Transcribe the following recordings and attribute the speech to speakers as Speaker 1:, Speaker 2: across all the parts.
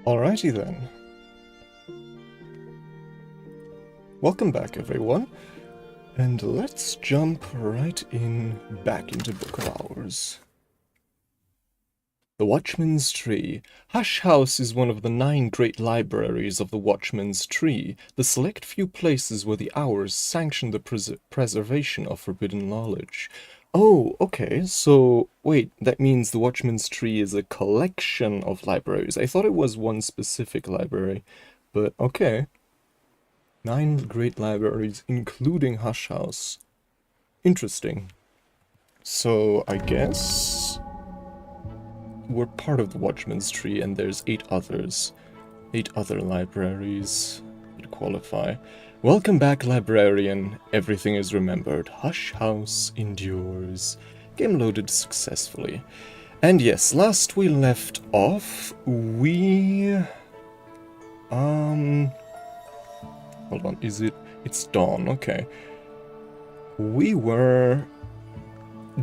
Speaker 1: Alrighty then. Welcome back, everyone, and let's jump right back into Book of Hours. The Watchman's Tree. Hush House is one of the 9 great libraries of the Watchman's Tree, the select few places where the Hours sanction the preservation of forbidden knowledge. Oh, okay, so wait, that means the Watchman's Tree is a collection of libraries. I thought it was one specific library, but okay. 9 great libraries, including Hush House. Interesting. So, I guess we're part of the Watchman's Tree, and there's 8 others. 8 other libraries that qualify. Welcome back, librarian. Everything is remembered. Hush House endures. Game loaded successfully. And yes, last we left off, we... Hold on, it's dawn, okay. We were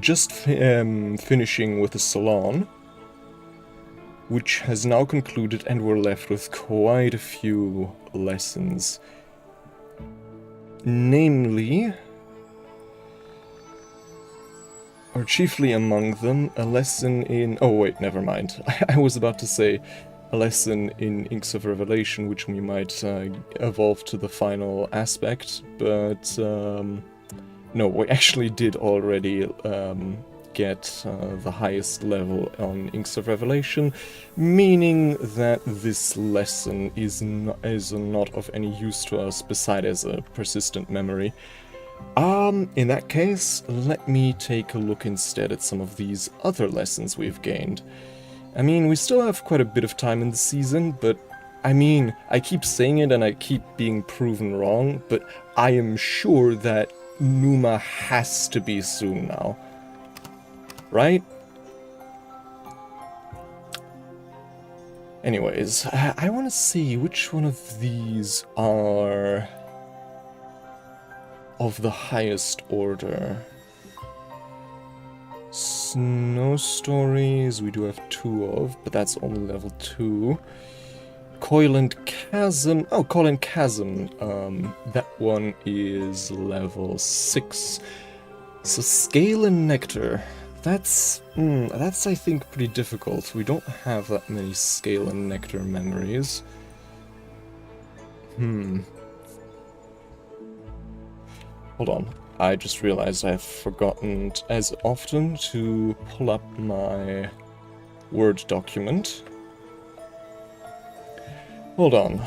Speaker 1: just finishing with the salon, which has now concluded, and we're left with quite a few lessons. Namely, or chiefly among them, a lesson in... Oh wait, never mind. I was about to say a lesson in Inks of Revelation, which we might evolve to the final aspect, but no, we actually did already get the highest level on Inks of Revelation, meaning that this lesson is not of any use to us beside as a persistent memory. In that case, let me take a look instead at some of these other lessons we've gained. I mean, we still have quite a bit of time in the season, but I mean, I keep saying it and I keep being proven wrong, but I am sure that Numa has to be soon now. Right? Anyways, I want to see which one of these are of the highest order. Snow Stories, we do have 2 of, but that's only level 2. Coil and Chasm, oh, Coil and Chasm, that one is level 6. So Scale and Nectar, that's I think pretty difficult. We don't have that many Scale and Nectar memories. Hold on. I just realized I've forgotten, as often, to pull up my Word document. Hold on.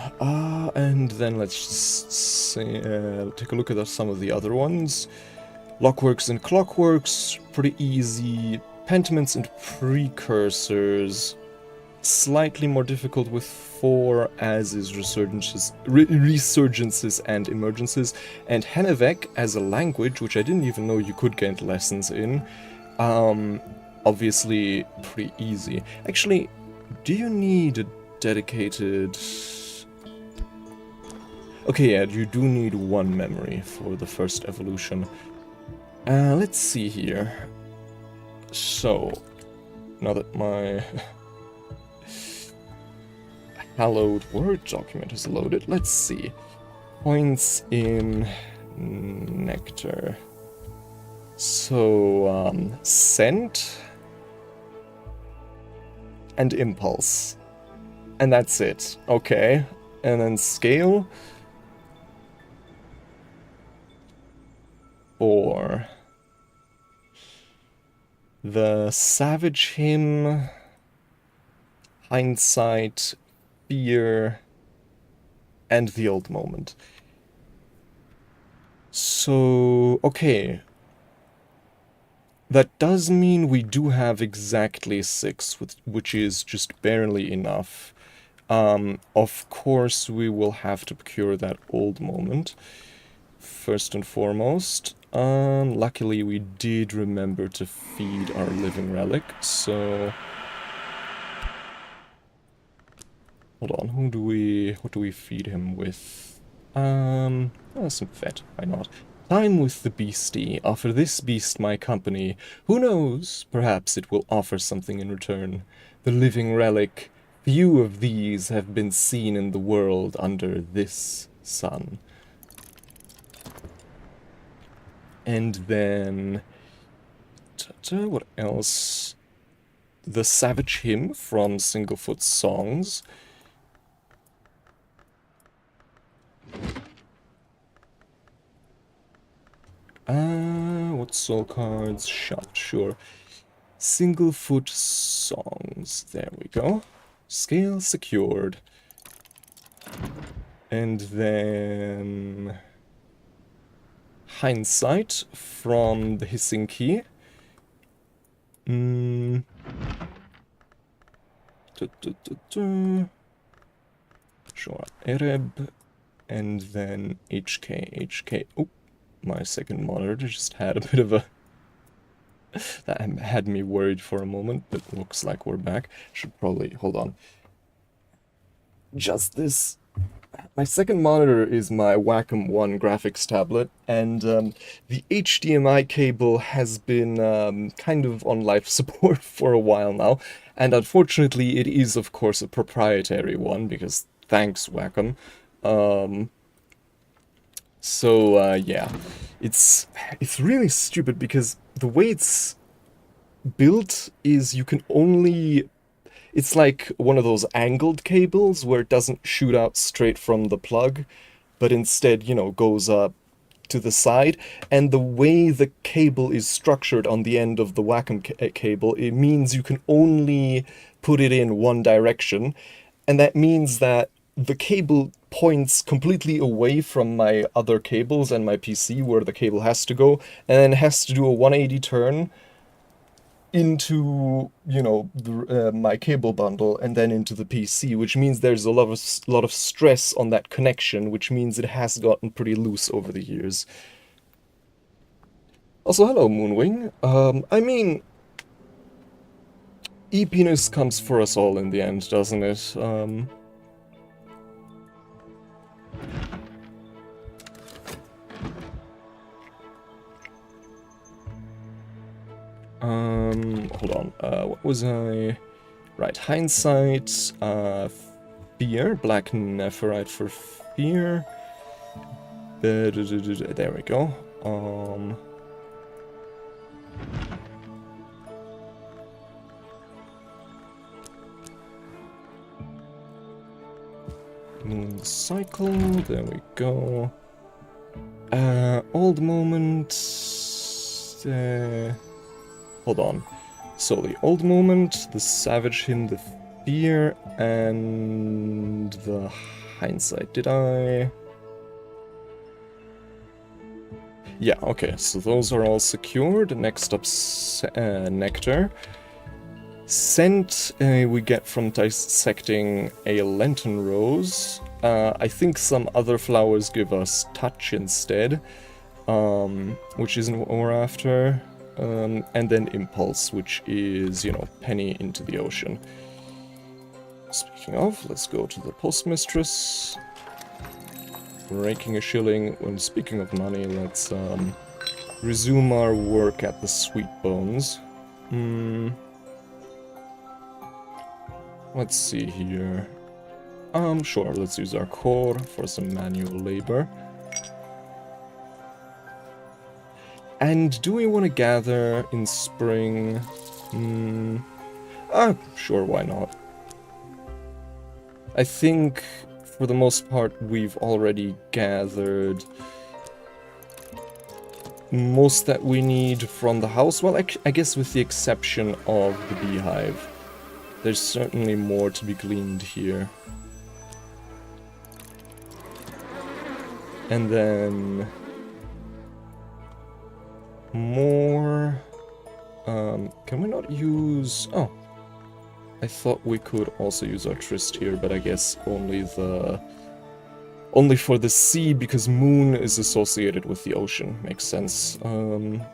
Speaker 1: And then let's just say, take a look at some of the other ones. Lockworks and Clockworks, pretty easy. Pentiments and Precursors, slightly more difficult with 4, as is Resurgences and Emergences, and Hennevec as a language, which I didn't even know you could get lessons in, obviously pretty easy. Actually, do you need a dedicated... Okay, yeah, you do need 1 memory for the first evolution. Let's see here. So, now that my hallowed Word document is loaded, let's see. Points in Nectar. So, Scent and Impulse. And that's it. Okay. And then Scale. 4. The Savage Hymn, Hindsight, Fear, and the Old Moment. So, okay. That does mean we do have exactly 6, which is just barely enough. Of course, we will have to procure that Old Moment, first and foremost. Luckily we did remember to feed our living relic, so... Hold on, what do we feed him with? Some vet, why not? Time with the beastie. Offer this beast my company. Who knows? Perhaps it will offer something in return. The living relic few of these have been seen in the world under this sun. And then... what else? The Savage Hymn from Singlefoot's songs. What soul cards? Shop, sure. Singlefoot songs. There we go. Scale secured. And then... Hindsight from the 𝐼𝐧𝐭𝐨. Sure, 𝐟𝐢𝐫𝐿, and then 𝐿𝐽𝐾. Oh, my second monitor just had a bit of a... that had me worried for a moment, but looks like we're back. Should probably... hold on. Just this... My second monitor is my Wacom One graphics tablet, and the HDMI cable has been kind of on life support for a while now, and unfortunately it is of course a proprietary one, because thanks Wacom. Yeah, it's really stupid because the way it's built is you can only... It's like one of those angled cables where it doesn't shoot out straight from the plug, but instead, you know, goes up to the side. And the way the cable is structured on the end of the Wacom cable, it means you can only put it in one direction. And that means that the cable points completely away from my other cables and my PC where the cable has to go, and then has to do a 180 turn into, you know, my cable bundle and then into the PC, which means there's a lot of stress on that connection, which means it has gotten pretty loose over the years. Also, hello, Moonwing. I mean, eepiness comes for us all in the end, doesn't it? Hold on, what was I... Right, hindsight, fear, black nephrite for fear. There we go. Moon cycle, there we go. Old moment, hold on. So the old moment, the savage hymn, the fear, and the hindsight. Did I? Yeah, okay, so those are all secured. Next up, nectar. Scent we get from dissecting a Lenten rose. I think some other flowers give us touch instead, which isn't what we're after. And then impulse, which is, you know, penny into the ocean. Speaking of, let's go to the postmistress. Raking a shilling. When speaking of money, let's resume our work at the Sweet Bones. Let's see here. Sure, let's use our core for some manual labor. And do we want to gather in spring? Sure, why not? I think, for the most part, we've already gathered most that we need from the house. Well, I guess with the exception of the beehive. There's certainly more to be gleaned here. And then... more... can we not use... oh. I thought we could also use our tryst here, but I guess only for the sea, because moon is associated with the ocean. Makes sense. And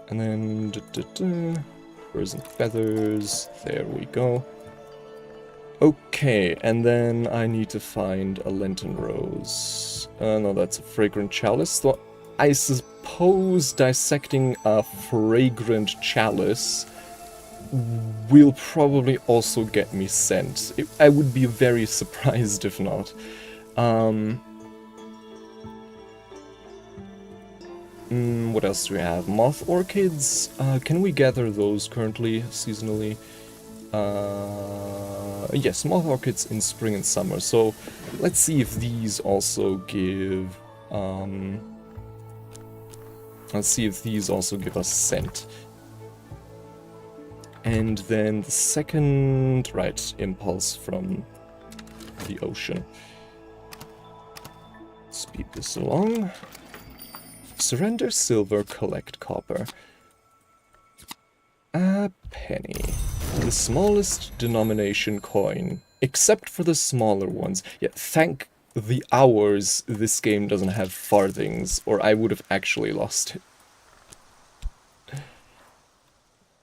Speaker 1: then... birds and feathers. There we go. Okay, and then I need to find a Lenten rose. No, that's a fragrant chalice. So I suppose dissecting a fragrant chalice will probably also get me sent. I would be very surprised if not. What else do we have? Moth orchids? Can we gather those currently, seasonally? Yes, moth orchids in spring and summer. So let's see if these also give... let's see if these also give us scent. And then the second... right, impulse from the ocean. Speed this along. Surrender silver, collect copper. A penny. The smallest denomination coin, except for the smaller ones. Yeah, thank the hours this game doesn't have farthings, or I would have actually lost it.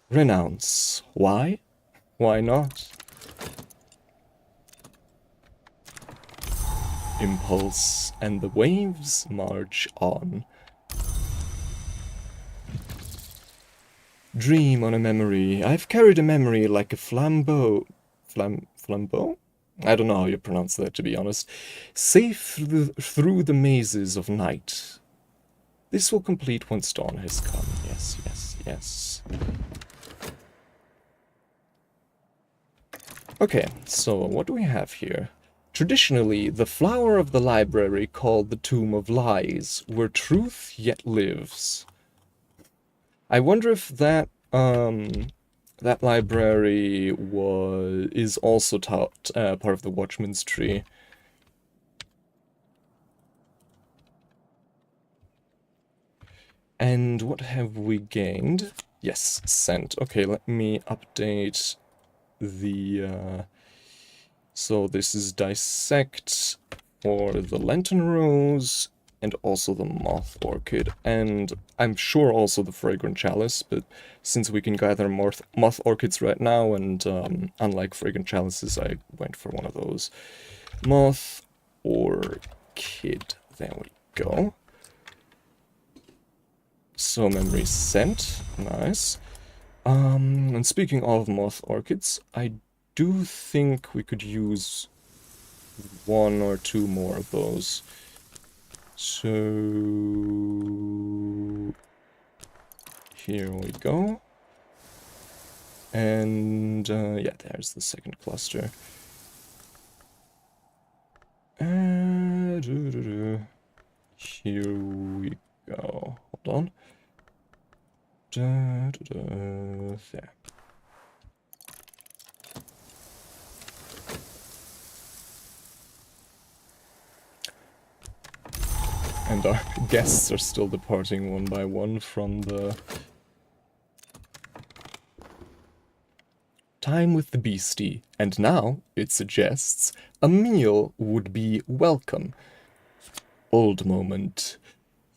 Speaker 1: Renounce. Why? Why not? Impulse, and the waves march on. Dream on a memory. I've carried a memory like a flambeau. Flambeau? I don't know how you pronounce that, to be honest. Safe through the mazes of night. This will complete once dawn has come. Yes, yes, yes. Okay, so what do we have here? Traditionally, the flower of the library called the Tomb of Lies, where truth yet lives. I wonder if that that library is also part of the Watchman's Tree. And what have we gained? Yes, scent. Okay, let me update the... so this is dissect for the lantern rose, and also the moth orchid, and I'm sure also the fragrant chalice, but since we can gather moth orchids right now, and unlike fragrant chalices, I went for one of those. Moth orchid, there we go. So memory scent, nice. And speaking of moth orchids, I do think we could use one or two more of those. So here we go. And yeah, there's the second cluster. Here we go. Hold on. There. And our guests are still departing one by one from the... Time with the beastie, and now, it suggests, a meal would be welcome. Old moment.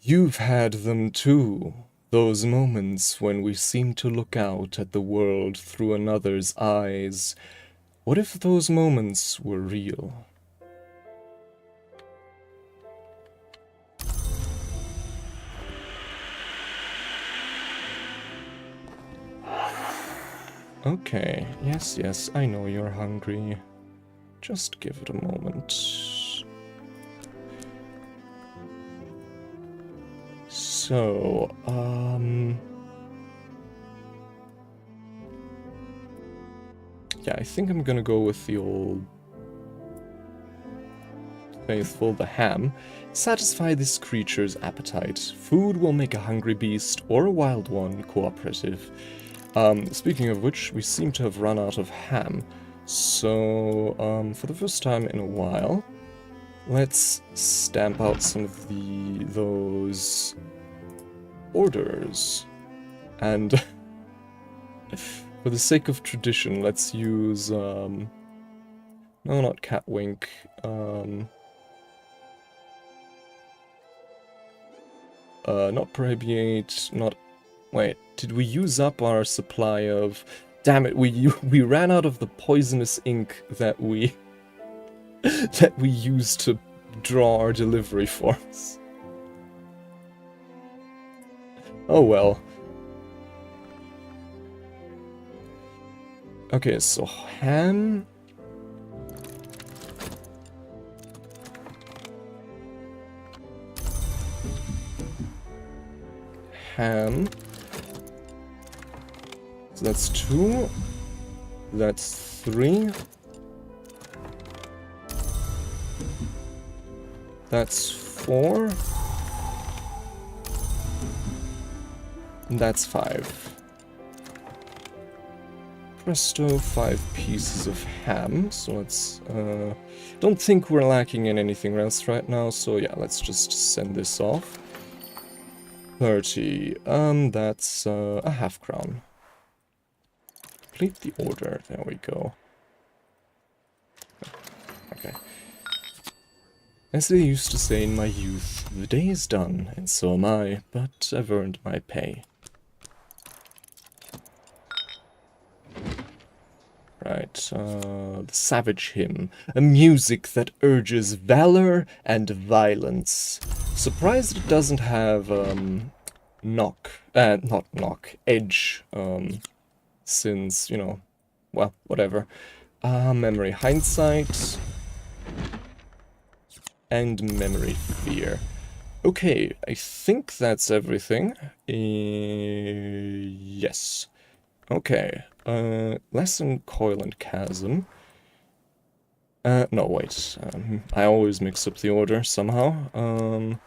Speaker 1: You've had them too. Those moments when we seem to look out at the world through another's eyes. What if those moments were real? Okay, yes, yes, I know you're hungry. Just give it a moment. So, yeah, I think I'm gonna go with the old faithful, the ham. Satisfy this creature's appetite. Food will make a hungry beast or a wild one cooperative. Speaking of which, we seem to have run out of ham. So, for the first time in a while, let's stamp out some of those orders. And for the sake of tradition, let's use, no, not Catwink, not Parabiate, not... Wait, did we use up our supply of... Damn it, we ran out of the poisonous ink that we... that we used to draw our delivery forms. Oh well. Okay, so ham. Ham. So that's 2. That's 3. That's 4. And that's 5. Presto, 5 pieces of ham. So let's, don't think we're lacking in anything else right now. So yeah, let's just send this off. 30. That's a half crown. Complete the order. There we go. Okay. As they used to say in my youth, the day is done, and so am I, but I've earned my pay. Right, the Savage Hymn, a music that urges valor and violence. Surprised it doesn't have, edge, since, you know, well, whatever. Memory Hindsight, and Memory Fear. Okay, I think that's everything. Yes. Okay, lesson coil and chasm. No, wait. I always mix up the order somehow. And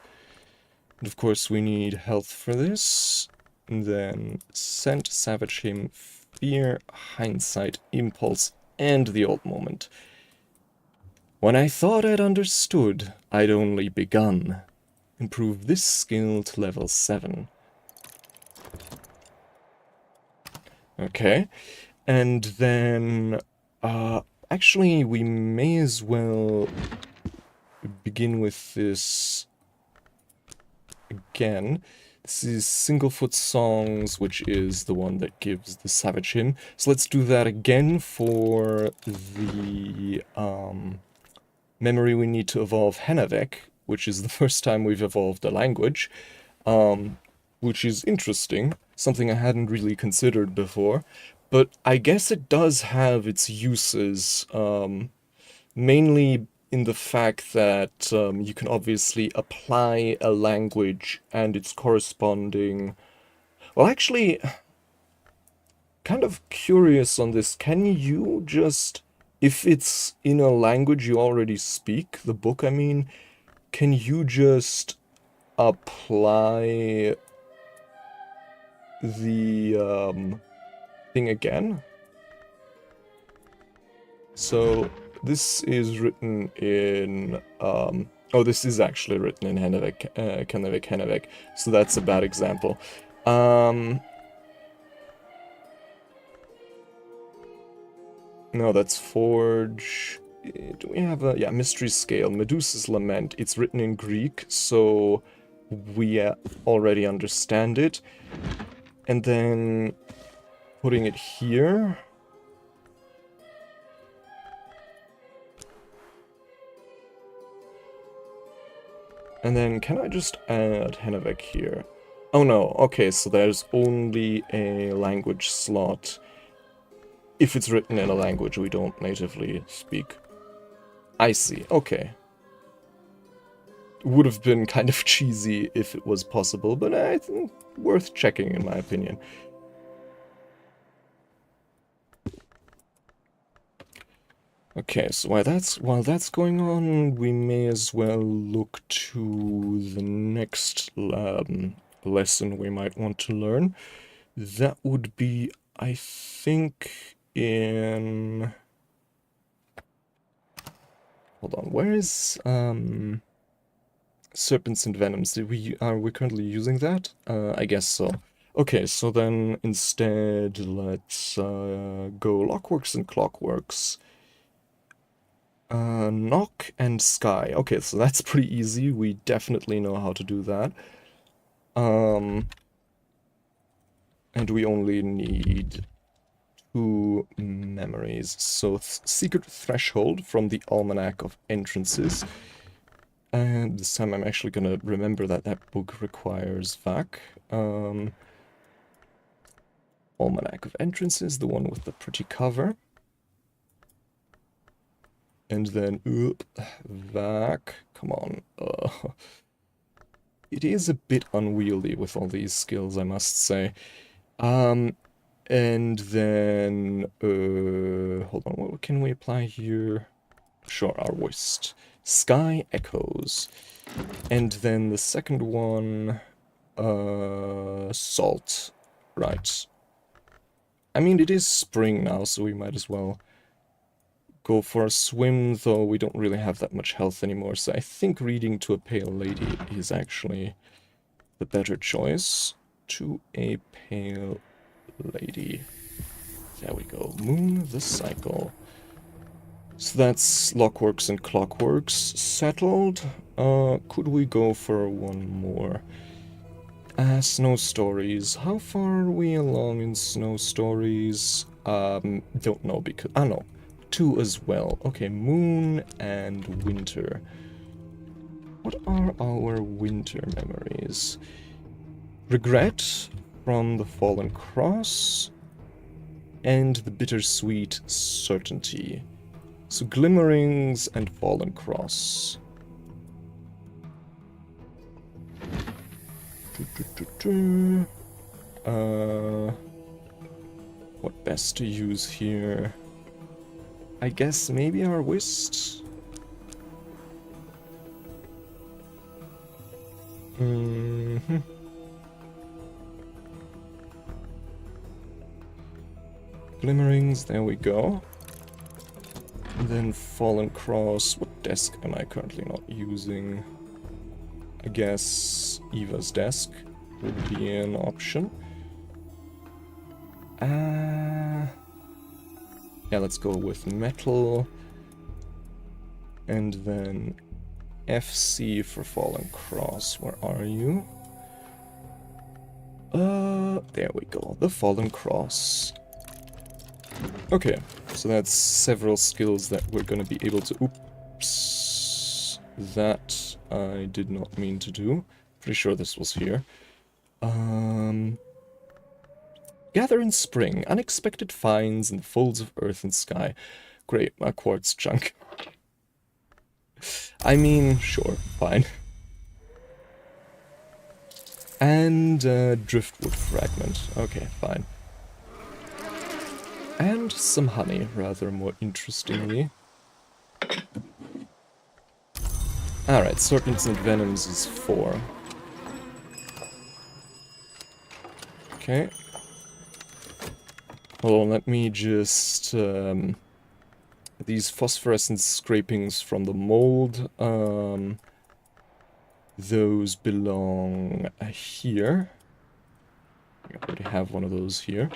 Speaker 1: of course we need health for this. And then scent, savage hymn, fear, hindsight, impulse, and the old moment. When I thought I'd understood, I'd only begun. Improve this skill to level 7. Okay, and then, actually we may as well begin with this again. This is Singlefoot Songs, which is the one that gives the Savage Hymn. So let's do that again for the, memory we need to evolve 𝐟𝐸𝐫𝐞, which is the first time we've evolved a language, which is interesting, something I hadn't really considered before, but I guess it does have its uses, mainly in the fact that you can obviously apply a language and its corresponding... Well, actually, kind of curious on this, can you just... If it's in a language you already speak, the book I mean, can you just apply the thing again? So this is written in, oh, this is actually written in 𝐟𝐸𝐿𝐸𝐿𝐸𝐿𝐸𝐿, so that's a bad example. No, that's Forge. Do we have a... Yeah, Mystery Scale. Medusa's Lament. It's written in Greek, so we already understand it. And then putting it here. And then can I just add 𝐟𝐸𝐿𝐸𝐿 here? Oh no, okay, so there's only a language slot if it's written in a language we don't natively speak. I see, okay. Would have been kind of cheesy if it was possible, but I think worth checking in my opinion. Okay, so while that's going on, we may as well look to the next lesson we might want to learn. That would be, I think, in... Hold on, where is Serpents and Venoms? Are we currently using that? I guess so. Okay, so then instead let's go Lockworks and Clockworks. Knock and Sky. Okay, so that's pretty easy. We definitely know how to do that. And we only need 2 memories. So Secret Threshold from the Almanac of Entrances. And this time I'm actually gonna remember that that book requires VAC. Almanac of Entrances, the one with the pretty cover. And then, back. Come on. It is a bit unwieldy with all these skills, I must say. And then, hold on, what can we apply here? Sure, our Voiced. Sky Echoes. And then the second one, Salt. Right. I mean, it is spring now, so we might as well go for a swim, though we don't really have that much health anymore, so I think reading to a pale lady is actually the better choice. To a pale lady. There we go. Moon the Cycle. So that's Lockworks and Clockworks settled. Could we go for one more? Snow Stories. How far are we along in Snow Stories? Don't know because... no. 2 as well. Okay, Moon and Winter. What are our winter memories? Regret from the Fallen Cross and the Bittersweet Certainty. So Glimmerings and Fallen Cross. What best to use here? I guess maybe our Whist? Glimmerings, there we go. And then Fallen Cross. What desk am I currently not using? I guess Eva's desk would be an option. Yeah, let's go with metal. And then FC for Fallen Cross. Where are you? There we go. The Fallen Cross. Okay, so that's several skills that we're gonna be able to... Oops. That I did not mean to do. Pretty sure this was here. Gather in spring, unexpected finds in the folds of earth and sky. Great, my quartz chunk. I mean, sure, fine. And driftwood fragment. Okay, fine. And some honey, rather more interestingly. Alright, Serpents and Venoms is 4. Okay. Hold on, let me just... these phosphorescent scrapings from the mold, those belong here. I already have one of those here.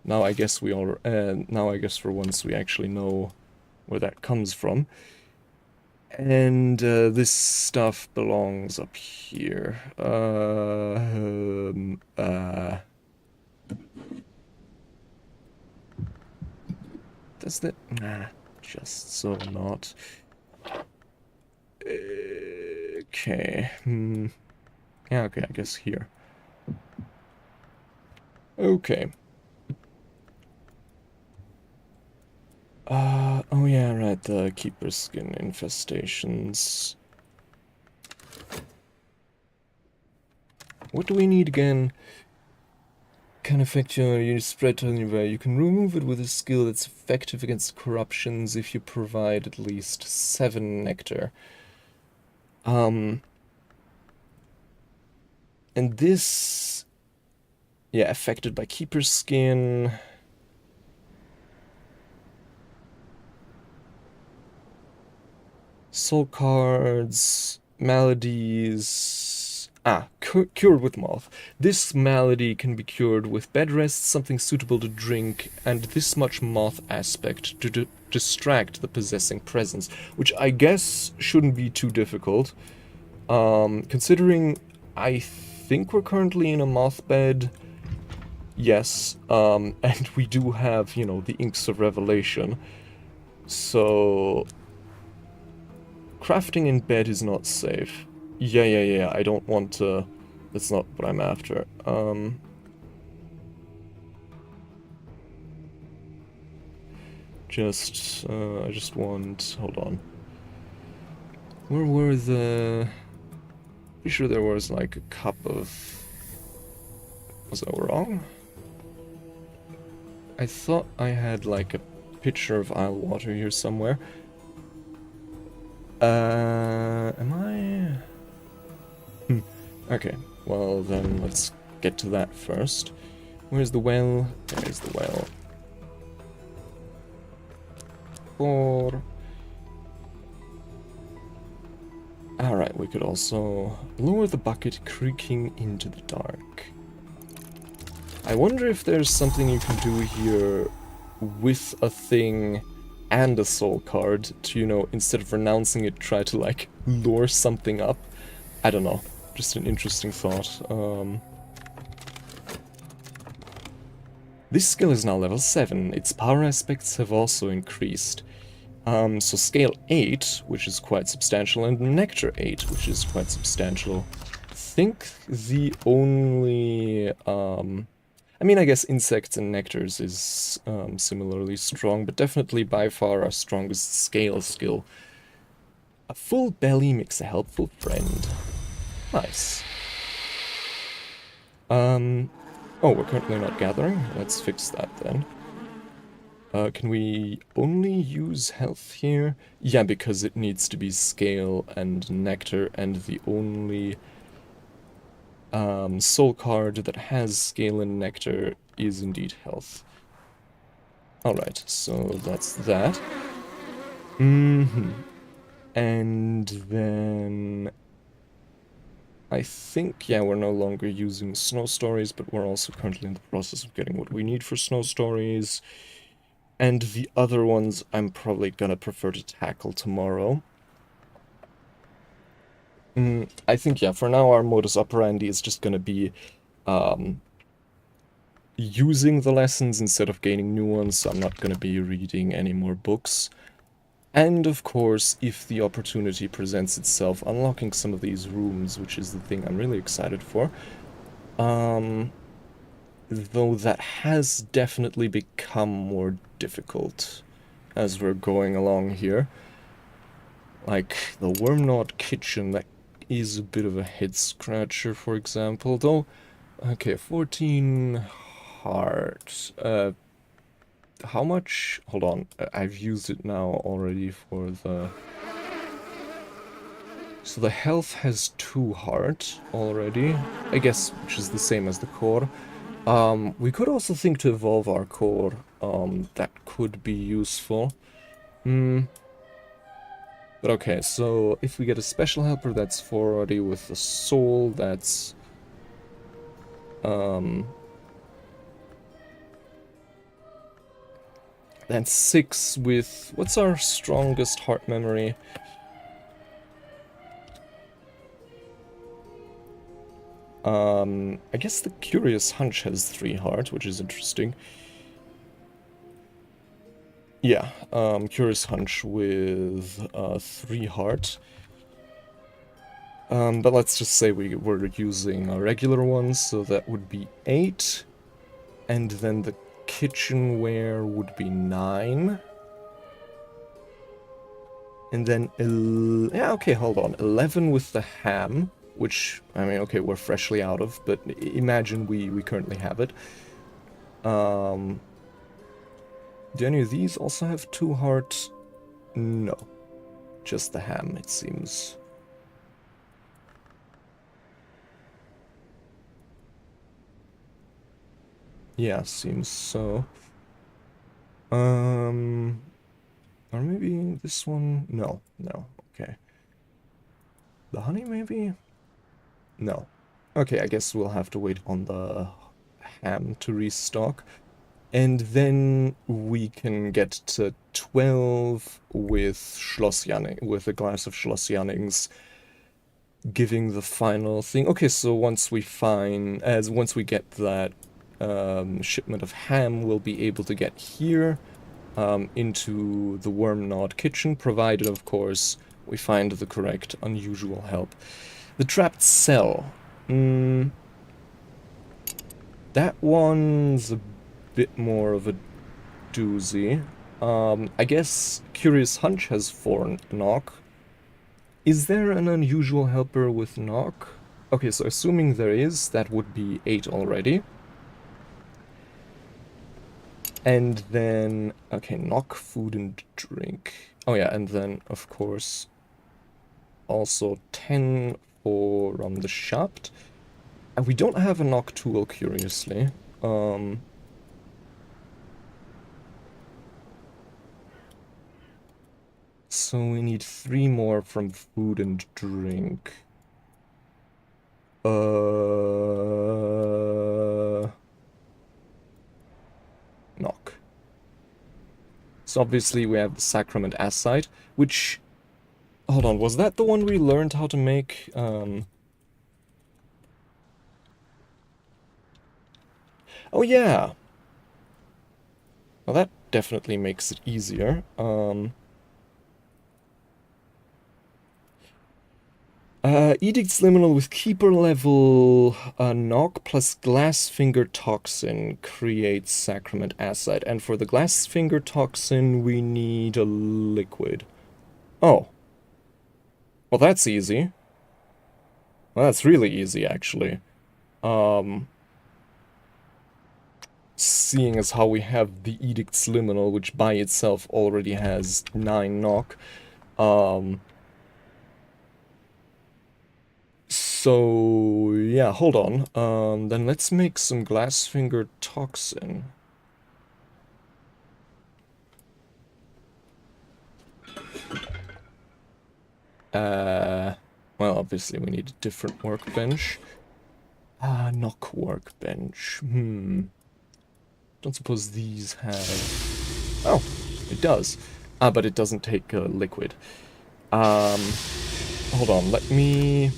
Speaker 1: Now I guess we all... now I guess for once we actually know where that comes from. And this stuff belongs up here. Does that... Nah, just so not. Okay. Yeah, okay, I guess here. Okay. Oh yeah, right, the keeper skin infestations. What do we need again? Can affect your spread anywhere. You can remove it with a skill that's effective against corruptions if you provide at least 7 nectar. And this... Yeah, affected by keeper skin... Soul cards, maladies... cured with moth. This malady can be cured with bed rest, something suitable to drink, and this much moth aspect to distract the possessing presence, which I guess shouldn't be too difficult. Considering I think we're currently in a moth bed, yes, and we do have, you know, the Inks of Revelation, so... Crafting in bed is not safe. Yeah, I don't want to... That's not what I'm after. I just want... hold on. Where were the... pretty sure there was like a cup of... was I wrong? I thought I had like a pitcher of Isle water here somewhere. Am I... Okay, well then let's get to that first. Where's the well? There's the well. 4. Alright, we could also lower the bucket, creaking into the dark. I wonder if there's something you can do here with a thing and a soul card to, you know, instead of renouncing it, try to, like, lure something up. I don't know. Just an interesting thought. This skill is now level 7. Its power aspects have also increased. So scale 8, which is quite substantial, and nectar 8, which is quite substantial. I think the only... I mean, I guess insects and nectars is similarly strong, but definitely by far our strongest scale skill. A full belly makes a helpful friend. Nice. Oh, we're currently not gathering. Let's fix that then. Can we only use health here? Yeah, because it needs to be scale and nectar, and the only soul card that has scale and nectar is indeed health. Alright, so that's that. And then... I think, yeah, we're no longer using snow stories, but we're also currently in the process of getting what we need for snow stories. And the other ones I'm probably gonna prefer to tackle tomorrow. I think, yeah, for now our modus operandi is just gonna be using the lessons instead of gaining new ones, so I'm not gonna be reading any more books. And of course, if the opportunity presents itself, unlocking some of these rooms, which is the thing I'm really excited for. Though that has definitely become more difficult as we're going along here. Like, the Wormnod kitchen, that is a bit of a head-scratcher, for example, though... Okay, 14 heart. How much... hold on, I've used it now already for the... So the health has 2 heart already, I guess, which is the same as the core. We could also think to evolve our core, that could be useful. But okay, so if we get a special helper, that's 4 already. With the soul, that's... that's 6 with... what's our strongest heart memory? I guess the Curious Hunch has 3 heart, which is interesting. Yeah, Curious Hunch with 3 heart. But let's just say we're using a regular one, so that would be 8. And then the kitchenware would be 9. And then, yeah, okay, hold on. 11 with the ham, which, I mean, okay, we're freshly out of, but imagine we currently have it. Do any of these also have 2 heart? No. Just the ham, it seems. Yeah, seems so. Or maybe this one? No, okay. The honey, maybe? No. Okay, I guess we'll have to wait on the ham to restock. And then we can get to 12 with Schloss Janning, with a glass of Schloss Jannings, giving the final thing. Okay, so once we get that shipment of ham, we'll be able to get here into the Wormnod kitchen, provided, of course, we find the correct unusual help. The trapped cell. That one's a bit more of a doozy. I guess Curious Hunch has 4 knock. Is there an unusual helper with knock? Okay, so assuming there is, that would be 8 already. And then, okay, knock, food and drink. Oh yeah, and then, of course, also 10 for the shaft. And we don't have a knock tool, curiously. So we need 3 more from food and drink. Knock. So obviously we have the Sacrament Aside, which... Hold on, was that the one we learned how to make? Oh yeah! Well, that definitely makes it easier. Edict's Liminal with Keeper level knock plus Glass Finger Toxin creates Sacrament Acid. And for the Glass Finger Toxin, we need a liquid. Oh. Well, that's easy. Well, that's really easy, actually. Seeing as how we have the Edict's Liminal, which by itself already has 9 knock. So, yeah, hold on. Then let's make some Glassfinger Toxin. Well, obviously we need a different workbench. Knock workbench. Don't suppose these have... Oh, it does. But it doesn't take liquid. Hold on, let me...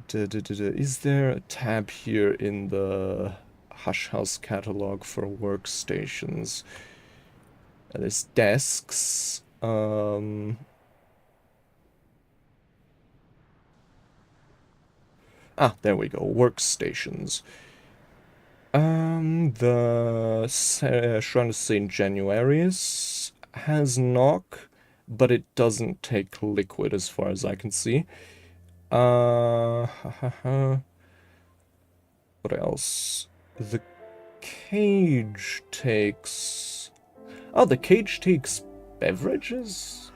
Speaker 1: Is there a tab here in the Hush House catalog for workstations? There's desks. There we go. Workstations. The Shrine of St. Januarius has knock, but it doesn't take liquid as far as I can see. What else? The cage takes... Oh, the cage takes beverages?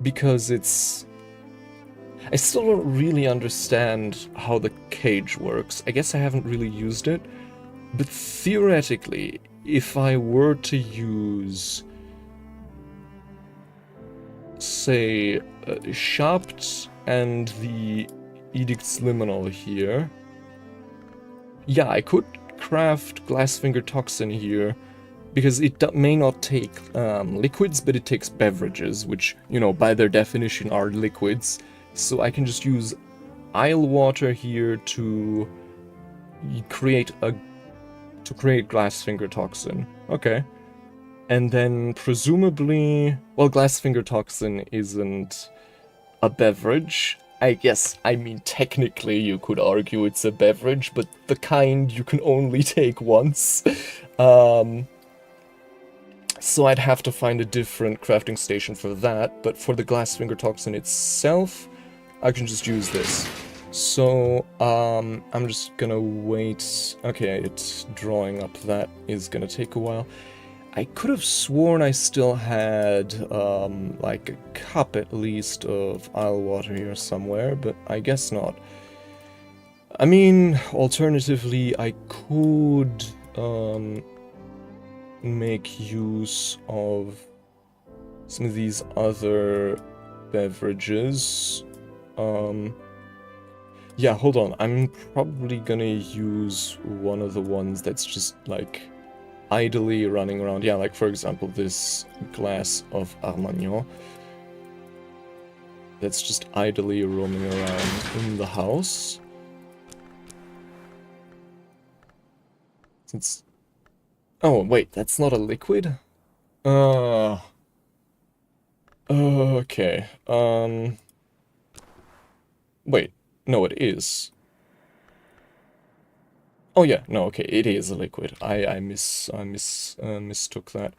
Speaker 1: Because it's... I still don't really understand how the cage works. I guess I haven't really used it. But theoretically, if I were to use... say, Shapt and the Edict's Liminal here... Yeah, I could craft Glassfinger Toxin here, because it may not take liquids, but it takes beverages, which, you know, by their definition are liquids. So I can just use Isle water here to create Glassfinger Toxin. Okay. And then presumably, well, Glassfinger Toxin isn't a beverage. I guess, I mean, technically you could argue it's a beverage, but the kind you can only take once. So I'd have to find a different crafting station for that, but for the Glassfinger Toxin itself, I can just use this. So, I'm just gonna wait. Okay, it's drawing up. That is gonna take a while. I could have sworn I still had, like a cup at least of Isle water here somewhere, but I guess not. I mean, alternatively, I could, make use of some of these other beverages. Yeah, hold on. I'm probably gonna use one of the ones that's just, like, idly running around. Yeah, like, for example, this glass of 𝐟𝐫𝐿. That's just idly roaming around in the house. Since... Oh, wait, that's not a liquid? Okay, wait, no, it is. Oh yeah, no, okay, it is a liquid. Mistook that.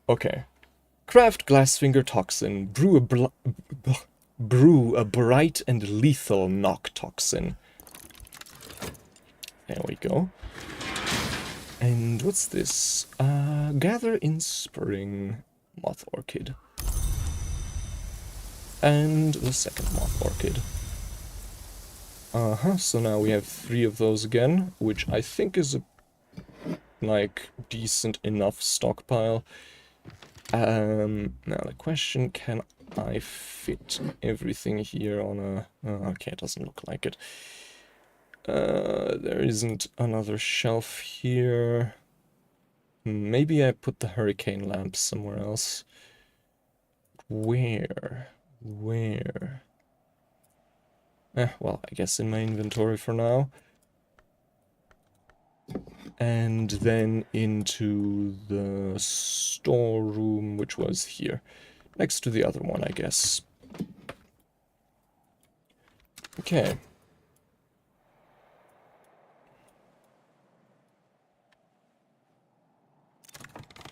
Speaker 1: Okay. Craft glassfinger toxin. Brew a bright and lethal knock toxin. There we go. And what's this? Gather in spring. Moth orchid. And the second moth orchid. So now we have 3 of those again, which I think is a, like, decent enough stockpile. Now the question, can I fit everything here on a... okay, it doesn't look like it. There isn't another shelf here. Maybe I put the hurricane lamp somewhere else. Where? Well, I guess in my inventory for now. And then into the storeroom, which was here. Next to the other one, I guess. Okay.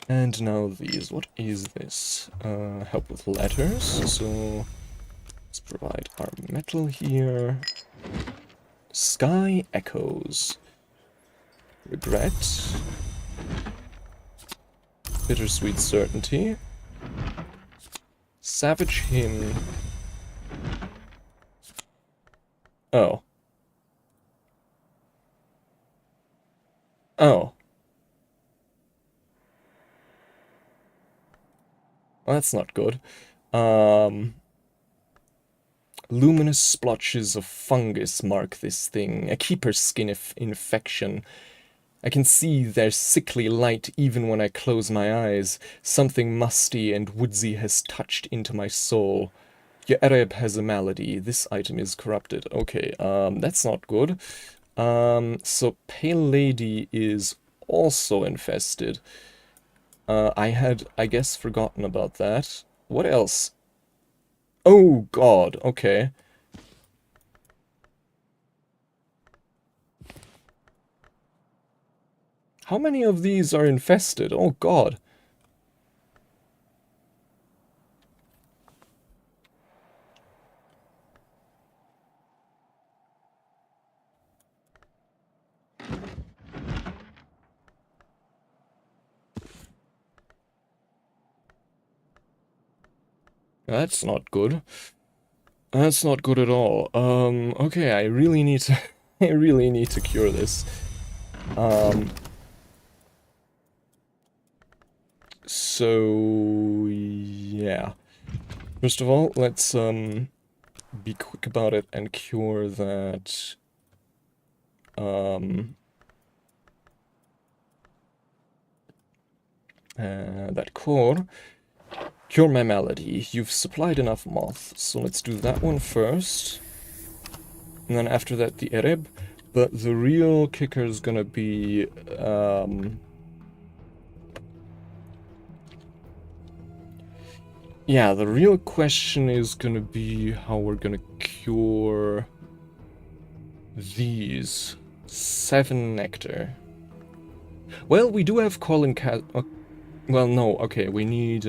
Speaker 1: And now these. What is this? Help with letters. So let's provide our metal here. Sky echoes. Regret. Bittersweet certainty. Savage hymn. Oh. Oh. Well, that's not good. Luminous splotches of fungus mark this thing. A keeper's skin infection. I can see their sickly light even when I close my eyes. Something musty and woodsy has touched into my soul. 𝐟𝐢𝐫𝐿 has a malady. This item is corrupted. Okay, that's not good. So Pale Lady is also infested. I had, I guess, forgotten about that. What else? Oh god, okay. How many of these are infested? Oh god. That's not good. That's not good at all. Okay, I really need to I really need to cure this. So yeah. First of all, let's be quick about it and cure that that core. Cure my malady. You've supplied enough moth, so let's do that one first. And then after that the 𝐟𝐫𝐿. But the real kicker is gonna be yeah, the real question is gonna be how we're gonna cure these. 7 nectar. Well, we do have Colin Cat. Well, no, okay, we need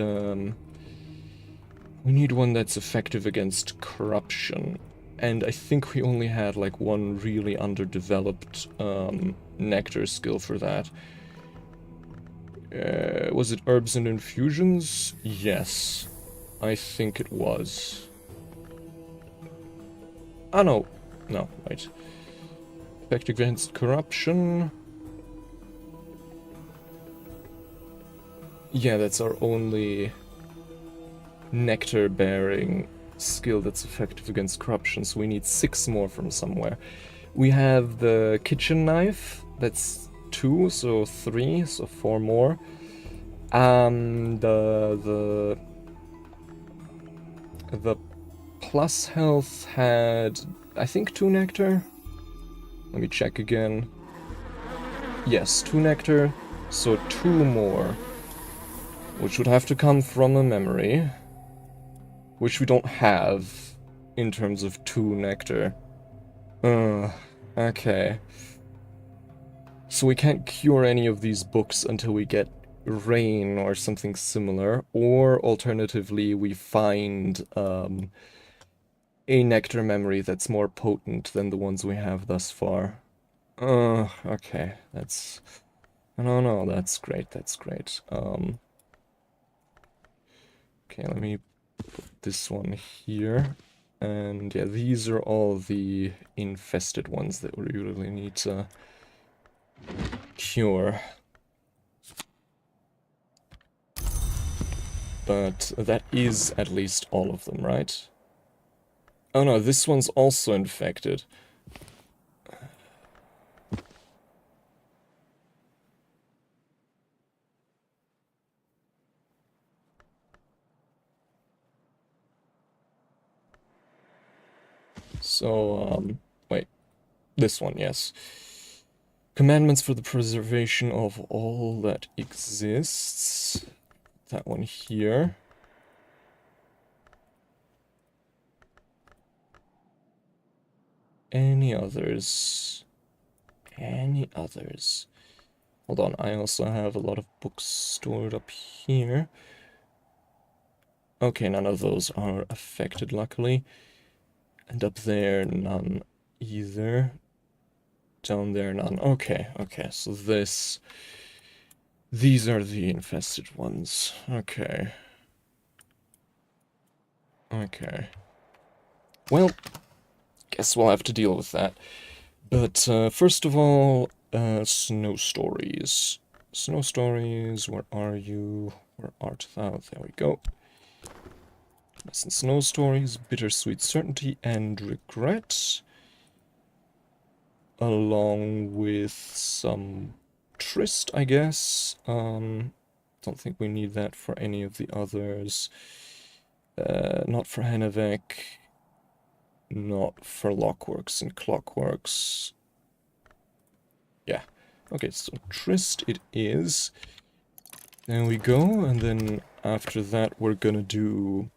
Speaker 1: one that's effective against corruption. And I think we only had like one really underdeveloped nectar skill for that. Was it herbs and infusions? Yes, I think it was. Ah, no. No, right. Effective against corruption. Yeah, that's our only nectar-bearing skill that's effective against corruption, so we need 6 more from somewhere. We have the kitchen knife, that's 2, so 3, so 4 more. The plus health had, I think, 2 nectar. Let me check again. Yes, 2 nectar, so 2 more. Which would have to come from a memory. which we don't have in terms of 2 nectar. Okay. So we can't cure any of these books until we get rain or something similar, or alternatively we find a nectar memory that's more potent than the ones we have thus far. Okay, that's... No, that's great, that's great. Okay, let me put this one here. And yeah, these are all the infested ones that we really need to cure. But that is at least all of them, right? Oh no, this one's also infected. So, wait. This one, yes. Commandments for the preservation of all that exists. That one here. Any others? Any others? Hold on, I also have a lot of books stored up here. Okay, none of those are affected, luckily. And up there, none either. Down there, none. Okay, okay, so this... These are the infested ones. Okay. Okay. Well, guess we'll have to deal with that. But first of all, snow stories. Snow stories, where are you? Where art thou? There we go. Some snow stories, bittersweet certainty and regret. Along with some tryst, I guess. Don't think we need that for any of the others. Not for 𝐟𝐿𝐫𝐞. Not for lockworks and clockworks. Yeah. Okay, so tryst it is. There we go, and then after that we're gonna do...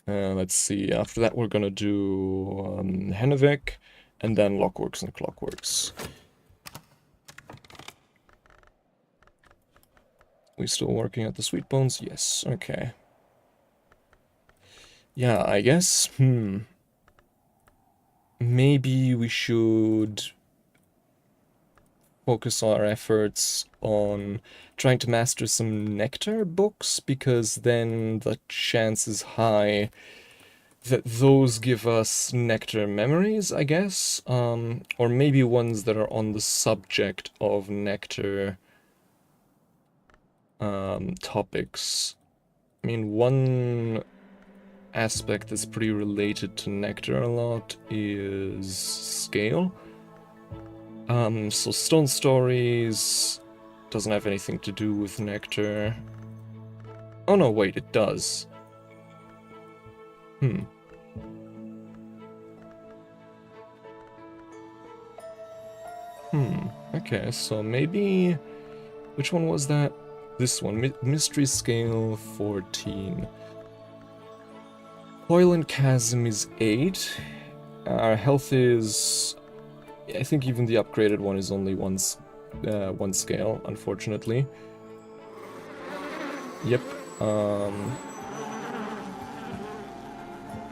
Speaker 1: let's see, after that we're gonna do 𝐟𝐿𝐫𝐞, and then lockworks and clockworks. We still working at the sweet bones? Yes, okay. Yeah, I guess, maybe we should focus our efforts on trying to master some nectar books, because then the chance is high that those give us nectar memories, I guess, or maybe ones that are on the subject of nectar topics. I mean, one aspect that's pretty related to nectar a lot is scale. So stone stories doesn't have anything to do with nectar. Oh no, wait, it does. Okay, so maybe... Which one was that? This one, Mystery Scale 14. Coil and Chasm is 8. Our health is... I think even the upgraded one is only one scale, unfortunately. Yep.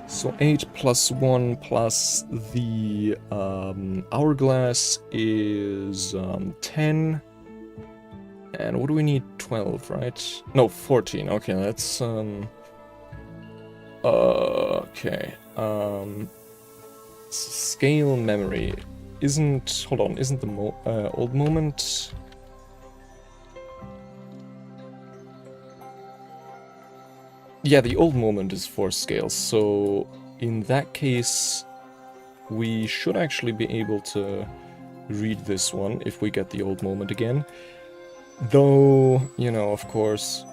Speaker 1: So 8 plus 1 plus the hourglass is 10. And what do we need? 12, right? No, 14. Okay, that's okay. Scale memory isn't... Hold on, isn't the old moment... Yeah, the old moment is 4 scales, so in that case we should actually be able to read this one if we get the old moment again. Though, you know, of course...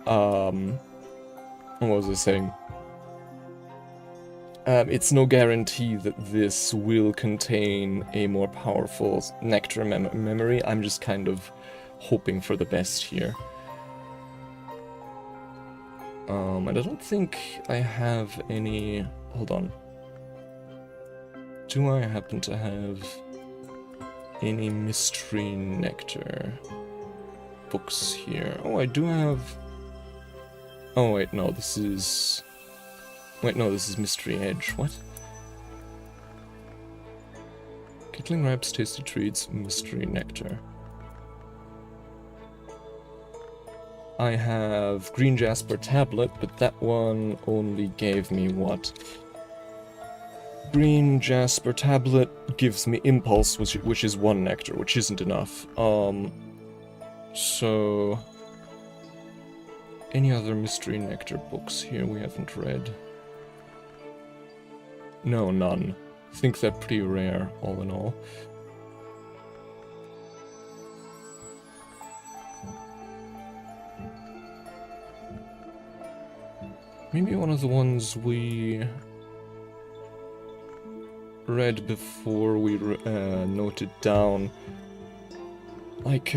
Speaker 1: what was I saying? It's no guarantee that this will contain a more powerful nectar memory. I'm just kind of hoping for the best here. I don't think I have any... Hold on. Do I happen to have any mystery nectar books here? Oh, I do have... Oh, wait, no, this is... Wait, no, this is Mystery Edge. What? Kittling Wraps, Tasty Treats, Mystery Nectar. I have Green Jasper Tablet, but that one only gave me what? Green Jasper Tablet gives me Impulse, which is 1 nectar, which isn't enough. So... Any other Mystery Nectar books here we haven't read? No, none. I think they're pretty rare, all in all. Maybe one of the ones we read before we noted down. Like,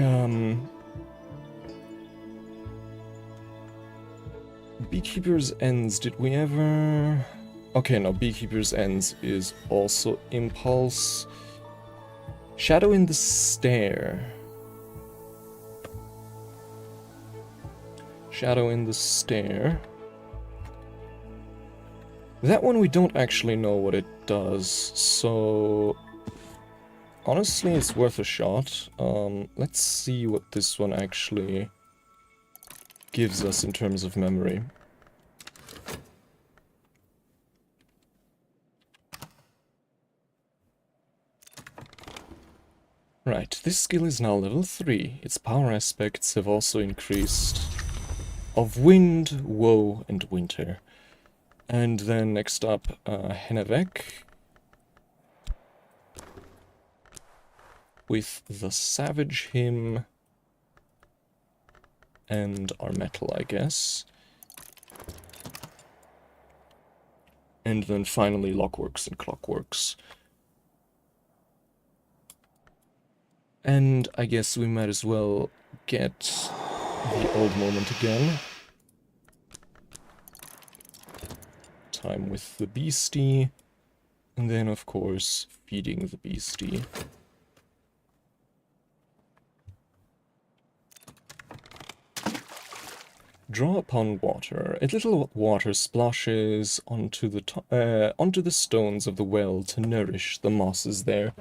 Speaker 1: Beekeeper's Ends, did we ever... Okay, no, Beekeeper's Ends is also Impulse. Shadow in the Stare. Shadow in the Stare. That one we don't actually know what it does, so... Honestly, it's worth a shot. Let's see what this one actually gives us in terms of memory. Right, this skill is now level 3. Its power aspects have also increased. Of Wind, Woe, and Winter. And then next up, ℍ𝕠𝕦𝕤𝕐. With the Savage Hymn. And our metal, I guess. And then finally Lockworks and Clockworks. And I guess we might as well get the old moment again. Time with the beastie. And then, of course, feeding the beastie. Draw upon water. A little water splashes onto the stones of the well to nourish the mosses there.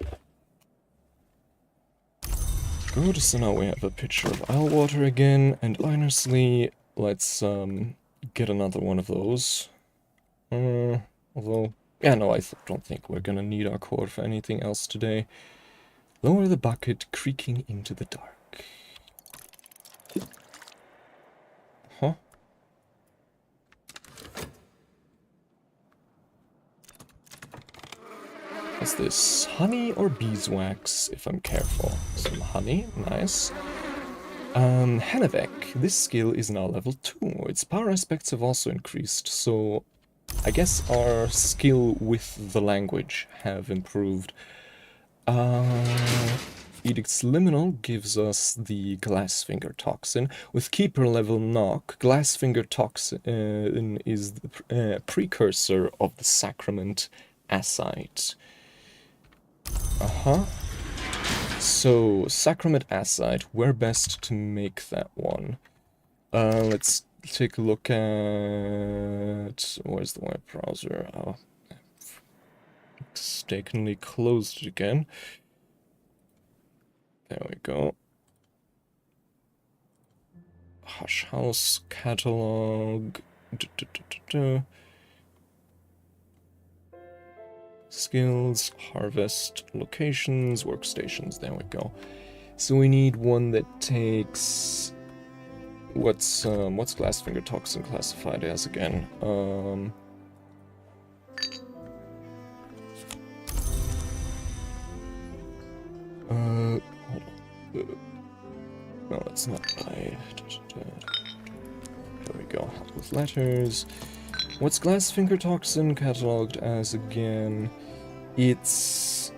Speaker 1: Good, so now we have a picture of Islewater again, and honestly, let's get another one of those. Although, yeah, no, I don't think we're gonna need our core for anything else today. Lower the bucket, creaking into the dark. Huh? What's this? Honey or beeswax, if I'm careful. Some honey, nice. ℍ𝕠𝕦𝕤𝕐. This skill is now level 2. Its power aspects have also increased, so I guess our skill with the language have improved. Edict's Liminal gives us the Glassfinger Toxin. With Keeper level knock, Glassfinger Toxin is the precursor of the Sacrament Acite. So, Sacrament Acite, where best to make that one? Let's take a look at... Where's the web browser? Oh, mistakenly closed it again. There we go. Hush House catalog. Skills, harvest, locations, workstations. There we go. So we need one that takes... What's Glassfinger Toxin classified as again? Hold on. No, that's not right. There we go. Help with letters. What's Glassfinger Toxin cataloged as again? It's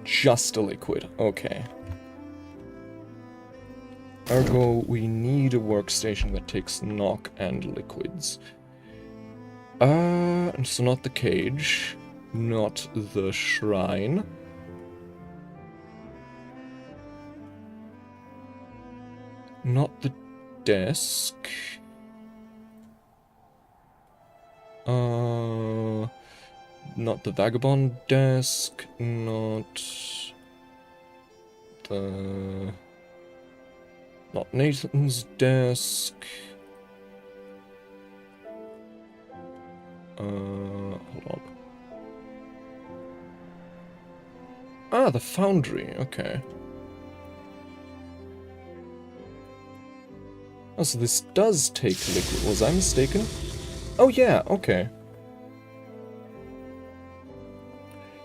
Speaker 1: just a liquid. Okay. Ergo, we need a workstation that takes knock and liquids. So not the cage, not the shrine. Not the desk. Not the vagabond desk, not Nathan's desk. Hold on. Ah, the foundry, okay. Oh, so this does take liquid. Was I mistaken? Oh yeah, okay.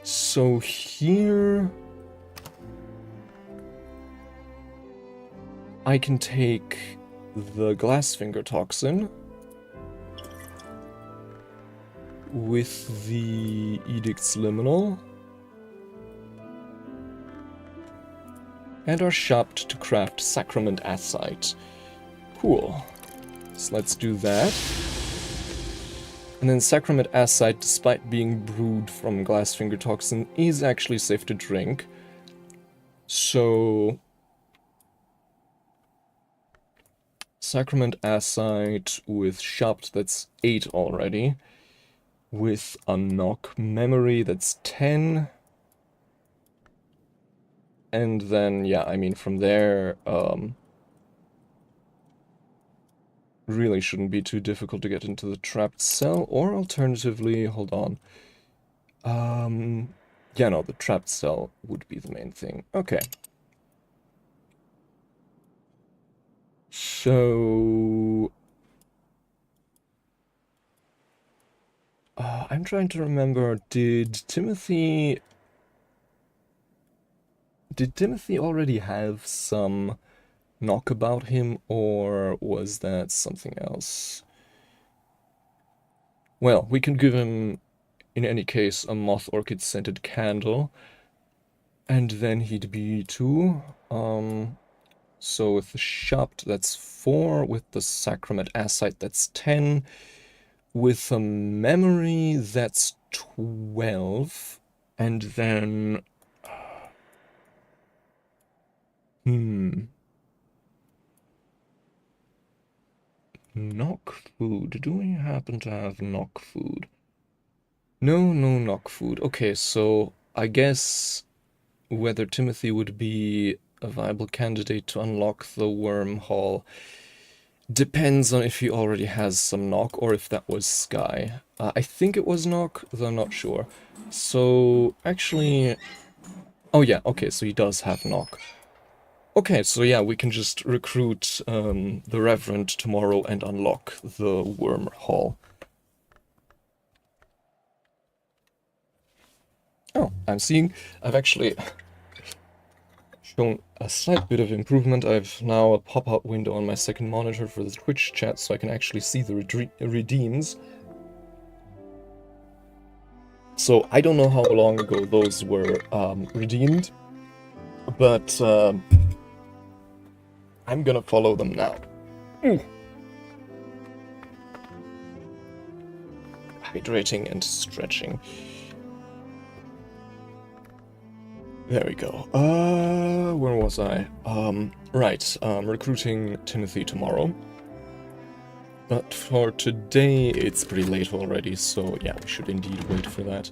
Speaker 1: So here I can take the glassfinger toxin with the edict's liminal and are shopped to craft sacrament acite. Cool. So let's do that. And then sacrament acite, despite being brewed from glassfinger toxin, is actually safe to drink. So sacrament acite with shopped, that's 8 already. With a knock memory, that's 10. And then, yeah, I mean, from there, really shouldn't be too difficult to get into the trapped cell, or alternatively, hold on. Yeah, no, the trapped cell would be the main thing. Okay. So... I'm trying to remember, did Timothy already have some knock about him, or was that something else? Well, we can give him, in any case, a moth orchid scented candle, and then he'd be 2. So with the shopped, that's 4. With the sacrament acite, that's 10. With a memory, that's 12. And then... Knock food. Do we happen to have knock food? No knock food. Okay, so I guess whether Timothy would be a viable candidate to unlock the wormhole depends on if he already has some knock or if that was Sky. I think it was knock, though I'm not sure. So, actually... Oh yeah, okay, so he does have knock. Okay, so yeah, we can just recruit the Reverend tomorrow and unlock the wormhole. Oh, I'm seeing... I've actually shown a slight bit of improvement. I've now a pop-out window on my second monitor for the Twitch chat, so I can actually see the redeems. So I don't know how long ago those were redeemed, but I'm gonna follow them now. Hydrating and stretching. There we go. Where was I? Right, recruiting Timothy tomorrow. But for today, it's pretty late already, so yeah, we should indeed wait for that.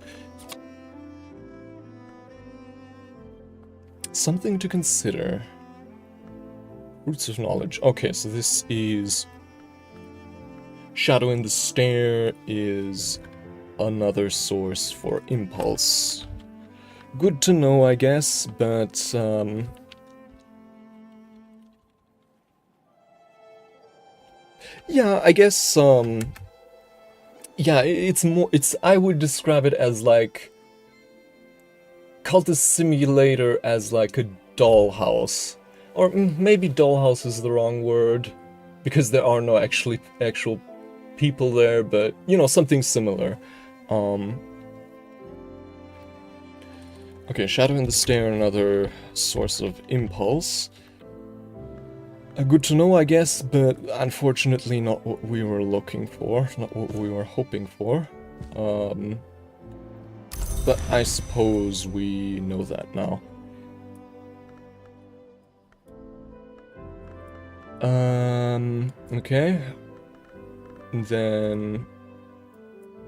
Speaker 1: Something to consider. Roots of knowledge. Okay, so this is... Shadow in the Stair is another source for impulse. Good to know, I guess, but, yeah, I guess, yeah, I would describe it as, like, Cultist Simulator as, like, a dollhouse. Or maybe dollhouse is the wrong word, because there are no actual people there, but, you know, something similar. Okay, Shadow in the Stair, another source of impulse. Good to know, I guess, but unfortunately not what we were looking for, not what we were hoping for. But I suppose we know that now. Okay. And then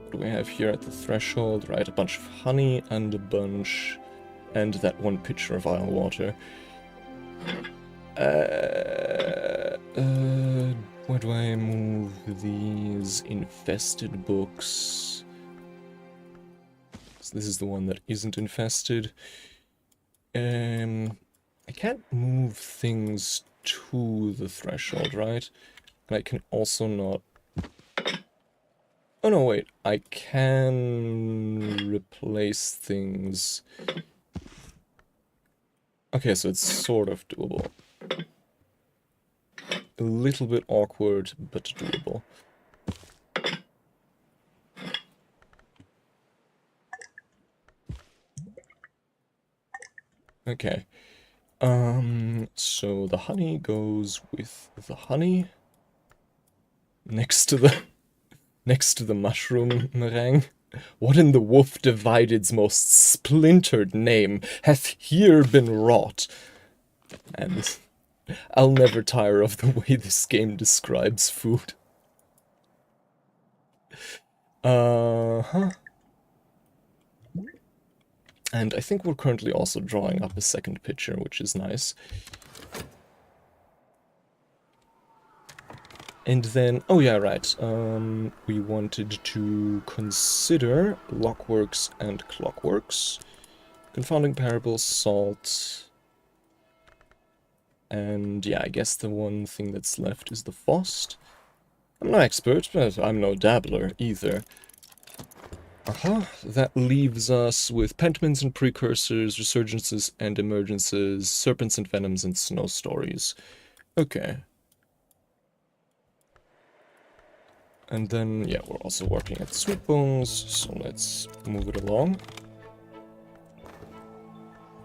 Speaker 1: what do we have here at the threshold? Right, a bunch of honey and a bunch, and that one pitcher of iron water. Where do I move these infested books? So this is the one that isn't infested. I can't move things to the threshold, right? And I can also not... Oh no, wait. I can replace things. Okay, so it's sort of doable. A little bit awkward, but doable. Okay. So the honey goes with the honey. Next to the mushroom meringue. What in the wolf divided's most splintered name hath here been wrought? And I'll never tire of the way this game describes food. And I think we're currently also drawing up a second picture, which is nice. And then, oh yeah, right, we wanted to consider lockworks and clockworks, confounding parables, salt, and yeah, I guess the one thing that's left is the Fost. I'm no expert, but I'm no dabbler either. That leaves us with pentamins and precursors, resurgences and emergences, serpents and venoms, and snow stories. Okay. And then, yeah, we're also working at sweet bones, so let's move it along.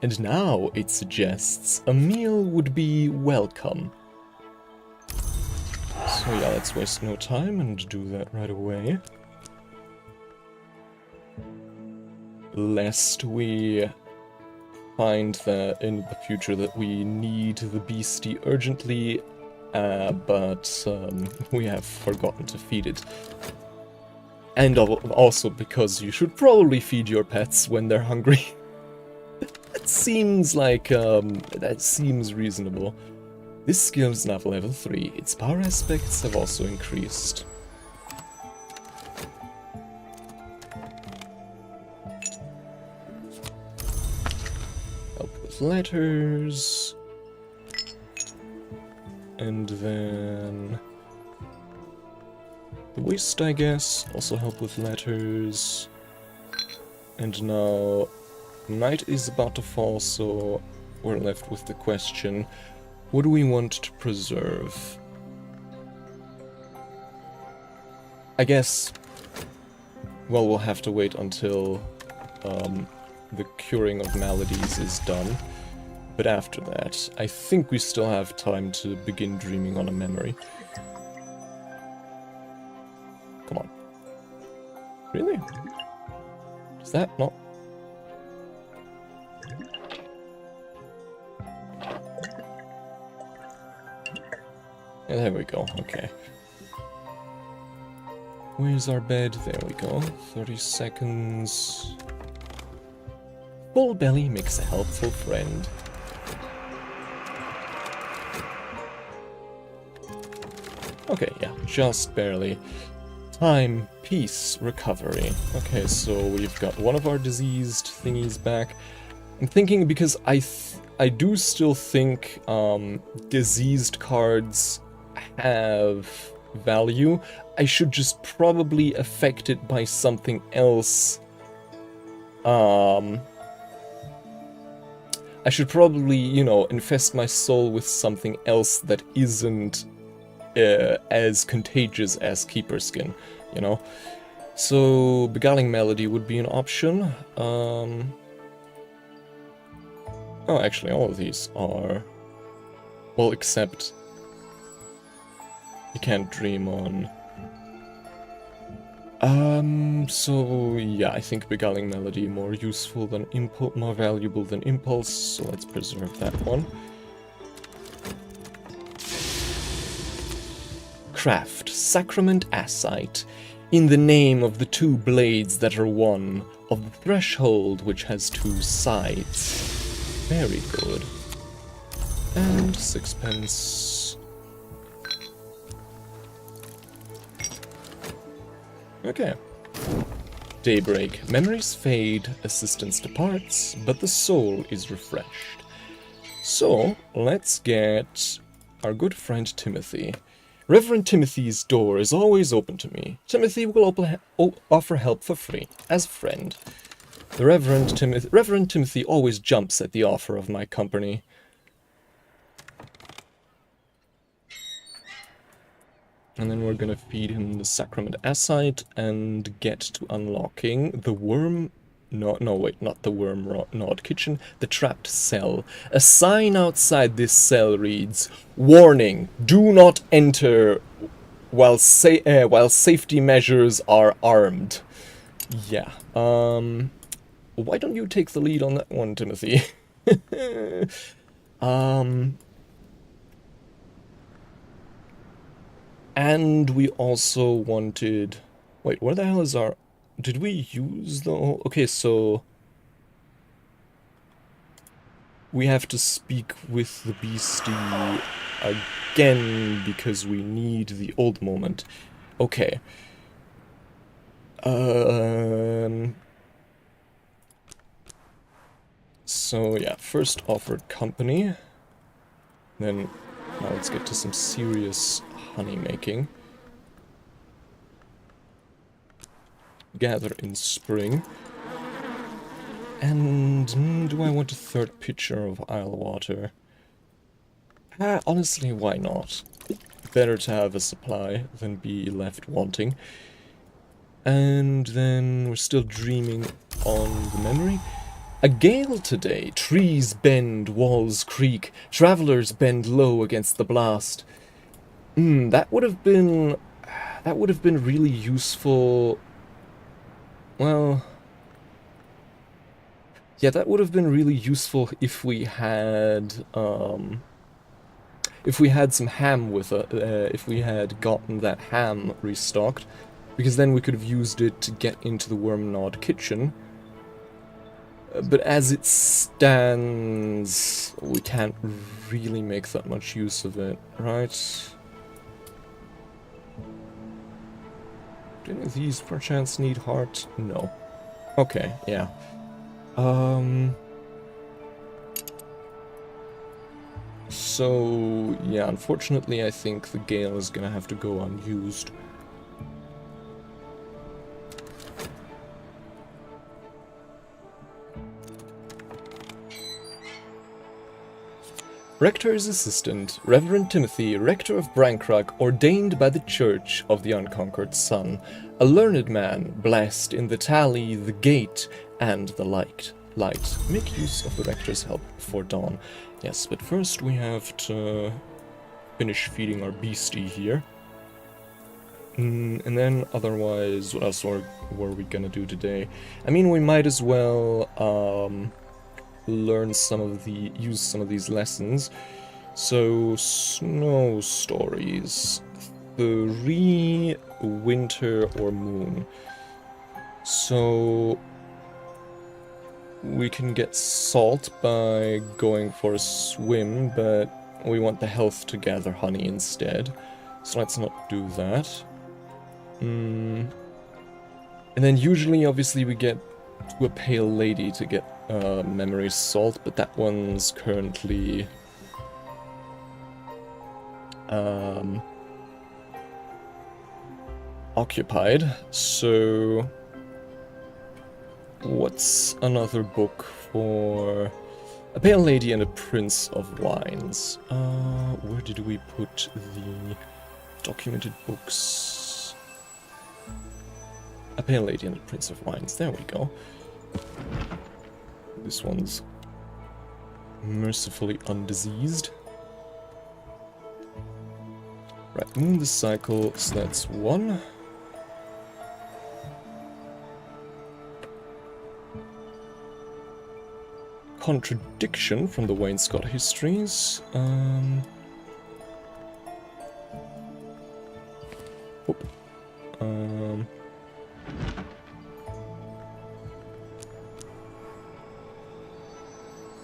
Speaker 1: And now, it suggests, a meal would be welcome. So yeah, let's waste no time and do that right away. Lest we find that in the future that we need the beastie urgently, but we have forgotten to feed it. And also because you should probably feed your pets when they're hungry. That seems like, that seems reasonable. This skill is now level 3. Its power aspects have also increased. Help with letters. And then... the waste, I guess. Also help with letters. And now... night is about to fall, so we're left with the question, what do we want to preserve? I guess, well, we'll have to wait until the curing of maladies is done. But after that, I think we still have time to begin dreaming on a memory. Come on. Really? Is that not... yeah, there we go, okay. Where's our bed? There we go. 30 seconds. Full belly makes a helpful friend. Okay, yeah, just barely. Time, peace, recovery. Okay, so we've got one of our diseased thingies back. I'm thinking because I do still think diseased cards have value. I should just probably affect it by something else. I should probably, you know, infest my soul with something else that isn't as contagious as Keeper Skin, you know? So, Beguiling Melody would be an option. Oh, actually, all of these are... well, except You can't dream on. So yeah, I think Beguiling Melody more useful than more valuable than Impulse, so let's preserve that one. Craft Sacrament Asite, in the name of the two blades that are one, of the threshold which has two sides. Very good. And sixpence. Okay. Daybreak. Memories fade, assistance departs, but the soul is refreshed. So, let's get our good friend Timothy. Reverend Timothy's door is always open to me. Timothy will offer help for free, as a friend. The Reverend Timothy always jumps at the offer of my company. And then we're gonna feed him the Sacrament Asite and get to unlocking the worm... No, wait, not the worm gnawed kitchen, the trapped cell. A sign outside this cell reads, "Warning, do not enter while safety measures are armed." Yeah, why don't you take the lead on that one, Timothy? And we also wanted... Wait, where the hell is our... Did we use the... Okay, so... We have to speak with the beastie again because we need the old moment. Okay. So, yeah, first offered company. Then, now let's get to some serious honey making. Gather in spring. And do I want a third pitcher of Isle water? Honestly, why not? Better to have a supply than be left wanting. And then we're still dreaming on the memory. A gale today. Trees bend, walls creak. Travelers bend low against the blast. That would have been really useful. Well, yeah, that would have been really useful if we had some ham with if we had gotten that ham restocked, because then we could have used it to get into the worm-gnawed kitchen. But as it stands, we can't really make that much use of it, right? Do any of these perchance need heart? No. Okay, yeah. So, yeah, unfortunately I think the gale is gonna have to go unused. Rector's assistant, Reverend Timothy, Rector of Brancrock, ordained by the Church of the Unconquered Sun, a learned man, blessed in the tally, the gate, and the light. Make use of the Rector's help before dawn. Yes, but first we have to finish feeding our beastie here. And then otherwise, what else were we gonna do today? I mean, we might as well, use some of these lessons. So, snow stories. 3, winter, or moon. So, we can get salt by going for a swim, but we want the health to gather honey instead. So let's not do that. And then usually, obviously, we get to a pale lady to get memory salt, but that one's currently occupied. So what's another book for a pale lady and a prince of wines? Where did we put the documented books? A pale lady and a prince of wines. There we go. This one's mercifully undiseased. Right, moon the cycle, so that's 1. Contradiction from the ___Scott histories.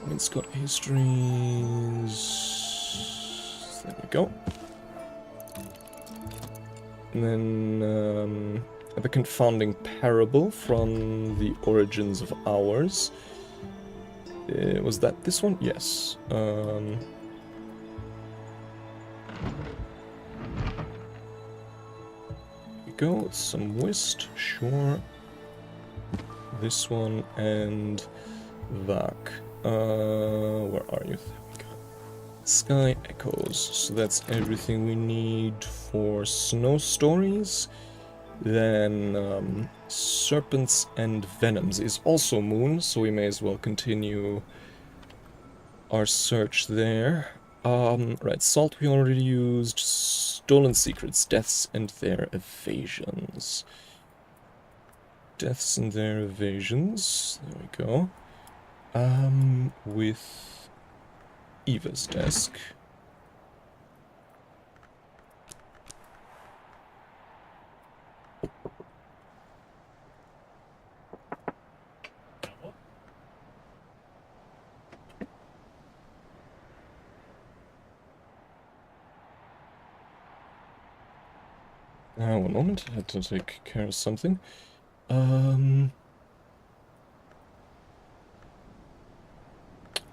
Speaker 1: ___Scott histories. There we go. And then the confounding parable from the origins of ours. Was that this one? Yes. Here we go. Some whist, sure. This one and Vac. Where are you? There we go. Sky Echoes. So that's everything we need for snow stories. Then Serpents and Venoms is also moon, so we may as well continue our search there. Right, Salt we already used. Stolen Secrets, Deaths and Their Evasions. Deaths and Their Evasions. There we go. With Eva's desk. One moment, I had to take care of something.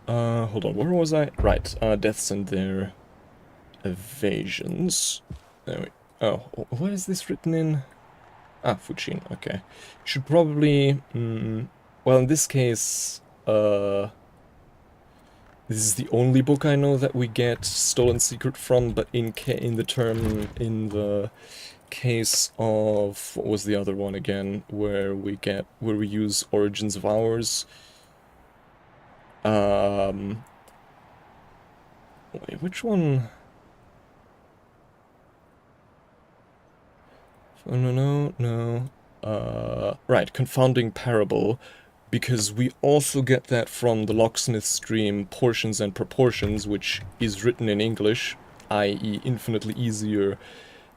Speaker 1: Hold on, where was I? Right, Deaths and Their Evasions. There we... Oh, what is this written in? Ah, Fuchin, okay. Should probably... well, in this case, this is the only book I know that we get Stolen Secret from, but in the case of... What was the other one again? Where we use Origins of Ours. Wait, which one? Oh, no. Right, Confounding Parable, because we also get that from the Locksmith stream, Portions and Proportions, which is written in English, i.e. infinitely easier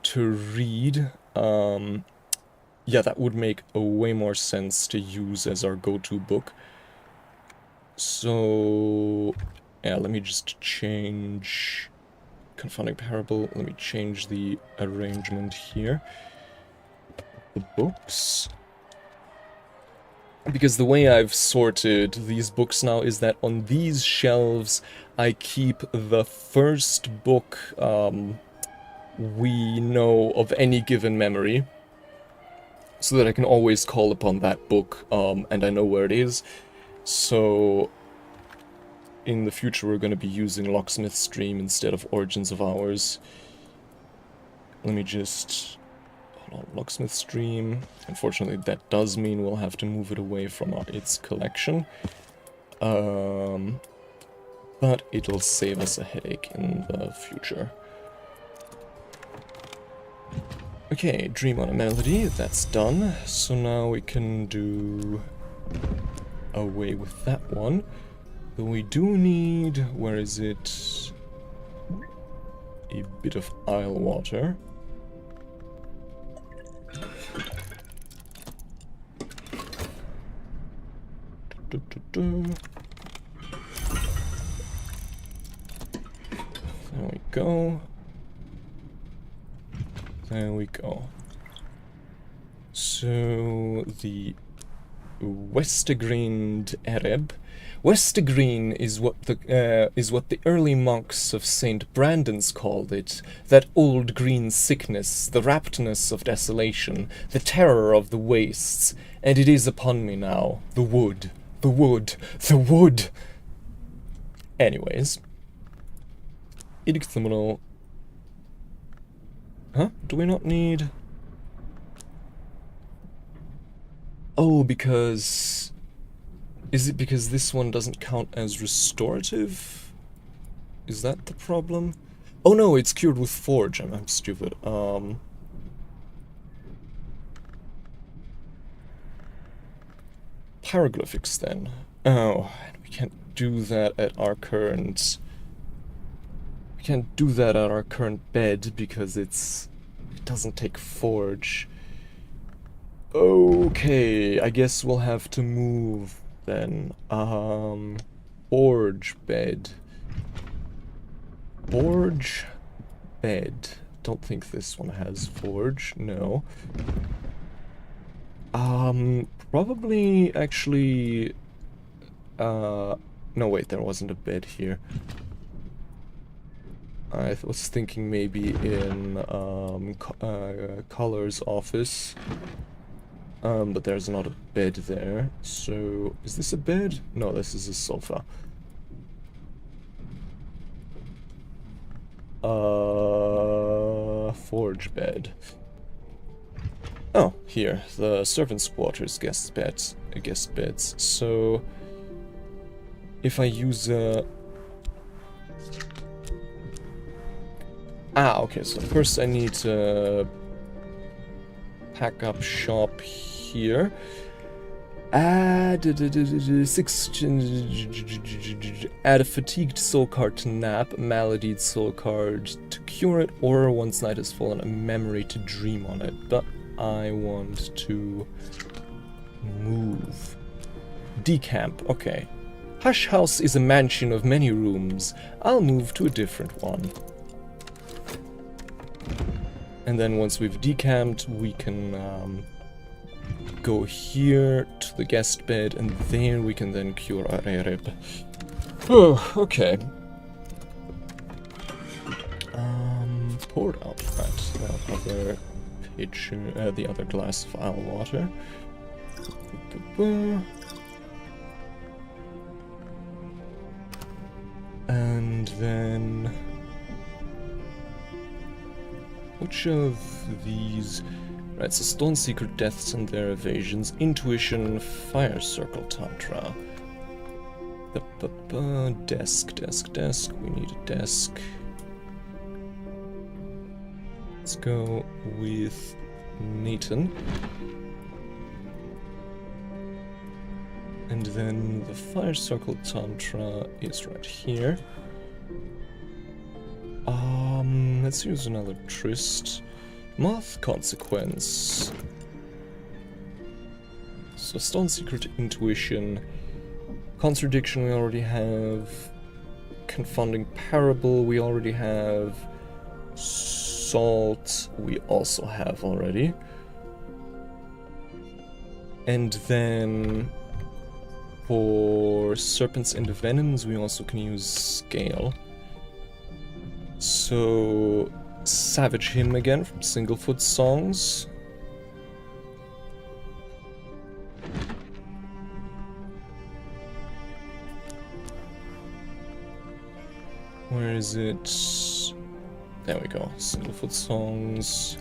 Speaker 1: to read. Yeah, that would make a way more sense to use as our go-to book. So, yeah, let me just change Confounding Parable. Let me change the arrangement here. The books. Because the way I've sorted these books now is that on these shelves I keep the first book we know of any given memory, so that I can always call upon that book, and I know where it is. So in the future we're going to be using Locksmith Stream instead of Origins of Ours. Let me just... hold on, Locksmith Stream. Unfortunately that does mean we'll have to move it away from its collection. But it'll save us a headache in the future. Okay, Dream on a Melody, that's done. So now we can do away with that one. But we do need, where is it? A bit of Isle Water. There we go. There we go. So the Westergreen Ereb. Westergreen is what the early monks of St. Brandon's called it. That old green sickness, the raptness of desolation, the terror of the wastes. And it is upon me now. The wood. The wood. The wood. Anyways. ___. Huh? Do we not need... Oh, because... Is it because this one doesn't count as restorative? Is that the problem? Oh no, it's cured with Forge. I'm stupid. Hieroglyphics then. Oh, we can't do that at our current... We can't do that at our current bed because it doesn't take Forge. Okay, I guess we'll have to move then. Forge bed. Forge bed. Don't think this one has Forge, no. Probably actually, no wait, there wasn't a bed here. I was thinking maybe in, Color's office. But there's not a bed there, so... Is this a bed? No, this is a sofa. Forge bed. Oh, here, the servants' quarters, guest beds. So, if I use a... okay, so first I need to pack up shop here. Add a fatigued soul card to nap, a maladied soul card to cure it, or once night has fallen, a memory to dream on it. But I want to move. Decamp, okay. Hush House is a mansion of many rooms. I'll move to a different one. And then once we've decamped, we can go here to the guest bed, and there we can then cure 𝐟𝐢𝐫𝐞. Oh, okay. Poured out that other pitcher, the other glass of ale water. And then... Which of these... Right, so Stone Secret Deaths and their evasions, Intuition, Fire Circle Tantra. Desk. We need a desk. Let's go with Nathan. And then the Fire Circle Tantra is right here. Let's use another Tryst. Moth Consequence. So Stone Secret Intuition. Contradiction we already have. Confounding Parable we already have. Salt we also have already. And then for Serpents and Venoms we also can use Scale. So Savage Hymn again from Singlefoot Songs. Where is it? There we go. Singlefoot Songs.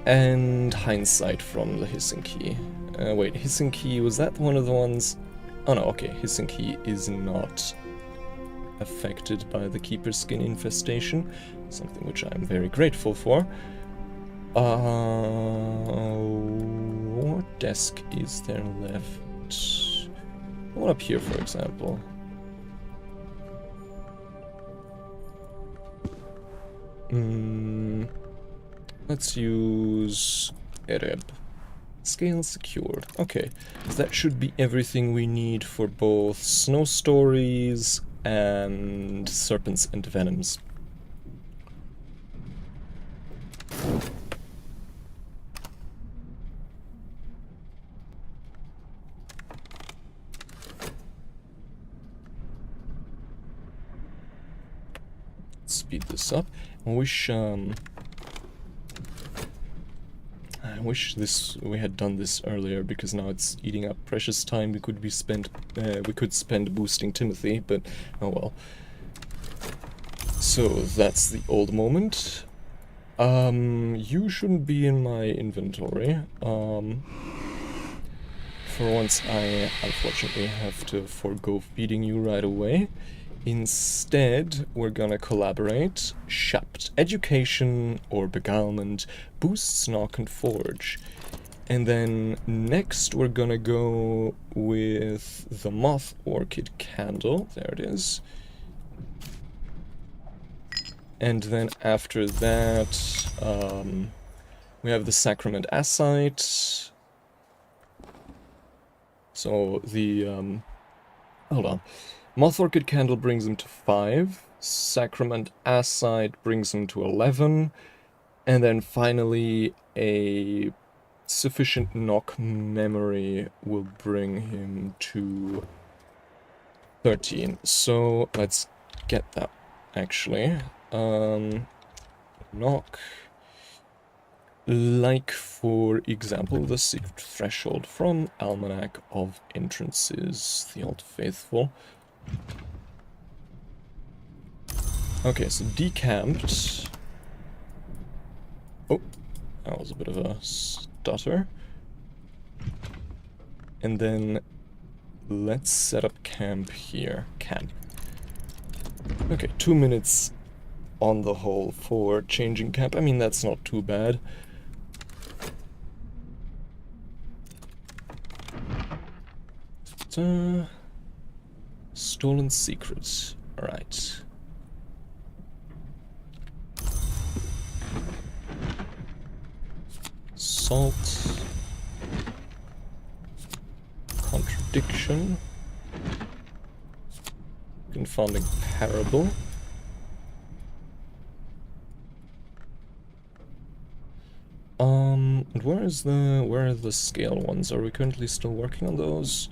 Speaker 1: And Hindsight from the 𝐼𝐧𝐭𝐨. Wait, 𝐼𝐧𝐭𝐨, was that one of the ones? Oh no, okay, 𝐼𝐧𝐭𝐨 is not affected by the Keeper Skin infestation, something which I'm very grateful for. What desk is there left? One up here, for example. Let's use 𝐟𝐢𝐫𝐞. Scale secured. Okay, so that should be everything we need for both Snow Stories and Serpents and Venoms. Speed this up. I wish we had done this earlier, because now it's eating up precious time we could spend boosting Timothy, but oh well. So that's the old moment. You shouldn't be in my inventory. For once I unfortunately have to forego feeding you right away. Instead, we're gonna collaborate. ℍ𝐿𝐿𝐷𝐸. Education or beguilement boosts knock and forge. And then next we're gonna go with the moth orchid candle. There it is. And then after that, we have the sacrament ascite. So the, hold on. Moth orchid candle brings him to 5. Sacrament ascite brings him to 11. And then finally, a sufficient knock memory will bring him to 13. So let's get that, actually. Knock. Like, for example, the secret threshold from Almanac of Entrances, the Old Faithful. Okay, so decamped. Oh, that was a bit of a stutter. And then let's set up camp here. Camp. Okay, 2 minutes on the whole for changing camp. I mean, that's not too bad. Stolen secrets. Alright. Salt. Contradiction. Confounding parable. And where are the scale ones? Are we currently still working on those?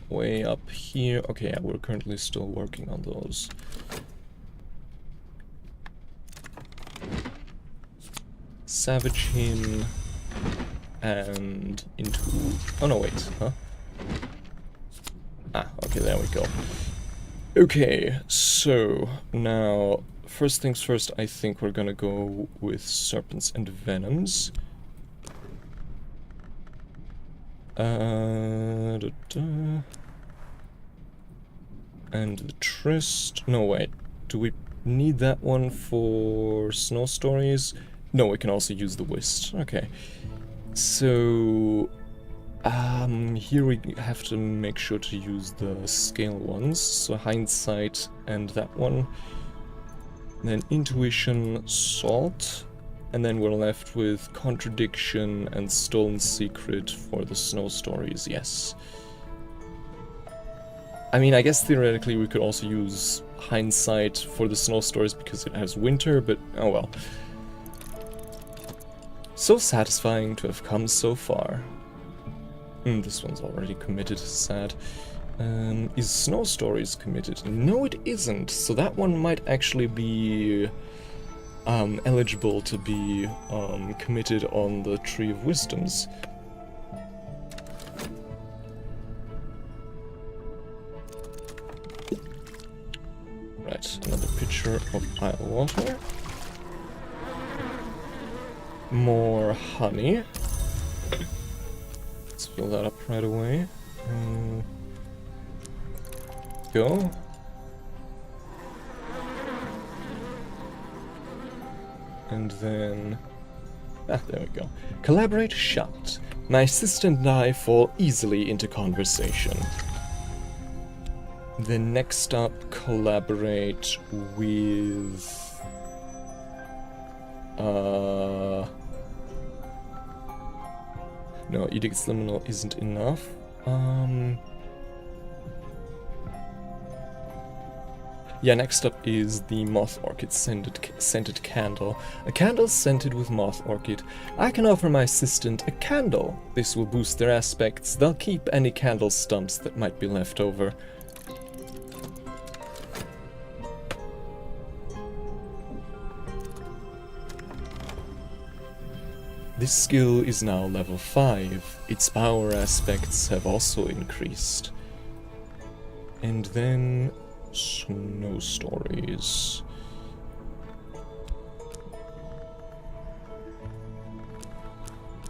Speaker 1: Way up here. Okay, yeah, we're currently still working on those. Savage him and into... Oh no, wait, huh? Ah, okay, there we go. Okay, so now, first things first, I think we're gonna go with serpents and venoms. And the tryst. No, wait. Do we need that one for snow stories? No, we can also use the whist. Okay. So here we have to make sure to use the scale ones. So hindsight and that one. And then intuition, salt. And then we're left with contradiction and stolen secret for the snow stories, yes. I mean, I guess theoretically we could also use hindsight for the snow stories because it has winter, but oh well. So satisfying to have come so far. This one's already committed, sad. Is snow stories committed? No, it isn't, so that one might actually be... eligible to be committed on the Tree of Wisdoms. Right, another pitcher of Isle water. More honey. Let's fill that up right away. Go. And then... ah, there we go. Collaborate ℍ𝐿𝐿𝐷𝐸. My assistant and I fall easily into conversation. Then next up, collaborate with... no, Edict's Liminal isn't enough. Yeah, next up is the Moth Orchid scented candle. A candle scented with Moth Orchid. I can offer my assistant a candle. This will boost their aspects. They'll keep any candle stumps that might be left over. This skill is now level 5. Its power aspects have also increased. And then... snow stories.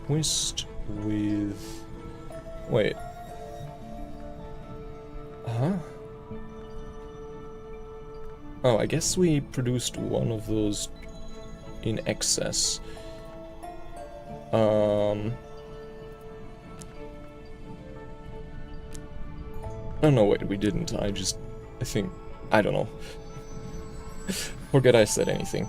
Speaker 1: Whist with... wait. Uh-huh. Oh, I guess we produced one of those in excess. Oh no, wait, we didn't. I think, I don't know. Forget I said anything.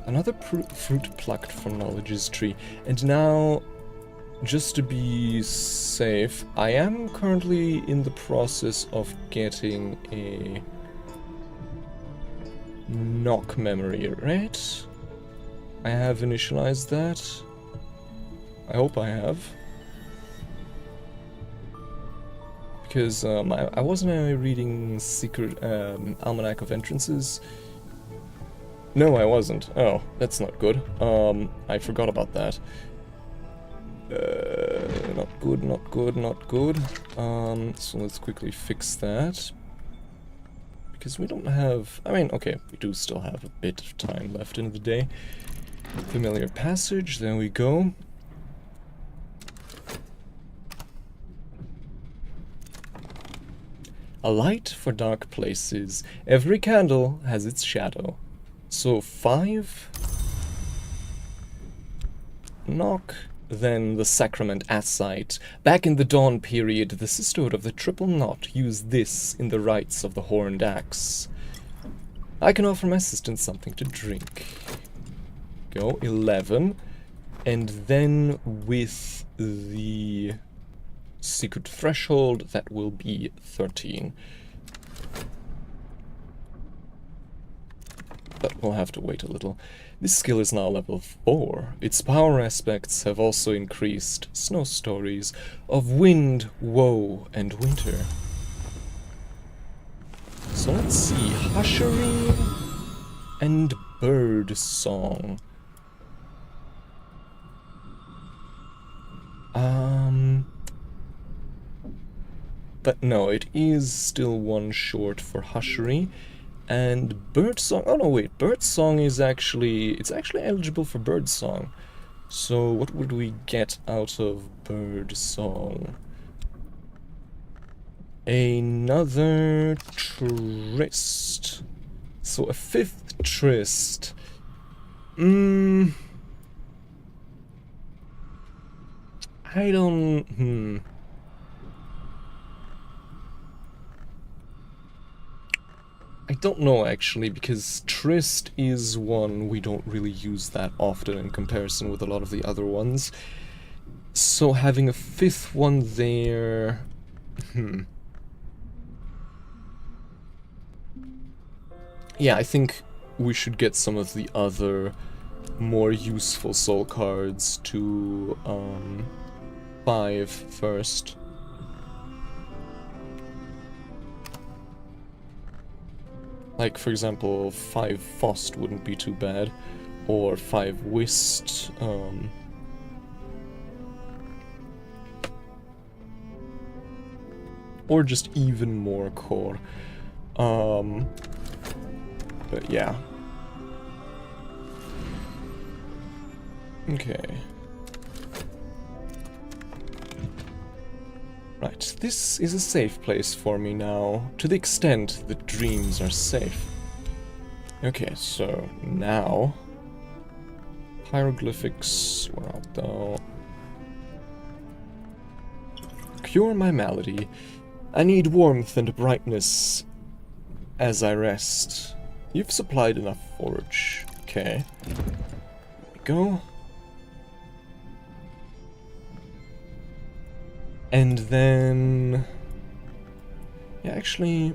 Speaker 1: Another fruit plucked from Knowledge's tree. And now, just to be safe, I am currently in the process of getting a knock memory, right? I have initialized that. I hope I have. Because I wasn't reading Secret Almanac of Entrances. No, I wasn't. Oh, that's not good. I forgot about that. Not good, not good, not good. So let's quickly fix that. Because we don't have... I mean, okay, we do still have a bit of time left in the day. Familiar passage, there we go. A light for dark places. Every candle has its shadow. So 5. Knock. Then the sacrament ascite. Back in the dawn period, the Sisterhood of the Triple Knot used this in the rites of the Horned Axe. I can offer my assistant something to drink. Go, 11. And then with the secret threshold, that will be 13. But we'll have to wait a little. This skill is now level 4. Its power aspects have also increased. Snow stories of wind, woe, and winter. So let's see. Hush ℍ𝕠𝕦𝕤𝕤 and bird song. But no, it is still one short for Hush ℍ𝕠𝕤𝕤. And birdsong, oh no wait, birdsong is actually, it's actually eligible for birdsong. So what would we get out of birdsong? Another tryst. So a 5th tryst. I don't, I don't know actually, because tryst is one we don't really use that often in comparison with a lot of the other ones. So having a 5th one there... Yeah, I think we should get some of the other more useful soul cards to 5 first. Like, for example, 5 Fost wouldn't be too bad, or 5 Whist, or just even more core. But yeah. Okay. Right, this is a safe place for me now, to the extent that dreams are safe. Okay, so now... Hieroglyphics, where art thou? Cure my malady. I need warmth and brightness as I rest. You've supplied enough forage. Okay. There we go. And then... Yeah, actually...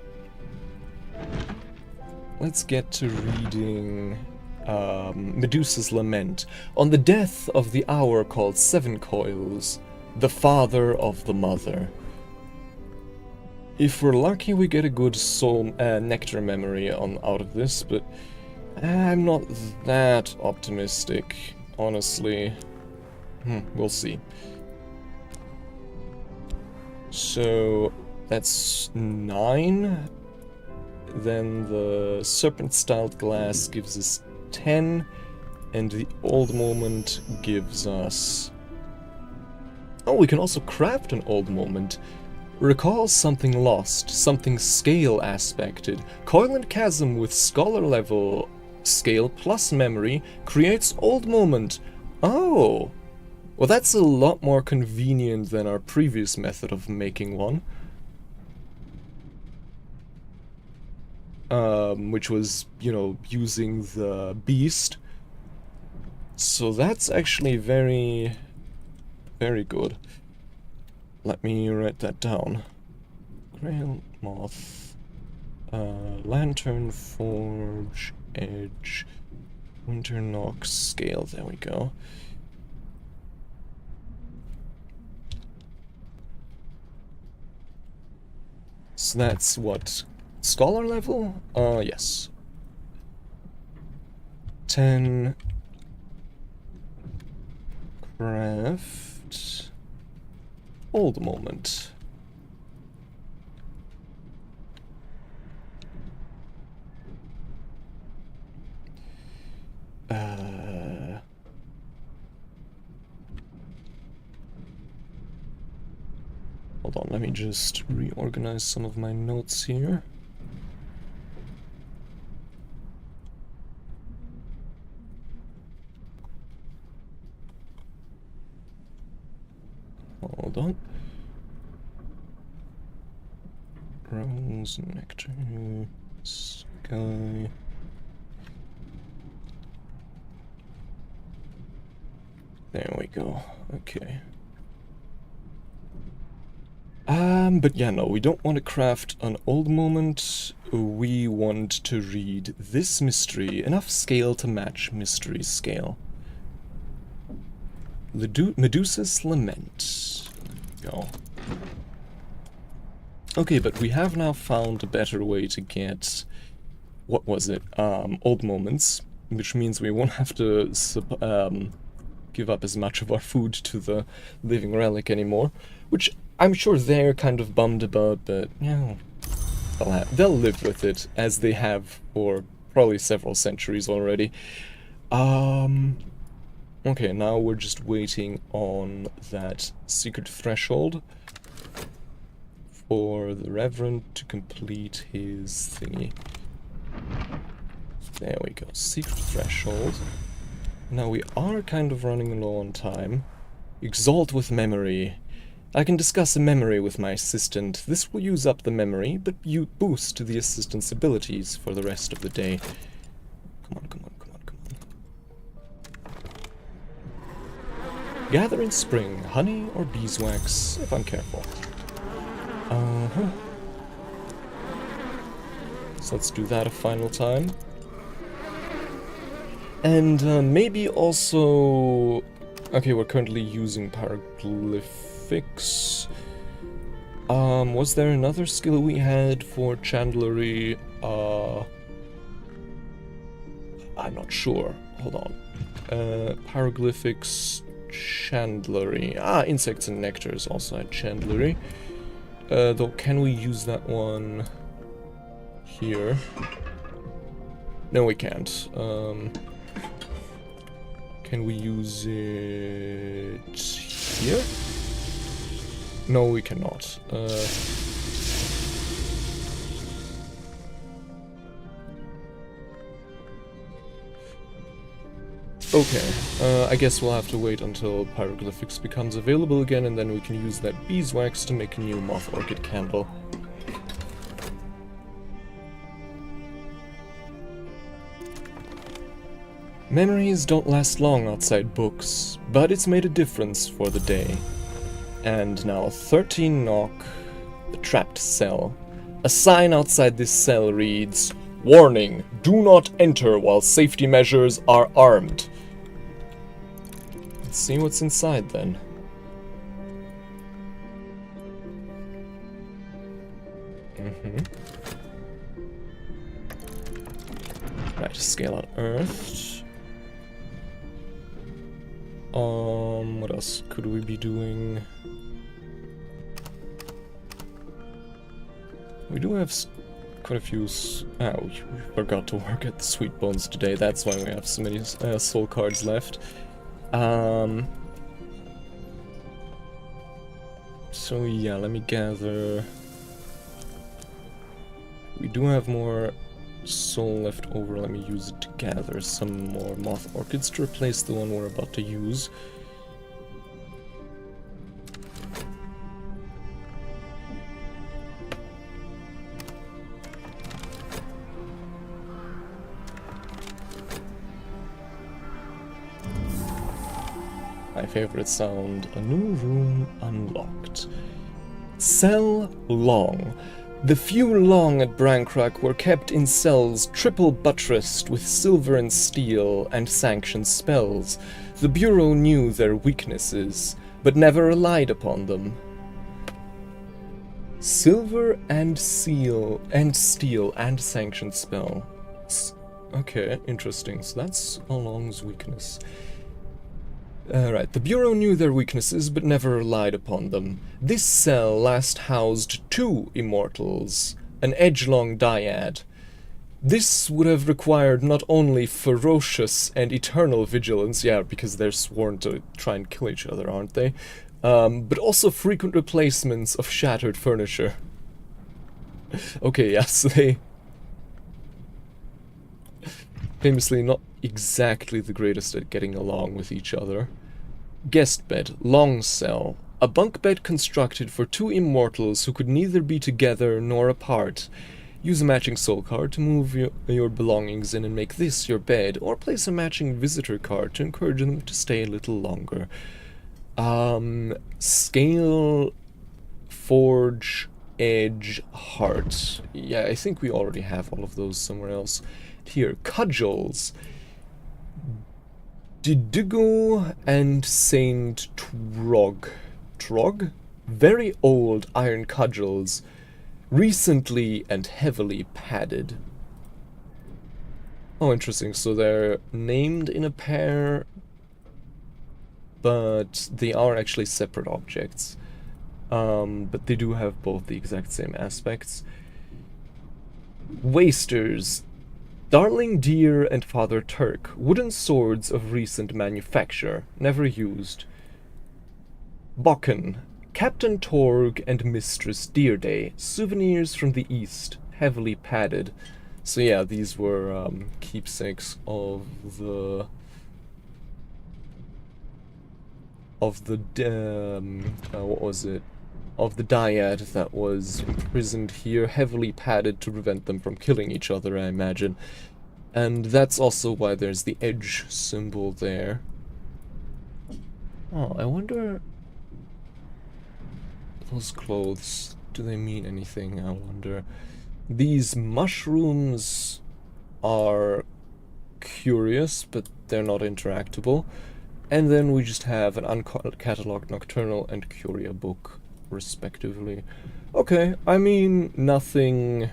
Speaker 1: Let's get to reading Medusa's Lament. On the death of the hour called Seven Coils, the father of the mother. If we're lucky, we get a good soul nectar memory out of this, but I'm not that optimistic, honestly. We'll see. So that's 9. Then the serpent-styled glass gives us 10, and the old moment gives us... Oh, we can also craft an old moment. Recall something lost, something scale aspected. Coil and chasm with scholar level scale plus memory creates old moment. Oh! Well, that's a lot more convenient than our previous method of making one. Which was, you know, using the beast. So that's actually very, very good. Let me write that down. Grail moth, lantern forge, edge, winter knock, scale. There we go. So that's what, scholar level? Yes. 10 craft old moment. Hold on, let me just reorganize some of my notes here. Hold on. Rose, nectar, sky. There we go. Okay. But yeah, no, we don't want to craft an old moment. We want to read this mystery. Enough scale to match mystery scale. Medusa's Lament. There we go. Okay, but we have now found a better way to get, what was it, old moments, which means we won't have to give up as much of our food to the living relic anymore, which I'm sure they're kind of bummed about, but, you know, they'll live with it, as they have for probably several centuries already. Okay, now we're just waiting on that secret threshold for the Reverend to complete his thingy. There we go, secret threshold. Now we are kind of running low on time. Exalt with memory. I can discuss a memory with my assistant. This will use up the memory, but you boost the assistant's abilities for the rest of the day. Come on, come on, come on, come on. Gather in spring, honey or beeswax, if I'm careful. So let's do that a final time. And maybe also... Okay, we're currently using Hieroglyphics. Was there another skill we had for Chandlery? I'm not sure. Hold on. Hieroglyphics, Chandlery. Insects and nectars also had Chandlery. Though, can we use that one here? No, we can't. Can we use it here? No, we cannot. Okay, I guess we'll have to wait until Hieroglyphics becomes available again, and then we can use that beeswax to make a new moth orchid candle. Memories don't last long outside books, but it's made a difference for the day. And now 13 knock, the trapped cell. A sign outside this cell reads, "Warning, do not enter while safety measures are armed." Let's see what's inside then. Right, scale on Earth. What else could we be doing? We do have quite a few... we forgot to work at the Sweet Bones today, that's why we have so many soul cards left. So yeah, let me gather. We do have more soul left over. Let me use it to gather some more moth orchids to replace the one we're about to use. My favorite sound, a new room unlocked. Cell Long. The few Long at Brancrack were kept in cells triple buttressed with silver and steel and sanctioned spells. The Bureau knew their weaknesses, but never relied upon them. Silver and steel and sanctioned spells. Okay, interesting. So that's Long's weakness. Right, the Bureau knew their weaknesses, but never relied upon them. This cell last housed 2 immortals, an edge-long dyad. This would have required not only ferocious and eternal vigilance, yeah, because they're sworn to try and kill each other, aren't they? But also frequent replacements of shattered furniture. Okay, yes, they... famously not exactly the greatest at getting along with each other. Guest bed, long cell. A bunk bed constructed for 2 immortals who could neither be together nor apart. Use a matching soul card to move your belongings in and make this your bed, or place a matching visitor card to encourage them to stay a little longer. Scale, forge, edge, heart. Yeah, I think we already have all of those somewhere else. Here, cudgels. Didigo and Saint Trog. Trog? Very old iron cudgels, recently and heavily padded. Oh, interesting. So they're named in a pair, but they are actually separate objects. But they do have both the exact same aspects. Wasters. Darling Deer and Father Turk, wooden swords of recent manufacture, never used. Bokken, Captain Torg and Mistress Deerday, souvenirs from the East, heavily padded. So yeah, these were keepsakes of the... what was it? Of the dyad that was imprisoned here, heavily padded to prevent them from killing each other, I imagine. And that's also why there's the edge symbol there. Oh, I wonder... those clothes, do they mean anything, I wonder? These mushrooms are curious, but they're not interactable. And then we just have an uncatalogued Nocturnal and Curia book, respectively. Okay, I mean, nothing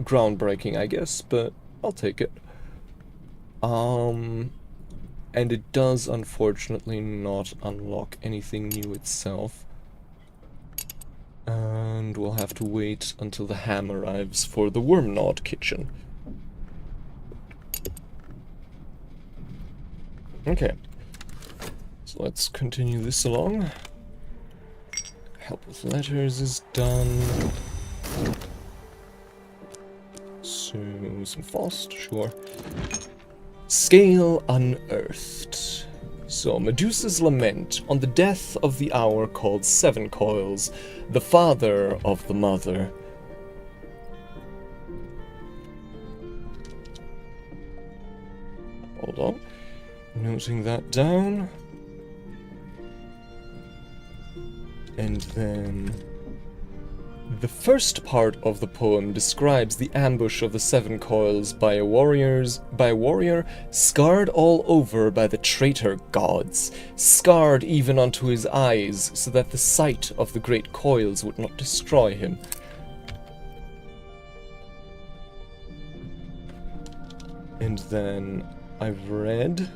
Speaker 1: groundbreaking, I guess, but I'll take it. And it does, unfortunately, not unlock anything new itself. And we'll have to wait until the ham arrives for the Wormgnawed kitchen. Okay, so let's continue this along. Help with letters is done. So, some Faust, sure. Scale unearthed. So, Medusa's lament on the death of the hour called Seven Coils, the father of the mother. Hold on. Noting that down. And then... the first part of the poem describes the ambush of the Seven Coils by a warrior scarred all over by the traitor gods, scarred even unto his eyes, so that the sight of the great coils would not destroy him. And then I've read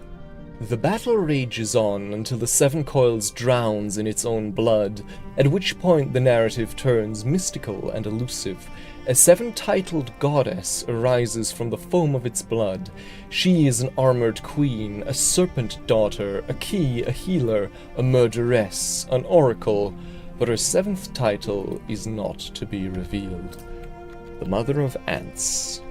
Speaker 1: The battle rages on until the Seven Coils drowns in its own blood, at which point the narrative turns mystical and elusive. A seven-titled goddess arises from the foam of its blood. She is an armored queen, a serpent daughter, a key, a healer, a murderess, an oracle, but her seventh title is not to be revealed. The Mother of Ants.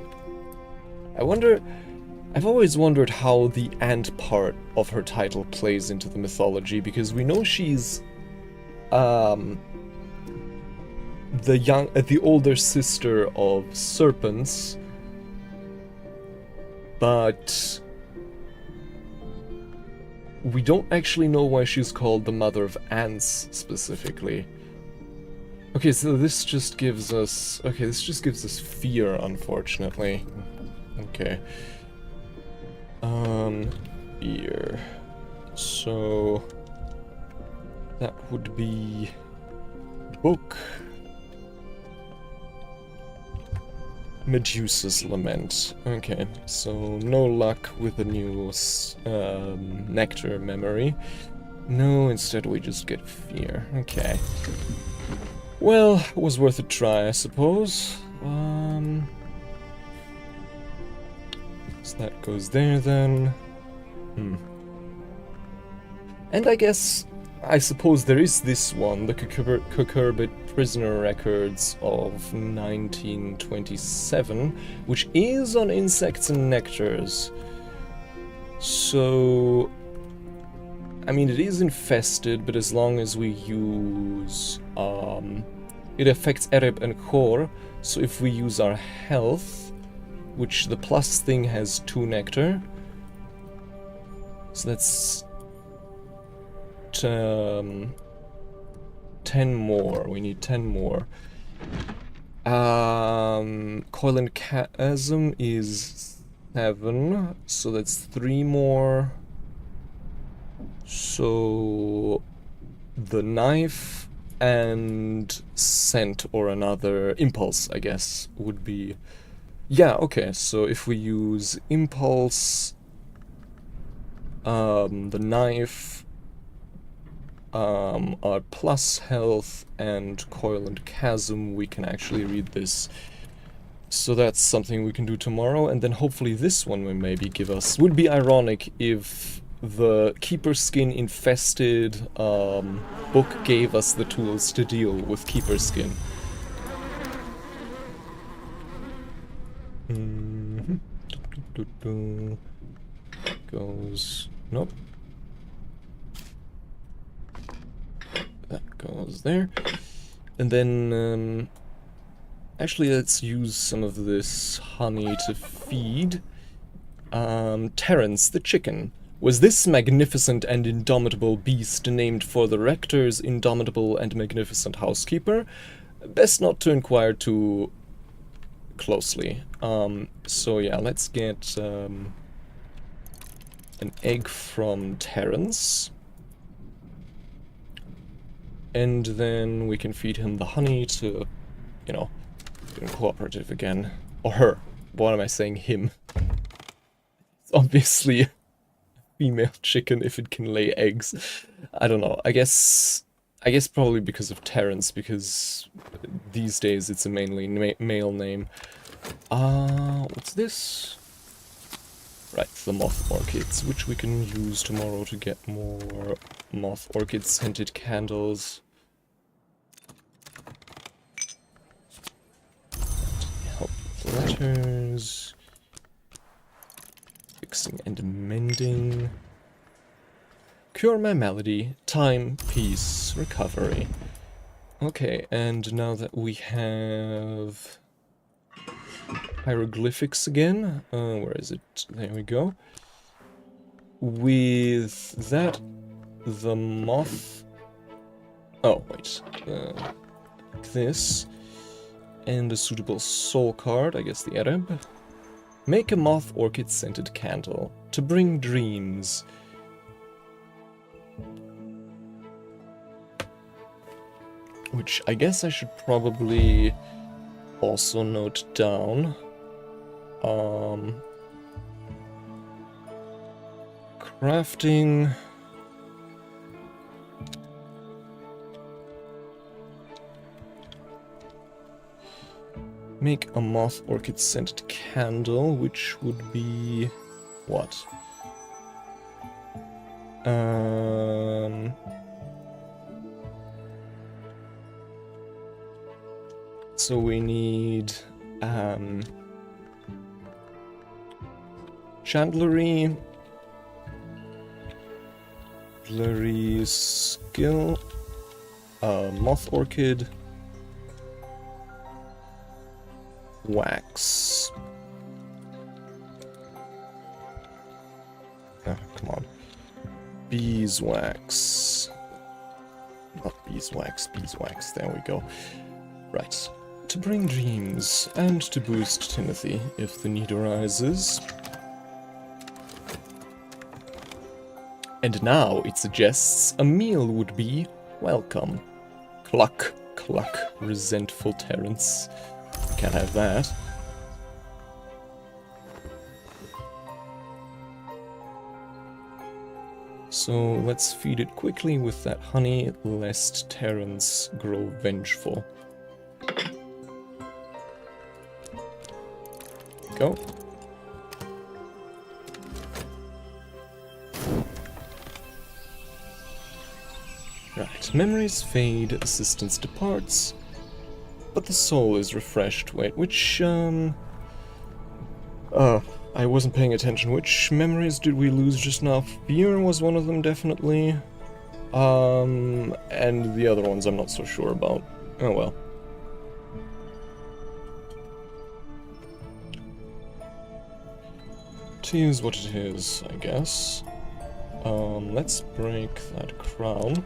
Speaker 1: I've always wondered how the ant part of her title plays into the mythology, because we know she's the older sister of serpents, but we don't actually know why she's called the Mother of Ants specifically. Okay, so this just gives us fear, unfortunately. Okay. Here. So that would be book Medusa's Lament. Okay, so no luck with the new nectar memory. No, instead we just get fear. Okay. Well, it was worth a try, I suppose. So that goes there then. And I suppose there is this one, the 𝐟𝐫𝐿 Prisoner Records of 1927, which is on insects and nectars. So, I mean, it is infested, but as long as we use, it affects 𝐟𝐢𝐫𝐿 and 𝐸𝐻𝕠𝕦𝕤𝕤𝕐, so if we use our health, which the plus thing has 2 nectar, so that's 10 more. We need 10 more. Coil and Chasm is 7, so that's 3 more. So the knife and scent or another impulse, I guess, would be... Yeah, okay, so if we use impulse, the knife, our plus health, and coil and chasm, we can actually read this. So that's something we can do tomorrow, and then hopefully this one will maybe give us... Would be ironic if the Keeper Skin infested book gave us the tools to deal with Keeper Skin. Goes... Nope. That goes there. And then, actually let's use some of this honey to feed. Terence the chicken. Was this magnificent and indomitable beast named for the rector's indomitable and magnificent housekeeper? Best not to inquire too closely. So yeah, let's get an egg from Terence. And then we can feed him the honey to, you know, get him cooperative again. Or her. What am I saying? Him. It's obviously a female chicken if it can lay eggs. I don't know. I guess probably because of Terence, because these days it's a mainly male name. What's this? Right, the moth orchids, which we can use tomorrow to get more moth orchid scented candles. Help with letters. Fixing and mending. Cure my malady. Time, peace, recovery. Okay, and now that we have hieroglyphics again, where is it? There we go. With that, the moth... Oh, wait. Like this. And a suitable soul card, I guess the 𝐟𝐿𝐵. Make a moth orchid scented candle to bring dreams. Which I guess I should probably also note Crafting. Make a moth orchid scented candle, which would be what? So we need chandlery, skill, moth orchid, wax. Oh, come on. Beeswax. Not beeswax, beeswax. There we go. Right. To bring dreams, and to boost Timothy if the need arises. And now it suggests a meal would be welcome. Cluck, cluck, resentful Terence. Can't have that. So let's feed it quickly with that honey, lest Terence grow vengeful. Go. Right, memories fade, assistance departs, but the soul is refreshed. Wait, which, I wasn't paying attention. Which memories did we lose just now? Fear was one of them, definitely. And the other ones I'm not so sure about. Oh well. It is what it is, I guess. Let's break that crown.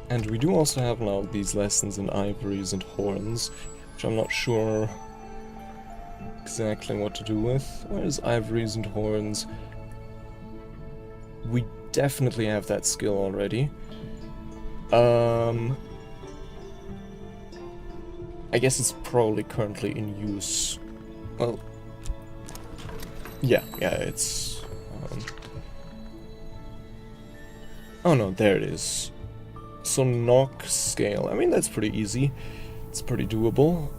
Speaker 1: And we do also have now these lessons in ivories and horns, which I'm not sure exactly what to do with. Where's ivories and horns? We definitely have that skill already. I guess it's probably currently in use. Well, yeah, it's... oh no, there it is. So knock scale. I mean, that's pretty easy. It's pretty doable.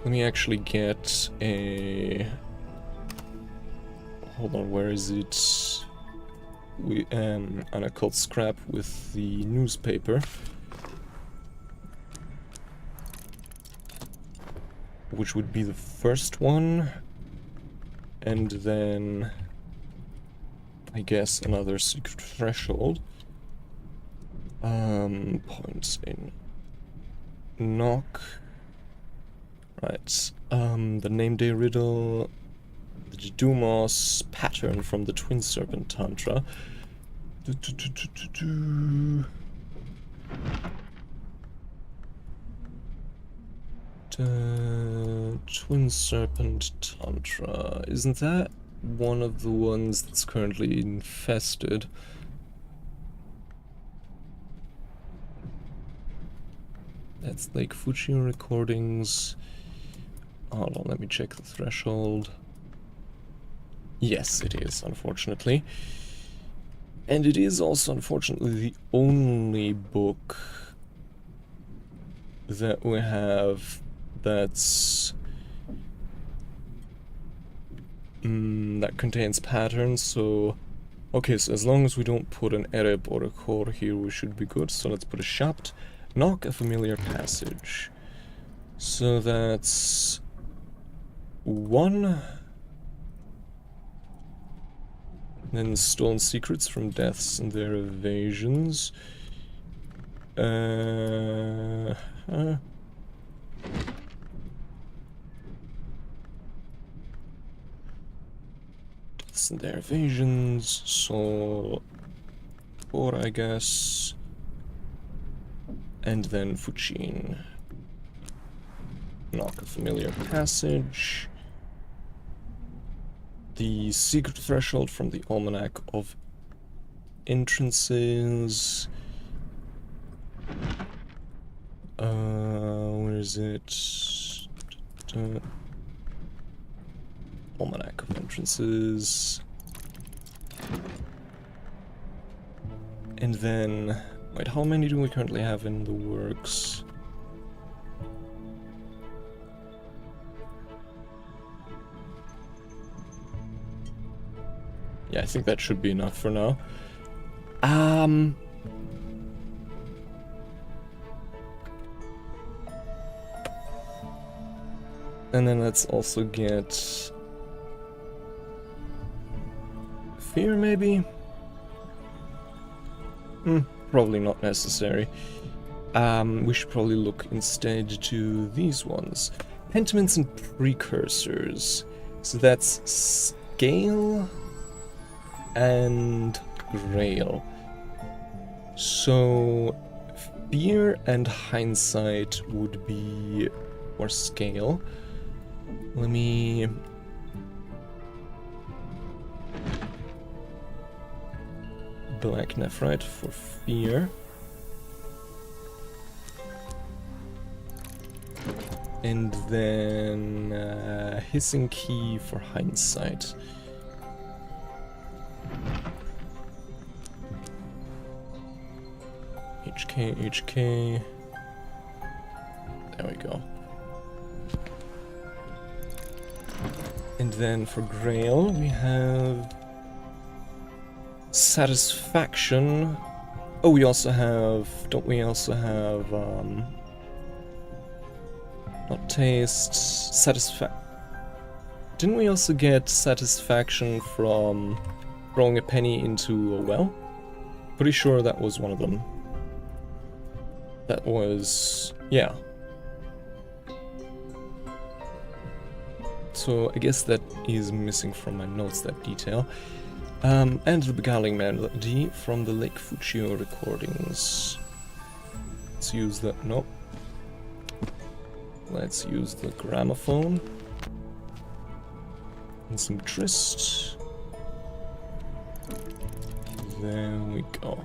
Speaker 1: Let me actually get a... hold on, where is it? An occult scrap with the newspaper. Which would be the first one. And then... I guess another secret threshold. Points in knock. Right. The name day riddle, the Dumos pattern from the Twin Serpent Tantra. Twin Serpent Tantra. Isn't that one of the ones that's currently infested? That's Lake Fuji recordings. Hold on, let me check the threshold. Yes, it is, unfortunately. And it is also, unfortunately, the only book that we have that's... that contains patterns, so... okay, so as long as we don't put an Ereb or a Kor here, we should be good. So let's put a Shapt. Knock, a familiar passage. So that's... 1. Then stolen secrets from deaths and their evasions. Deaths and their evasions. So 4, I guess. And then Fuchin. Knock, a familiar passage. The secret threshold from the Almanac of Entrances. Where is it? Almanac of entrances. And then, wait, how many do we currently have in the works? Yeah, I think that should be enough for now. And then let's also get fear, maybe? Probably not necessary. We should probably look instead to these ones. Pentiments and precursors. So that's scale and grail. So fear and hindsight would be or scale. Let me black nephrite for fear. And then hissing key for hindsight. HK. There we go. And then for Grail we have satisfaction. Oh, we also have, don't we also have not taste, didn't we also get satisfaction from throwing a penny into a well? Pretty sure that was one of them. That was, yeah. So I guess that is missing from my notes, that detail. And the beguiling melody from the Lake Fuccio recordings. Let's use the, nope. Let's use the gramophone. And some Trist. There we go.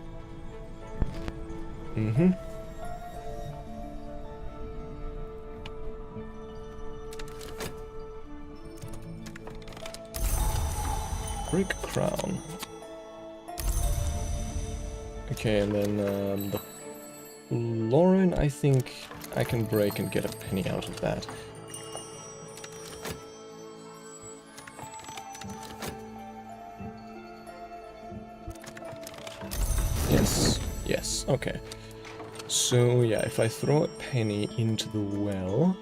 Speaker 1: Brick crown. Okay, and then the Lauren, I think I can break and get a penny out of that. Yes, yes, okay. So yeah, if I throw a penny into the well,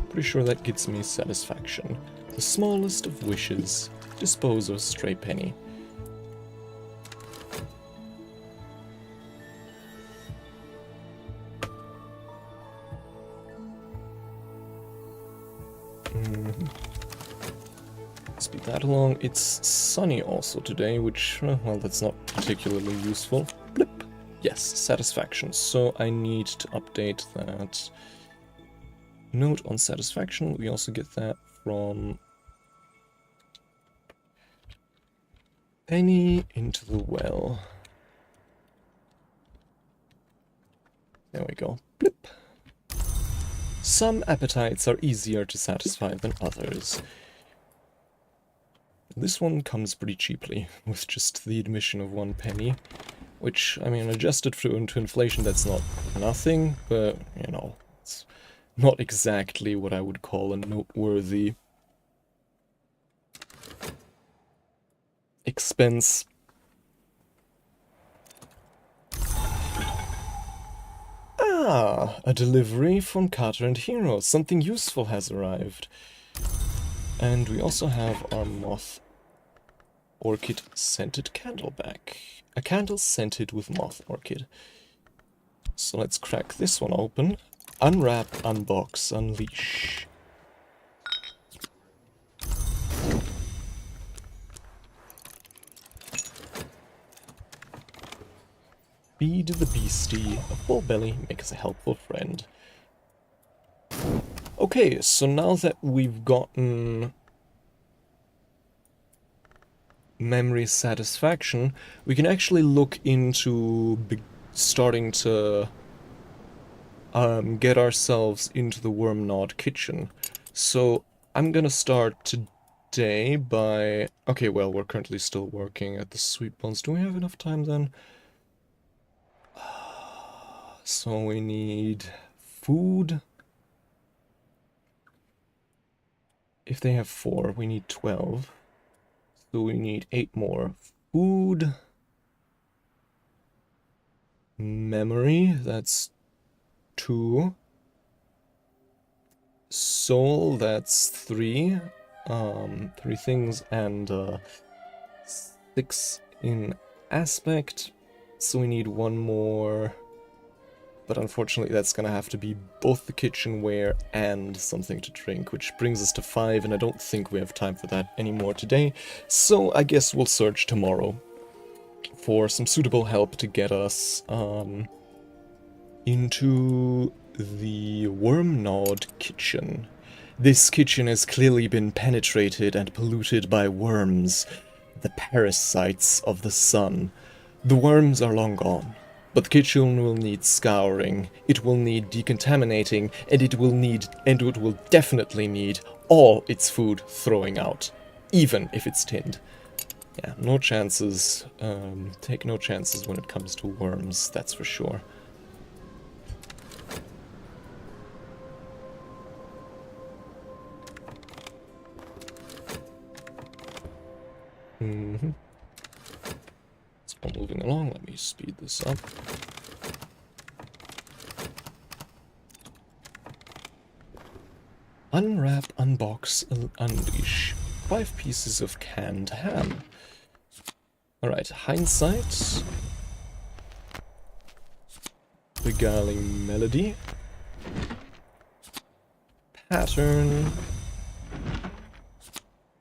Speaker 1: pretty sure that gets me satisfaction. The smallest of wishes, dispose of a stray penny. Speed that along. It's sunny also today, which, well, that's not particularly useful. Blip! Yes, satisfaction. So I need to update that note on satisfaction. We also get that from penny into the well. There we go. Blip! Some appetites are easier to satisfy than others. This one comes pretty cheaply, with just the admission of 1 penny. Which, I mean, adjusted into inflation, that's not nothing, but, you know, it's not exactly what I would call a noteworthy expense. Ah, a delivery from Carter and Hero. Something useful has arrived. And we also have our moth orchid scented candle back. A candle scented with moth orchid. So let's crack this one open. Unwrap, unbox, unleash. Feed the beastie. A full belly makes a helpful friend. Okay, so now that we've gotten memory satisfaction, we can actually look into starting to get ourselves into the __𝕑𝕤𝕤𝕤 kitchen. So I'm gonna start today by... Okay, well, we're currently still working at the sweet bones. Do we have enough time then? So we need food. If they have 4, we need 12. So we need 8 more. Food. Memory, that's 2. Soul, that's 3. 3 things, and 6 in aspect. So we need 1 more. But unfortunately that's gonna have to be both the kitchenware and something to drink, which brings us to 5, and I don't think we have time for that anymore today. So I guess we'll search tomorrow for some suitable help to get us into the __𝕑𝕤𝕤𝕤 kitchen. This kitchen has clearly been penetrated and polluted by worms, the parasites of the sun. The worms are long gone, but the kitchen will need scouring, it will need decontaminating, and it will definitely need all its food throwing out, even if it's tinned. Yeah, no chances, take no chances when it comes to worms, that's for sure. Let's go moving along, let me speed this up. Unwrap, unbox, unleash. 5 pieces of canned ham. Alright, hindsight. Beguiling melody. Pattern.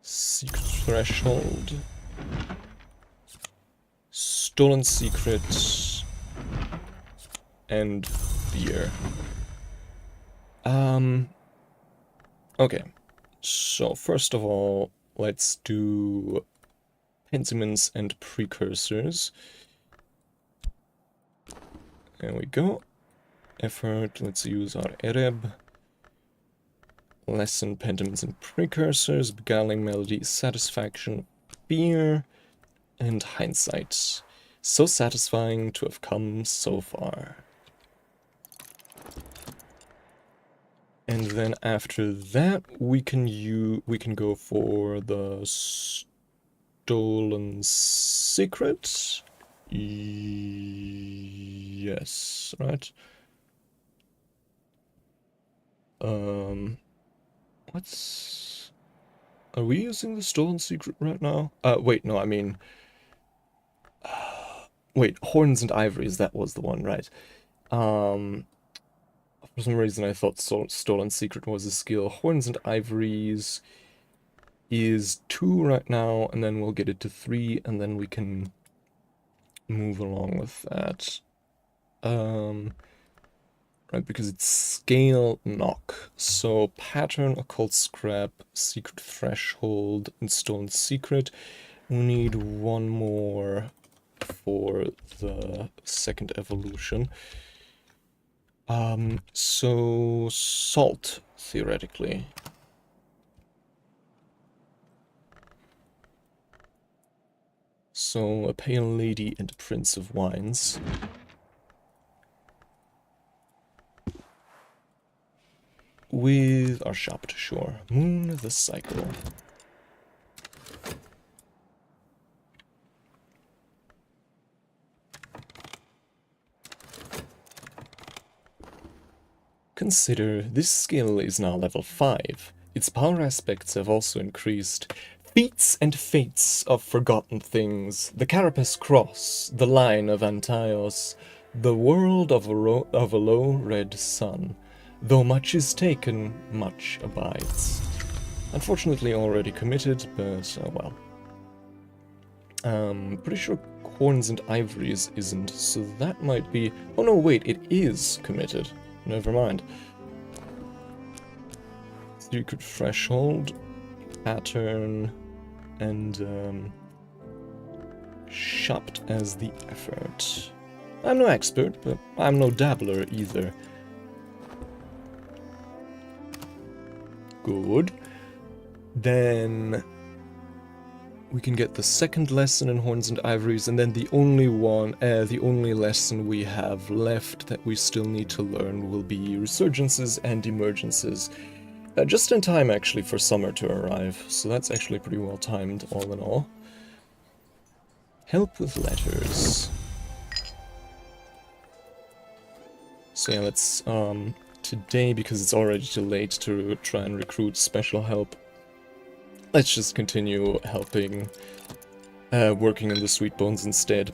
Speaker 1: Secret threshold. Stolen secret. And fear. Okay. So first of all, let's do pentiments and precursors. There we go. Effort, let's use our __𝕤𝕤𝕤. Lesson, pentiments and precursors, beguiling melody, satisfaction, fear, and hindsight. So satisfying to have come so far. And then after that, we can go for the stolen secret. Yes, right. Are we using the stolen secret right now? Wait, no, I mean... wait, horns and ivories, that was the one, right. For some reason I thought stolen secret was a skill. Horns and ivories is 2 right now, and then we'll get it to 3, and then we can move along with that. Right, because it's scale knock. So pattern, occult scrap, secret threshold, and stolen secret. We need 1 more for the second evolution. So salt, theoretically. So a pale lady and a prince of wines. With our shop to shore. Moon the cycle. Consider this skill is now level 5. Its power aspects have also increased. Feats and fates of forgotten things, the Carapace Cross, the line of Antaios, the world of a low red sun. Though much is taken, much abides. Unfortunately already committed, but well. Pretty sure horns and ivories isn't, so that might be... Oh no, wait, it is committed. Never mind. Secret threshold, pattern, and shopped as the effort. I'm no expert, but I'm no dabbler either. Good. Then we can get the second lesson in Horns and Ivories, and then the only lesson we have left that we still need to learn will be Resurgences and Emergences. Just in time, actually, for summer to arrive, so that's actually pretty well timed, all in all. Help with letters. So yeah, let's, today, because it's already too late to try and recruit special help, let's just continue helping, working in the Sweet Bones instead.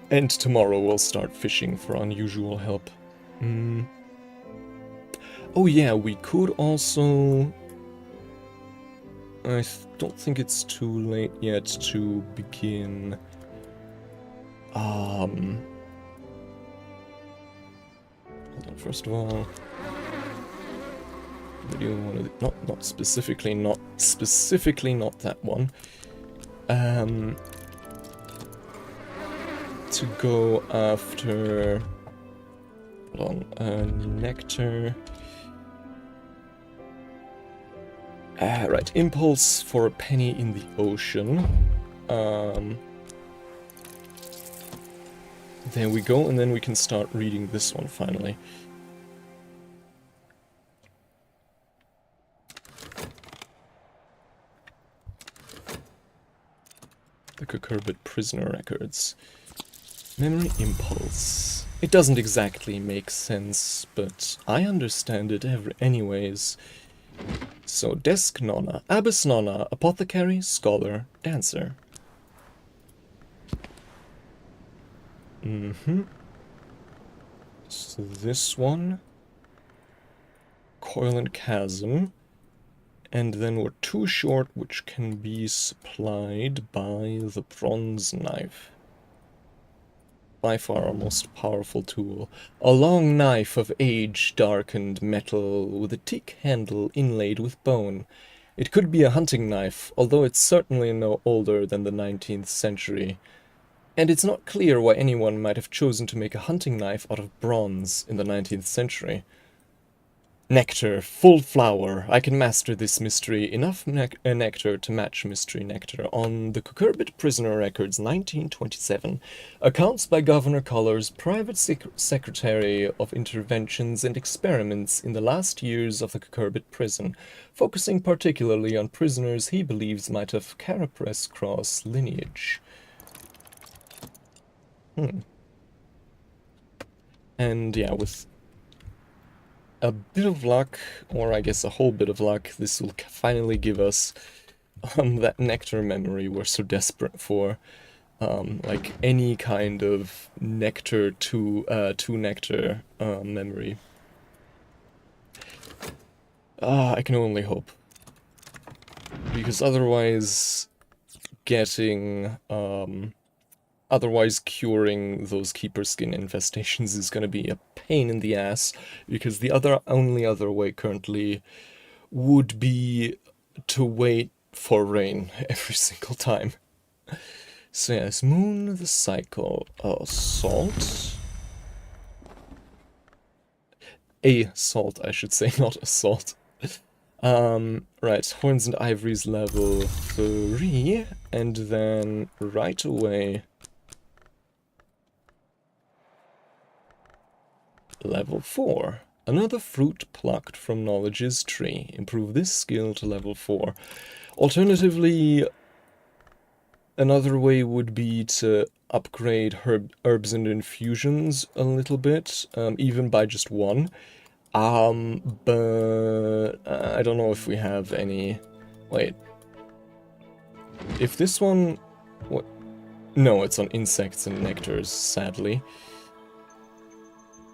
Speaker 1: And tomorrow we'll start fishing for unusual help. Oh yeah, we could also... I don't think it's too late yet to begin... Hold on, first of all... Video one of the, not specifically not that one. To go after... Hold on, nectar... right, impulse for a penny in the ocean. There we go, and then we can start reading this one finally. The 𝐟𝐫𝐞 prisoner records. Memory impulse. It doesn't exactly make sense, but I understand it anyways. So, desk nonna, abbess nonna, apothecary, scholar, dancer. So this one, coil and chasm, and then we're too short, which can be supplied by the bronze knife. By far our most powerful tool. A long knife of age-darkened metal with a teak handle inlaid with bone. It could be a hunting knife, although it's certainly no older than the 19th century. And it's not clear why anyone might have chosen to make a hunting knife out of bronze in the 19th century. Nectar, full flower. I can master this mystery. Enough nectar to match mystery nectar. On the 𝐟𝐫𝐞 prisoner records, 1927. Accounts by Governor Collar's private secretary of interventions and experiments in the last years of the 𝐟𝐿𝐵𝐞 prison, focusing particularly on prisoners he believes might have Carapace cross lineage. And yeah, with a bit of luck, or I guess a whole bit of luck, this will finally give us that nectar memory we're so desperate for. Like any kind of nectar to nectar memory. I can only hope. Because otherwise curing those keeper skin infestations is going to be a pain in the ass, because the only other way currently would be to wait for rain every single time. So yes, moon the cycle. Salt. A salt, I should say, not assault. Right, Horns and Ivories level 3, and then right away level 4. Another fruit plucked from Knowledge's tree. Improve this skill to level 4. Alternatively, another way would be to upgrade herbs and infusions a little bit, even by just 1. But I don't know if we have any... Wait. If this one... What? No, it's on insects and nectars, sadly.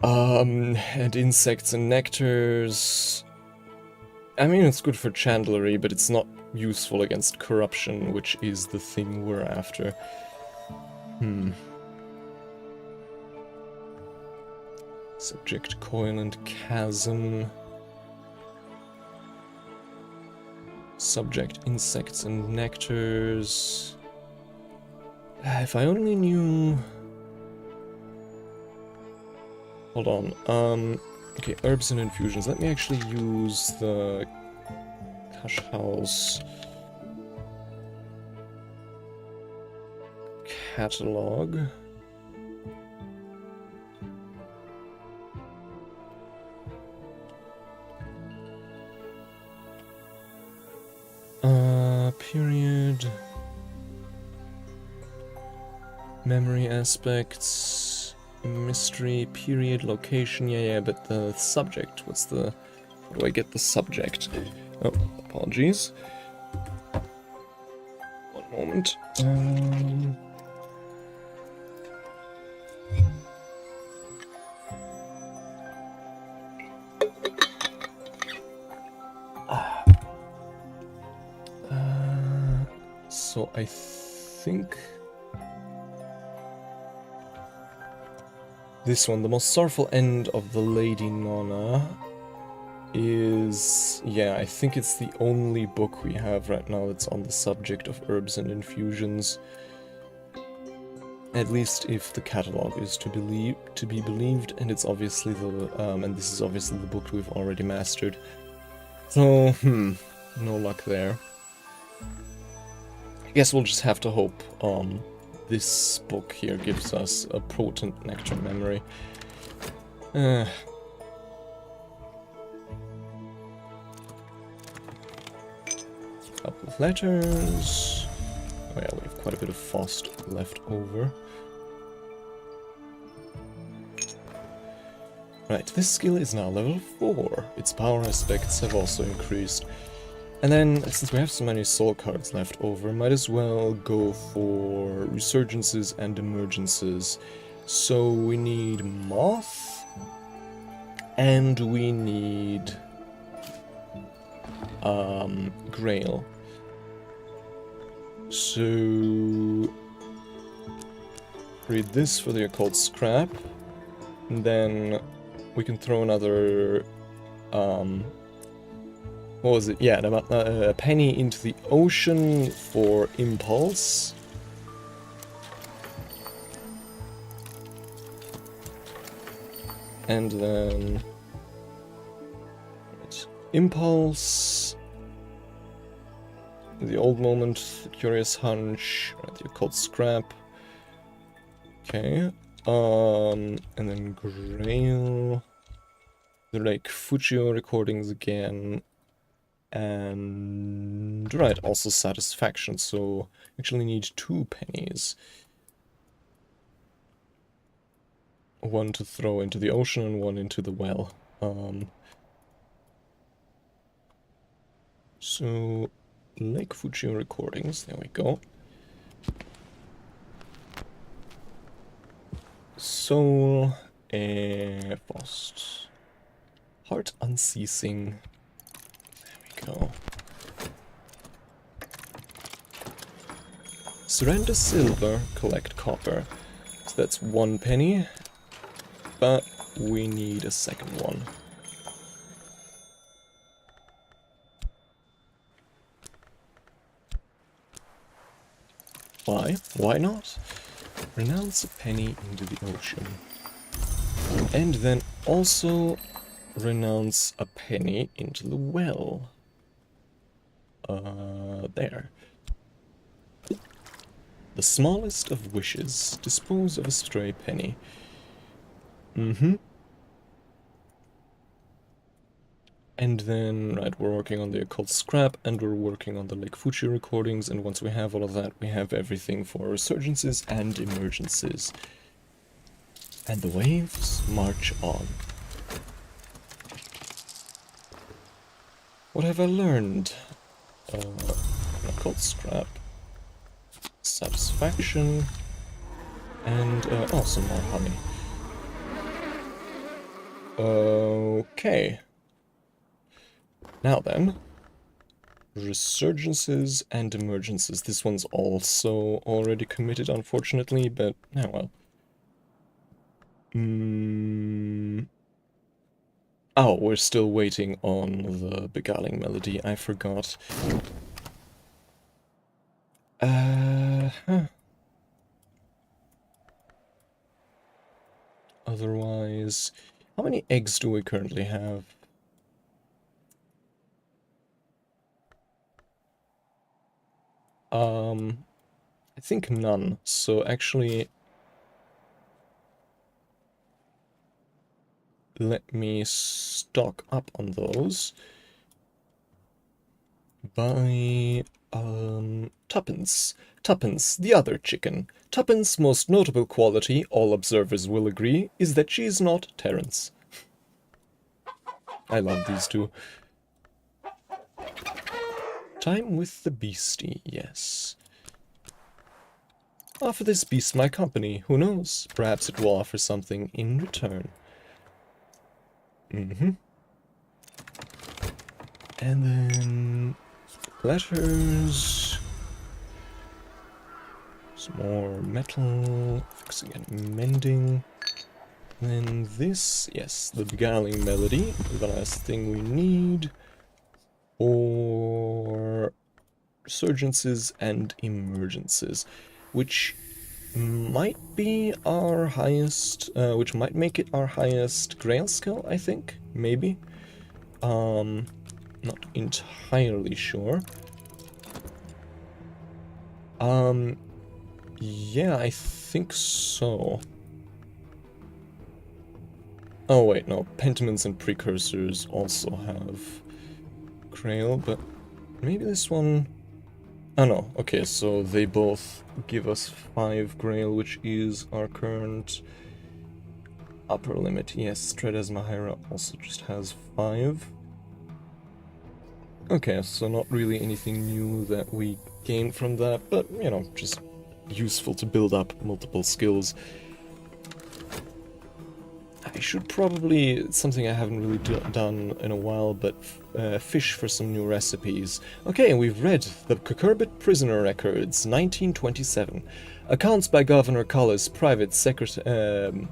Speaker 1: And insects and nectars... I mean, it's good for chandlery, but it's not useful against corruption, which is the thing we're after. Subject, coil and chasm. Subject, insects and nectars. If I only knew... Hold on, okay, herbs and infusions. Let me actually use the Hush ℍ𝕠𝕦𝕤𝐿's catalog. Period. Memory aspects. Mystery, period, location. Yeah, but the subject. What's the... How do I get the subject? Oh, apologies. One moment. So I think this one, the most sorrowful end of the Lady Nonna, is... yeah, I think it's the only book we have right now that's on the subject of herbs and infusions. At least if the catalog is to be believed, and it's obviously the and this is obviously the book we've already mastered. So, no luck there. I guess we'll just have to hope this book here gives us a potent nectar memory. Couple of letters. Oh yeah, we have quite a bit of Faust left over. Right, this skill is now level 4. Its power aspects have also increased. And then, since we have so many soul cards left over, might as well go for resurgences and emergences. So we need Moth, and we need Grail. So read this for the occult scrap, and then we can throw another what was it? Yeah, a penny into the ocean for impulse. And then impulse, the old moment, the curious hunch, the occult scrap. Okay. And then Grail, the 𝐟𝐢𝐫𝐞 recordings again. And right, also satisfaction, so actually need 2 pennies. One to throw into the ocean and one into the well. So 𝐟𝐼𝐫𝐿 recordings, there we go. Soul, Faust. Heart unceasing. Go. Surrender silver, collect copper. So that's 1 penny, but we need a second one. Why? Why not? Renounce a penny into the ocean. And then also renounce a penny into the well. There. The smallest of wishes. Dispose of a stray penny. And then, right, we're working on the occult scrap, and we're working on the 𝐟𝐼𝐫𝐿 recordings, and once we have all of that, we have everything for resurgences and emergencies. And the waves march on. What have I learned? Occult scrap, satisfaction, and oh, some more honey. Okay. Now then, resurgences and emergences. This one's also already committed, unfortunately, but oh well. Oh, we're still waiting on the beguiling melody. I forgot. Otherwise, how many eggs do we currently have? I think none. So actually, let me stock up on those. By Tuppence. Tuppence, the other chicken. Tuppence's most notable quality, all observers will agree, is that she is not Terence. I love these two. Time with the beastie, yes. Offer this beast my company, who knows? Perhaps it will offer something in return. And then letters. Some more metal, fixing and mending. Then this, yes, the beguiling melody, the last thing we need for resurgences and emergences, which might be our highest, which might make it our highest Grail skill, I think, maybe. Not entirely sure. Yeah, I think so. Oh wait, no, pentaments and precursors also have Grail, but maybe this one... Oh no, okay, so they both give us 5 Grail, which is our current upper limit. Yes, Tredas Mahira also just has 5. Okay, so not really anything new that we gained from that, but, you know, just useful to build up multiple skills. I should probably, it's something I haven't really done in a while, but fish for some new recipes. Okay, we've read the 𝐟𝐫𝐞 prisoner records, 1927. Accounts by Governor Culler's private Secretary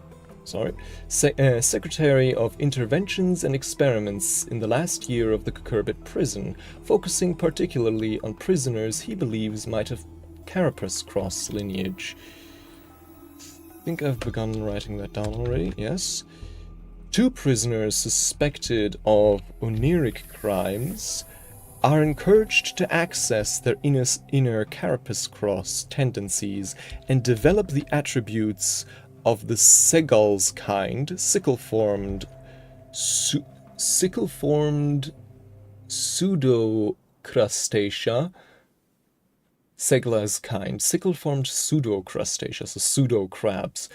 Speaker 1: of Interventions and Experiments in the last year of the 𝐟𝐾 prison, focusing particularly on prisoners he believes might have carapace cross lineage. I think I've begun writing that down already, yes. 2 prisoners suspected of oniric crimes are encouraged to access their inner carapace cross tendencies and develop the attributes of the seagull's kind, sickle-formed pseudo-crustacea, Segla's kind, sickle-formed pseudo-crustacea, so pseudo-crabs,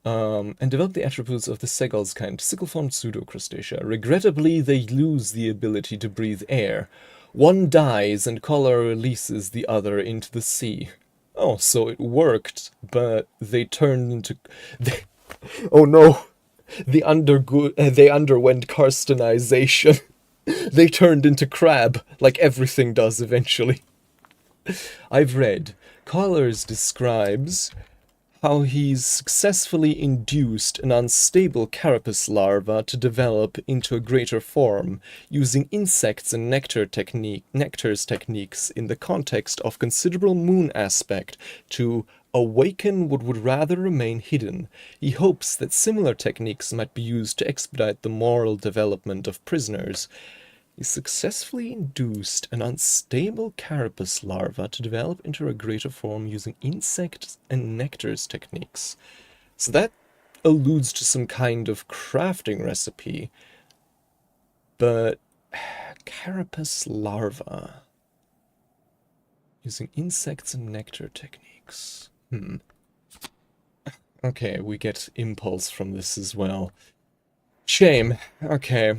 Speaker 1: and develop the attributes of the seagull's kind, sickle-formed pseudo-crustacea. Regrettably, they lose the ability to breathe air. One dies and Collar releases the other into the sea. Oh, so it worked, but they turned into... oh no! They underwent carcinization. They turned into crab, like everything does eventually. I've read. Collars describes how he's successfully induced an unstable carapace larva to develop into a greater form, using insects and nectars techniques in the context of considerable moon aspect to awaken what would rather remain hidden. He hopes that similar techniques might be used to expedite the moral development of prisoners. He successfully induced an unstable carapace larva to develop into a greater form using insects and nectars techniques. So that alludes to some kind of crafting recipe. But carapace larva using insects and nectar techniques. Okay, we get impulse from this as well. Shame. Okay.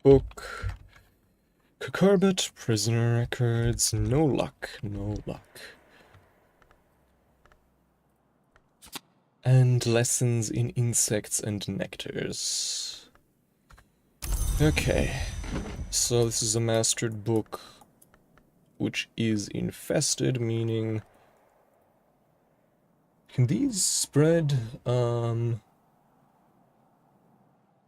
Speaker 1: Book. 𝐟𝐾 prisoner records. No luck. No luck. And lessons in insects and nectars. Okay. So this is a mastered book which is infested, meaning... Can these spread?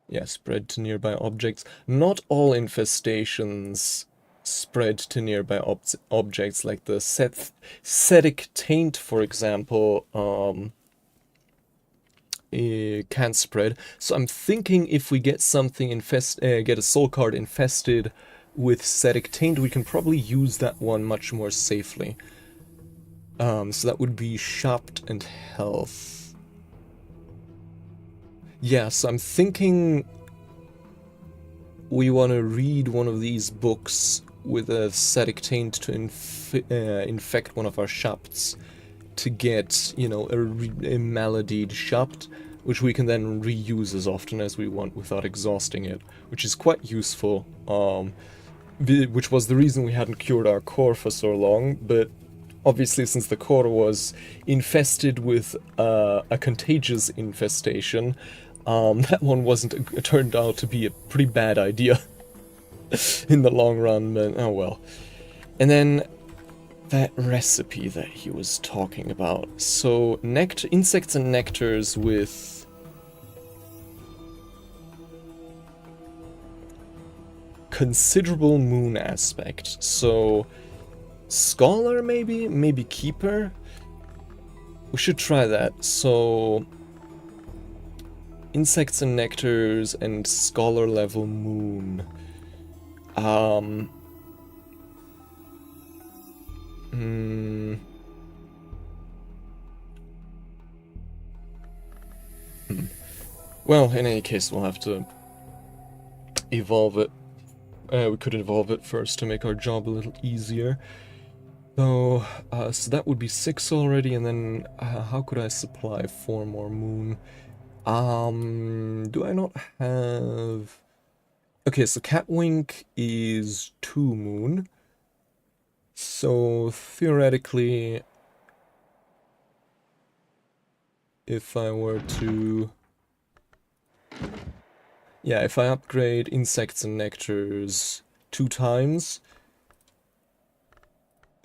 Speaker 1: Yeah, spread to nearby objects. Not all infestations spread to nearby objects, like the Cetic Taint, for example, can't spread. So I'm thinking if we get something get a soul card infested with Static Taint, we can probably use that one much more safely. So that would be Shopped and Health. Yeah, so I'm thinking we want to read one of these books with a Static Taint to infect one of our Shopts to get, you know, a maladied Shopt, which we can then reuse as often as we want without exhausting it, which is quite useful, which was the reason we hadn't cured our core for so long, but obviously since the core was infested with a contagious infestation, that one turned out to be a pretty bad idea in the long run, but oh well. And then that recipe that he was talking about. So insects and nectars with considerable moon aspect. So Scholar maybe Keeper. We should try that. So insects and nectars and scholar level moon. Well, in any case, we'll have to evolve it. We could evolve it first to make our job a little easier. So that would be 6 already, and then how could I supply 4 more moon? Do I not have... Okay, so Catwink is 2 moon. So theoretically, if I were to... Yeah, if I upgrade insects and nectars 2 times,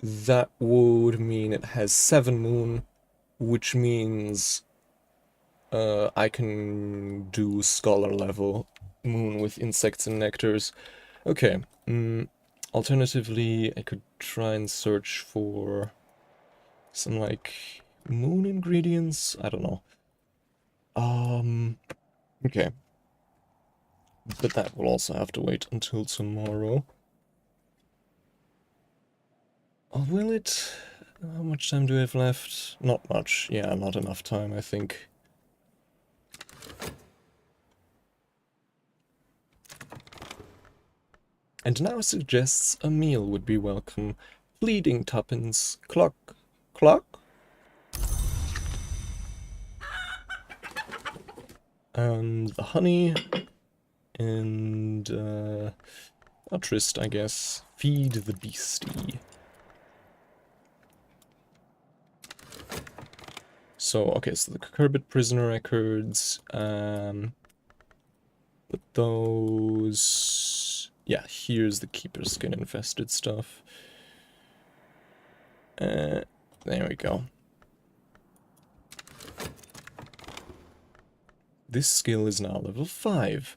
Speaker 1: that would mean it has 7 moon, which means I can do scholar level moon with insects and nectars. Okay, alternatively, I could try and search for some, like, moon ingredients? I don't know. Okay. But that will also have to wait until tomorrow. Oh, will it? How much time do I have left? Not much. Yeah, not enough time, I think. And now suggests a meal would be welcome. Pleading tuppence. Clock. Clock? And the honey. And, Trist, I guess. Feed the beastie. So, okay, so the Kerbit prisoner records, but those... Yeah, here's the Keeper Skin infested stuff. There we go. This skill is now level 5.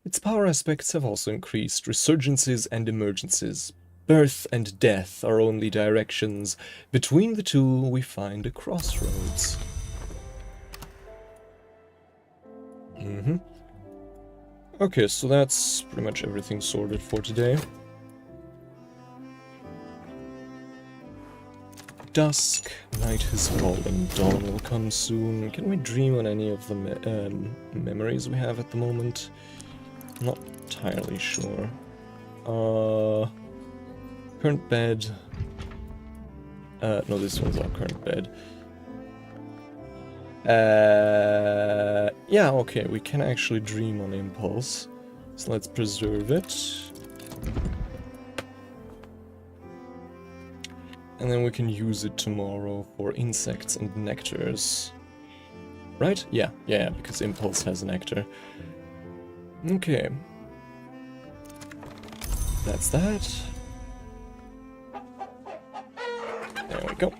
Speaker 1: Its power aspects have also increased. Resurgences and emergences. Birth and death are only directions. Between the two, we find a crossroads. Okay, so that's pretty much everything sorted for today. Dusk, night has fallen, dawn will come soon. Can we dream on any of the memories we have at the moment? Not entirely sure. Current bed. No, this one's our current bed. Yeah, okay, we can actually dream on impulse. So let's preserve it. And then we can use it tomorrow for insects and nectars. Right? Yeah, because impulse has nectar. Okay. That's that. There we go.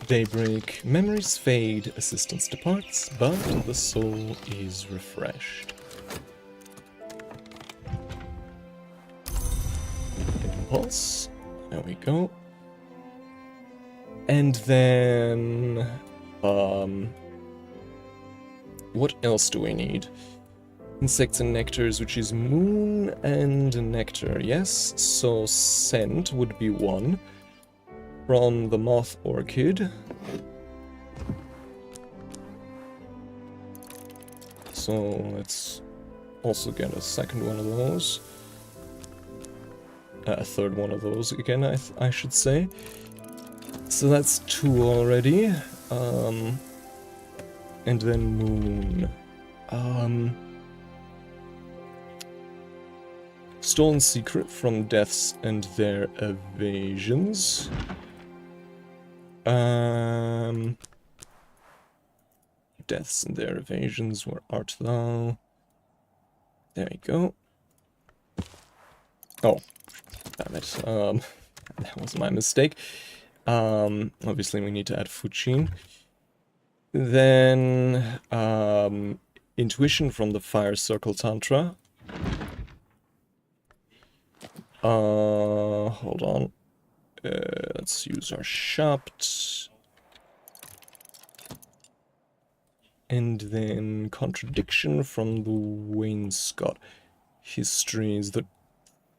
Speaker 1: Daybreak. Memories fade, assistance departs, but the soul is refreshed. Impulse. There we go. And then... what else do we need? Insects and nectars, which is moon and nectar, yes. So scent would be one. From the moth orchid. So let's also get a second one of those. A third one of those again, I should say. So that's 2 already. And then moon. Stolen secret from deaths and their evasions. Deaths and their evasions, where art thou? There you go. Oh, damn it. That was my mistake. Obviously we need to add Fuchin. Then, intuition from the Fire Circle Tantra. Hold on. Let's use our Shapt. And then contradiction from the Wainscot. Histories that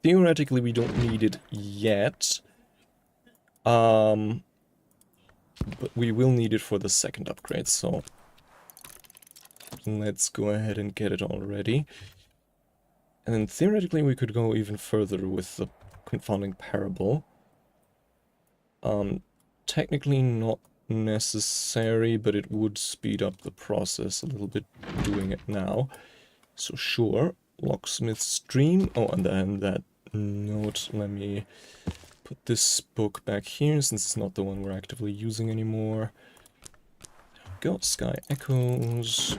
Speaker 1: theoretically we don't need it yet. But we will need it for the second upgrade, so let's go ahead and get it already. And then theoretically we could go even further with the confounding parable. Technically not necessary, but it would speed up the process a little bit doing it now. So sure, Locksmith's Stream. Oh, and then that note, let me put this book back here, since it's not the one we're actively using anymore. There we go, Sky Echoes.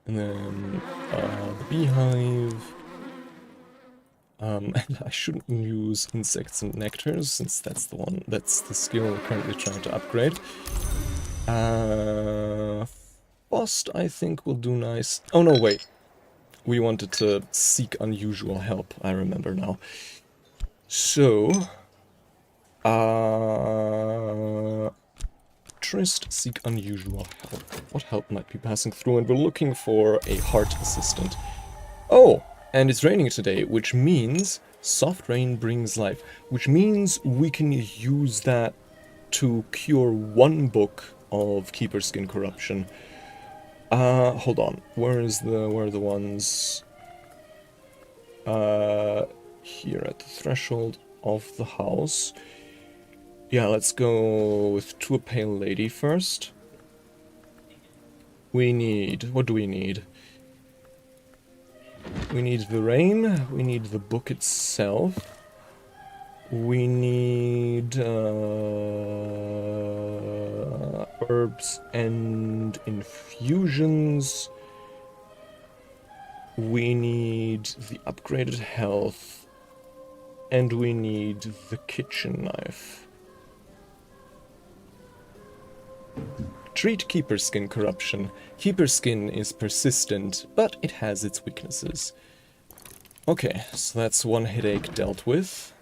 Speaker 1: And then the Beehive. And I shouldn't use Insects and Nectars, since that's the skill we're currently trying to upgrade. Frost, I think, will do nice. Oh no, wait. We wanted to seek unusual help, I remember now. So, Trist, seek unusual help. What help might be passing through? And we're looking for a heart assistant. Oh, and it's raining today, which means soft rain brings life, which means we can use that to cure 1 book of Keeper Skin corruption. Hold on. Where are the ones? Here at the threshold of the house. Yeah, let's go with To a Pale Lady first. We need... what do we need? We need the rain, we need the book itself. We need herbs and infusions. We need the upgraded health. And we need the kitchen knife. Treat Keeper Skin corruption. Keeper Skin is persistent, but it has its weaknesses. Okay, so that's 1 headache dealt with.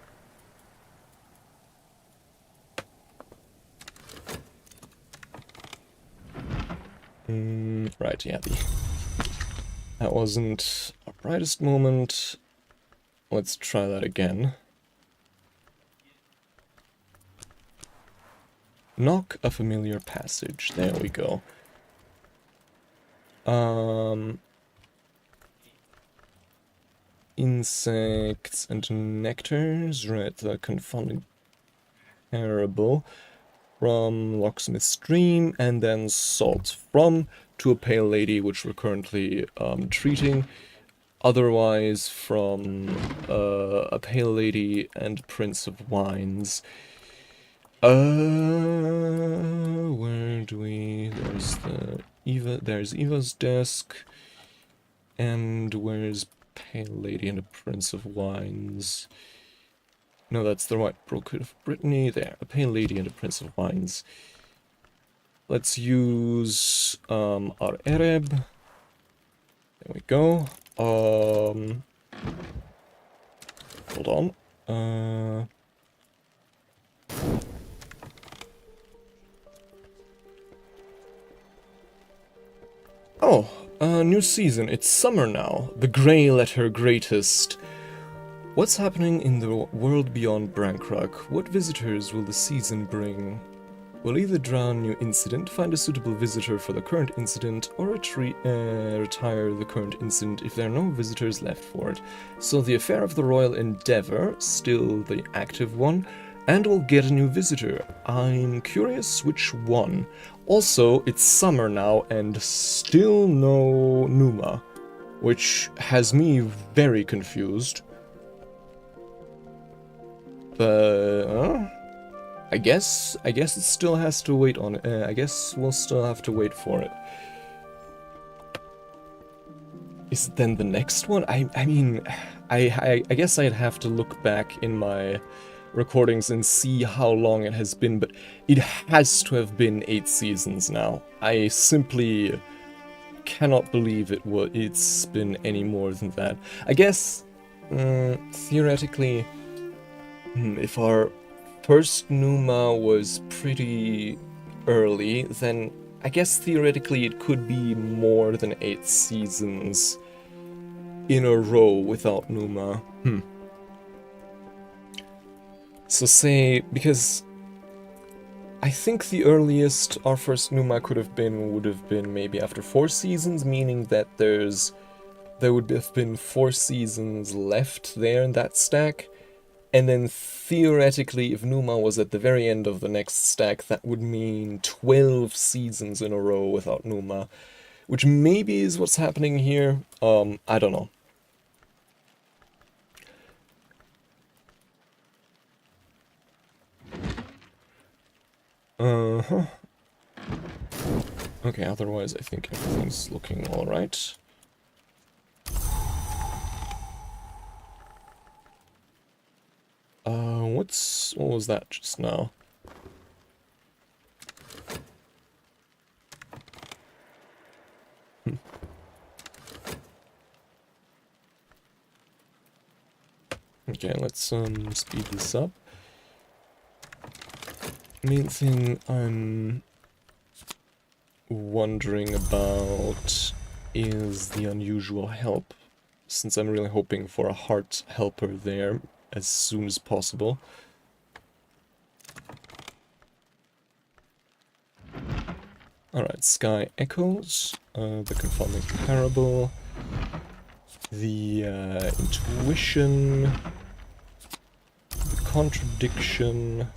Speaker 1: Right, yeah, that wasn't our brightest moment. Let's try that again. Knock a familiar passage. There we go. Insects and nectars. Right, the confounding parable from Locksmith's Stream, and then salt from To a Pale Lady, which we're currently treating. Otherwise from a Pale Lady and Prince of Wines. Where do we... there's Eva's desk. And where's Pale Lady and a Prince of Wines? No, that's the right Brooke of Brittany. There, a Pale Lady and a Prince of Wines. Let's use 𝐟𝐢𝐫𝐞. There we go. Hold on. Oh, new season. It's summer now. The Grey at her greatest. What's happening in the world beyond Brankrock? What visitors will the season bring? We'll either draw a new incident, find a suitable visitor for the current incident, or retire the current incident if there are no visitors left for it. So the Affair of the Royal Endeavour, still the active one, and we'll get a new visitor. I'm curious which one. Also, it's summer now and still no Numa, which has me very confused. But I guess it still has to wait on it. I guess we'll still have to wait for it. Is it then the next one? I mean, I guess I'd have to look back in my recordings and see how long it has been, but it has to have been 8 seasons now. I simply cannot believe it's been any more than that. I guess, theoretically, if our first Numa was pretty early, then I guess theoretically it could be more than 8 seasons in a row without Numa. So say, because I think the earliest our first Numa would have been maybe after 4 seasons, meaning that there would have been 4 seasons left there in that stack. And then theoretically, if Numa was at the very end of the next stack, that would mean 12 seasons in a row without Numa, which maybe is what's happening here. I don't know. Okay, otherwise I think everything's looking alright. What was that just now? Okay, let's speed this up. Main thing I'm wondering about is the unusual help, since I'm really hoping for a heart helper there as soon as possible. Alright, Sky Echoes, the Confounding Parable, the Intuition, the Contradiction,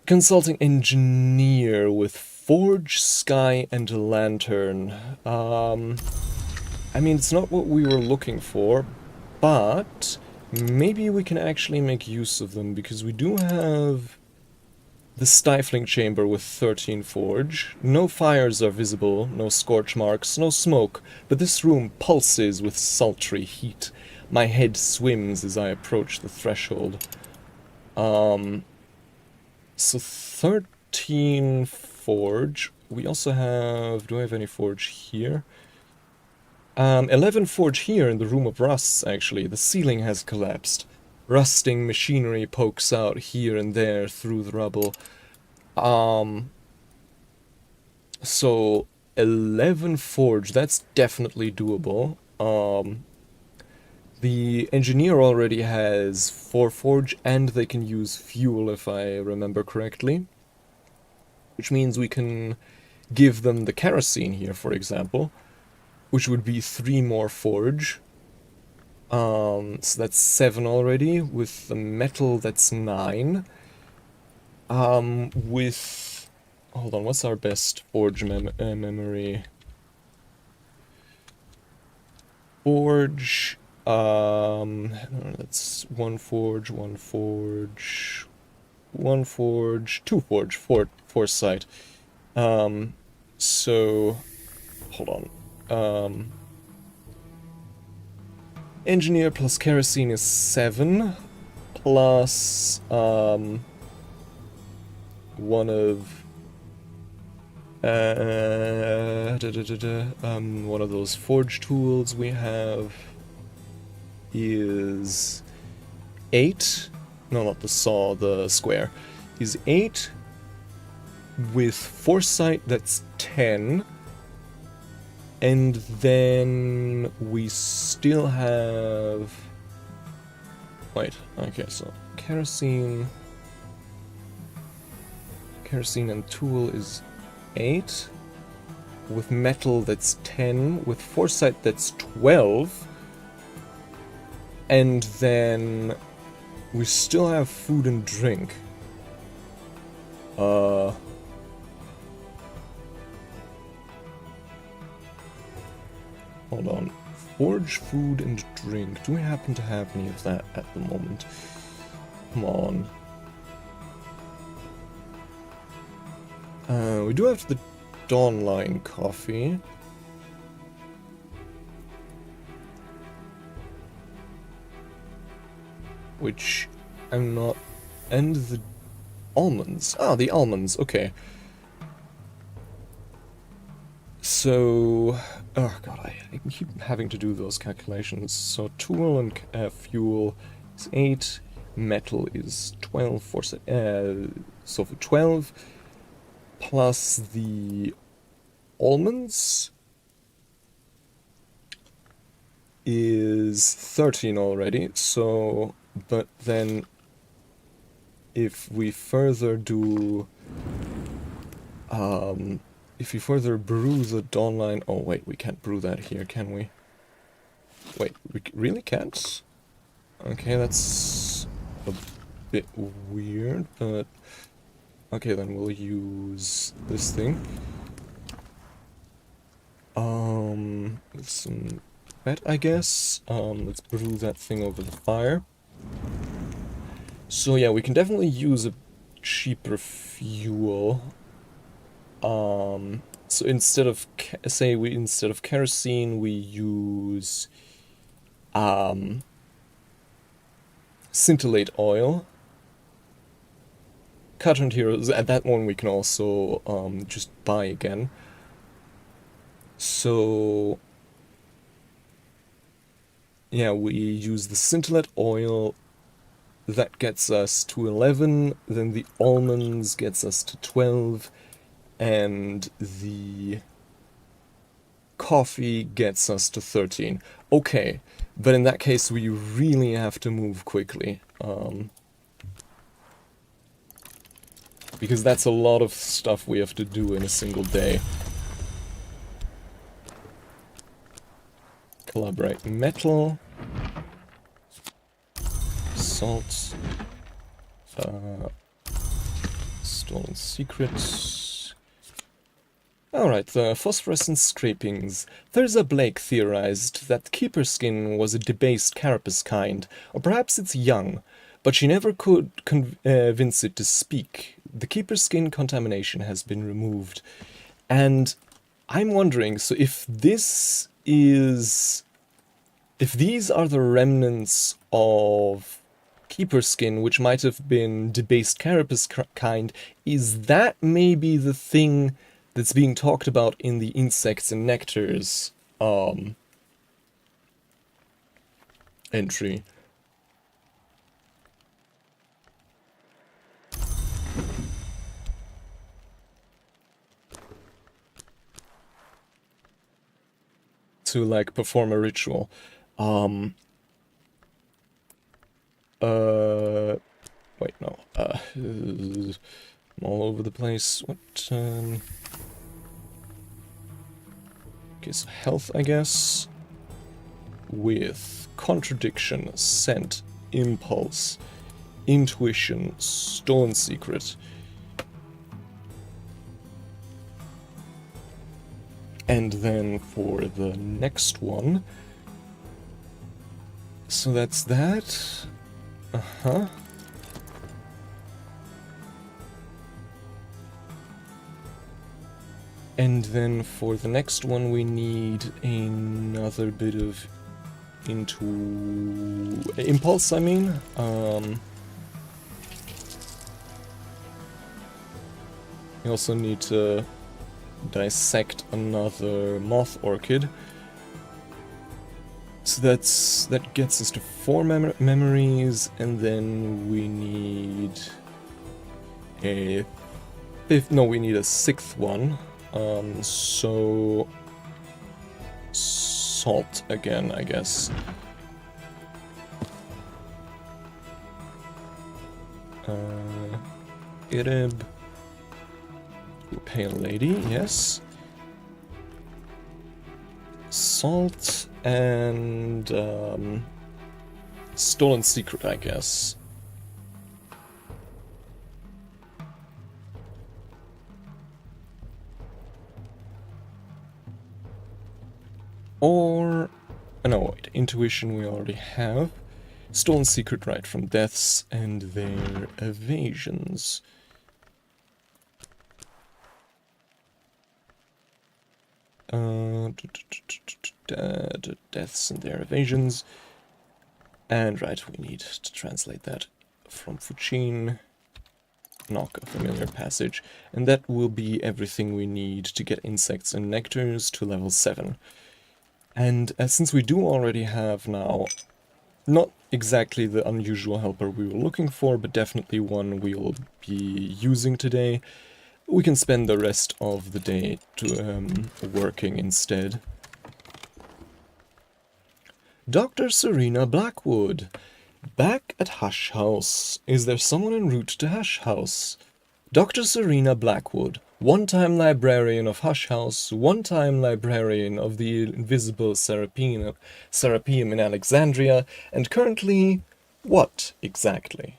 Speaker 1: Consulting Engineer with Forge, Sky, and Lantern. I mean, it's not what we were looking for, but maybe we can actually make use of them, because we do have the Stifling Chamber with 13 Forge. No fires are visible, no scorch marks, no smoke, but this room pulses with sultry heat. My head swims as I approach the threshold. So 13 Forge. We also have... do I have any Forge here? 11 Forge here in the Room of Rusts, actually. The ceiling has collapsed. Rusting machinery pokes out here and there through the rubble. So 11 Forge, that's definitely doable. The engineer already has 4 Forge, and they can use fuel if I remember correctly. Which means we can give them the kerosene here, for example, which would be 3 more Forge. So that's 7 already. With the metal, that's 9. With... hold on, what's our best Forge memory? Forge... that's 1 Forge, 1 Forge... 1 Forge, 2 Forge, Foresight. So... hold on. Engineer plus kerosene is 7, plus one of one of those forge tools we have. is 8. No, not the saw, the square. Is 8. With foresight, that's 10. And then we still have... Wait, okay, so kerosene and tool is 8. With metal, that's 10. With foresight, that's 12. And then we still have food and drink. Hold on. Forge, food, and drink. Do we happen to have any of that at the moment? Come on. We do have the Dawnline coffee. Which I'm not... And the almonds. Ah, the almonds, okay. So... Oh god, I keep having to do those calculations. So tool and fuel is 8, metal is 12, so for 12, plus the almonds is 13 already, so, but then if we further do, if we further brew the Dawnline... Oh wait, we can't brew that here, can we? Wait, we really can't? Okay, that's a bit weird, but... Okay, then we'll use this thing. With some fat, I guess. Let's brew that thing over the fire. So yeah, we can definitely use a cheaper fuel. So instead of, instead of kerosene, we use, scintillate oil. Cut heroes, at that one we can also, just buy again. So, yeah, we use the scintillate oil, that gets us to 11, then the almonds gets us to 12, and the coffee gets us to 13. Okay, but in that case we really have to move quickly. Because that's a lot of stuff we have to do in a single day. Collaborate metal. Salt. Stolen secrets. Alright, the phosphorescent scrapings. 𝐟𝐢𝐫𝐞 theorized that keeper skin was a debased carapace kind, or perhaps it's young, but she never could convince it to speak. The keeper skin contamination has been removed. And I'm wondering, so if this is... If these are the remnants of keeper skin, which might have been debased carapace kind, is that maybe the thing that's being talked about in the insects and nectars entry? To, like, perform a ritual. Wait, no. I'm all over the place. What, Okay, so health, I guess. With contradiction, scent, impulse, intuition, stolen secret. And then for the next one, so that's that. Uh-huh. And then for the next one we need another bit of impulse, I mean. We also need to dissect another moth orchid. So that gets us to 4 memories, and then we need a fifth. No, we need a 6th one. So salt again, I guess. 𝐟𝐢𝐫𝐞. Pale lady, yes. Salt and stolen secret, I guess. Or no, wait, intuition we already have. Stolen secret right from deaths and their evasions. Deaths and their evasions. And right, we need to translate that from Fuchin. Knock, a familiar passage. And that will be everything we need to get insects and nectars to level 7. And since we do already have now, not exactly the unusual helper we were looking for, but definitely one we'll be using today, we can spend the rest of the day working instead. Dr. Serena Blackwood, back at Hush House. Is there someone en route to Hush House? Dr. Serena Blackwood, one-time librarian of Hush House, one-time librarian of the Invisible Serapeum in Alexandria, and currently, what exactly?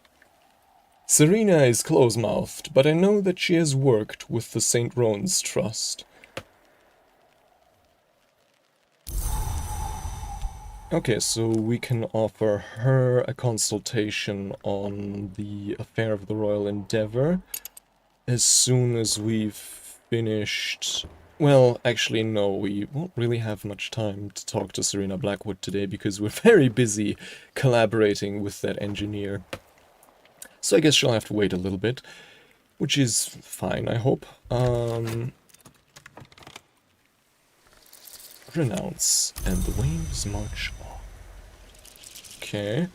Speaker 1: Serena is close-mouthed, but I know that she has worked with the St. Roan's Trust. Okay, so we can offer her a consultation on the affair of the Royal Endeavor as soon as we've finished... Well, actually no, we won't really have much time to talk to Serena Blackwood today because we're very busy collaborating with that engineer. So I guess she'll have to wait a little bit, which is fine, I hope. Renounce, and the waves march on. Okay.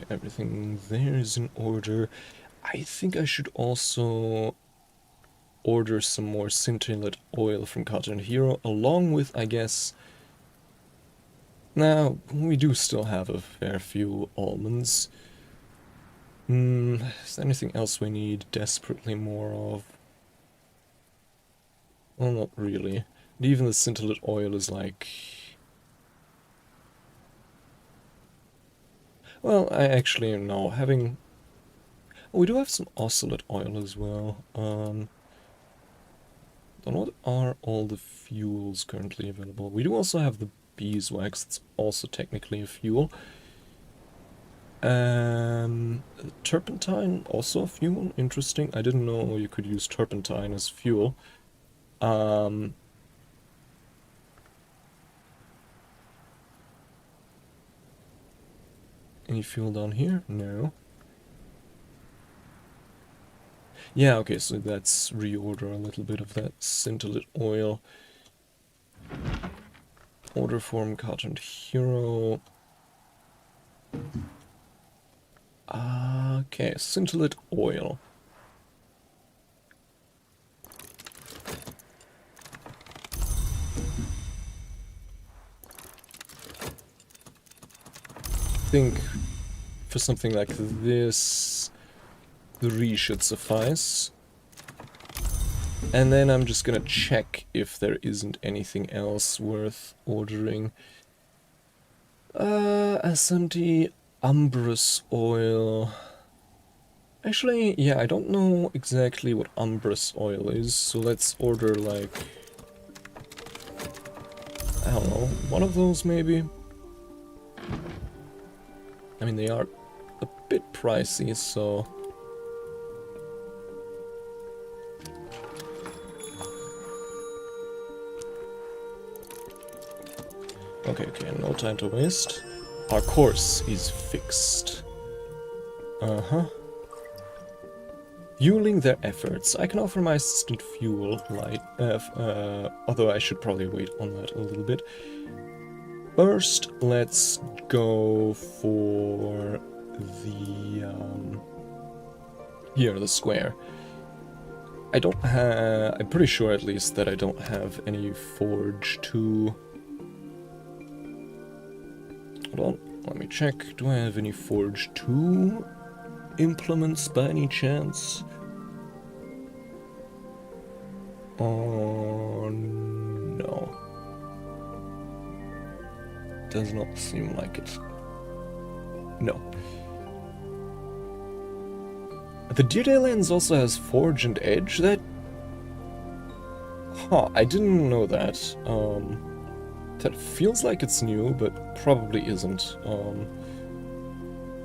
Speaker 1: Everything there is in order. I think I should also order some more scintillate oil from Cotton Hero, along with, I guess... Now, we do still have a fair few almonds. Is there anything else we need desperately more of? Well, not really. And even the scintillate oil is like... Well, I actually know, having... Oh, we do have some ocelot oil as well. What are all the fuels currently available? We do also have the beeswax, it's also technically a fuel. Turpentine, also a fuel, interesting. I didn't know you could use turpentine as fuel. Any fuel down here? No. Yeah, okay, so let's reorder a little bit of that scintillate oil. Order form Cotton Hero. Okay, scintillate oil. I think for something like this, 3 should suffice. And then I'm just gonna check if there isn't anything else worth ordering. SMD Umbrus oil. Actually, yeah, I don't know exactly what Umbrus oil is, so let's order, like... I don't know, one of those maybe? I mean, they are a bit pricey, so... Okay, no time to waste. Our course is fixed. Fueling their efforts. I can offer my assistant fuel light, although I should probably wait on that a little bit. First, let's go for the square. I don't have... I'm pretty sure at least that I don't have any Forge 2. Hold on, let me check. Do I have any Forge 2 implements by any chance? Oh, no. Does not seem like it. No. The Deerdale Lens also has Forge and Edge. That... Huh, I didn't know that. That feels like it's new, but probably isn't.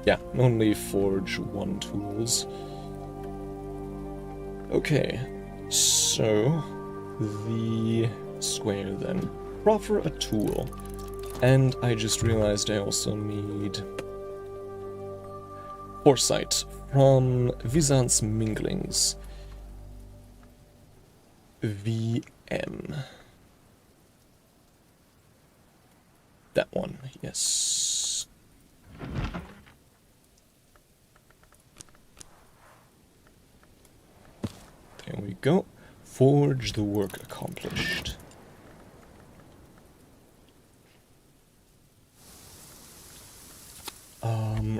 Speaker 1: Yeah, only Forge 1 tools. Okay, so the square then. Proffer a tool. And I just realized I also need Foresight from Vis-a-'s Minglings. VM. That one, yes. There we go. Forge the work accomplished.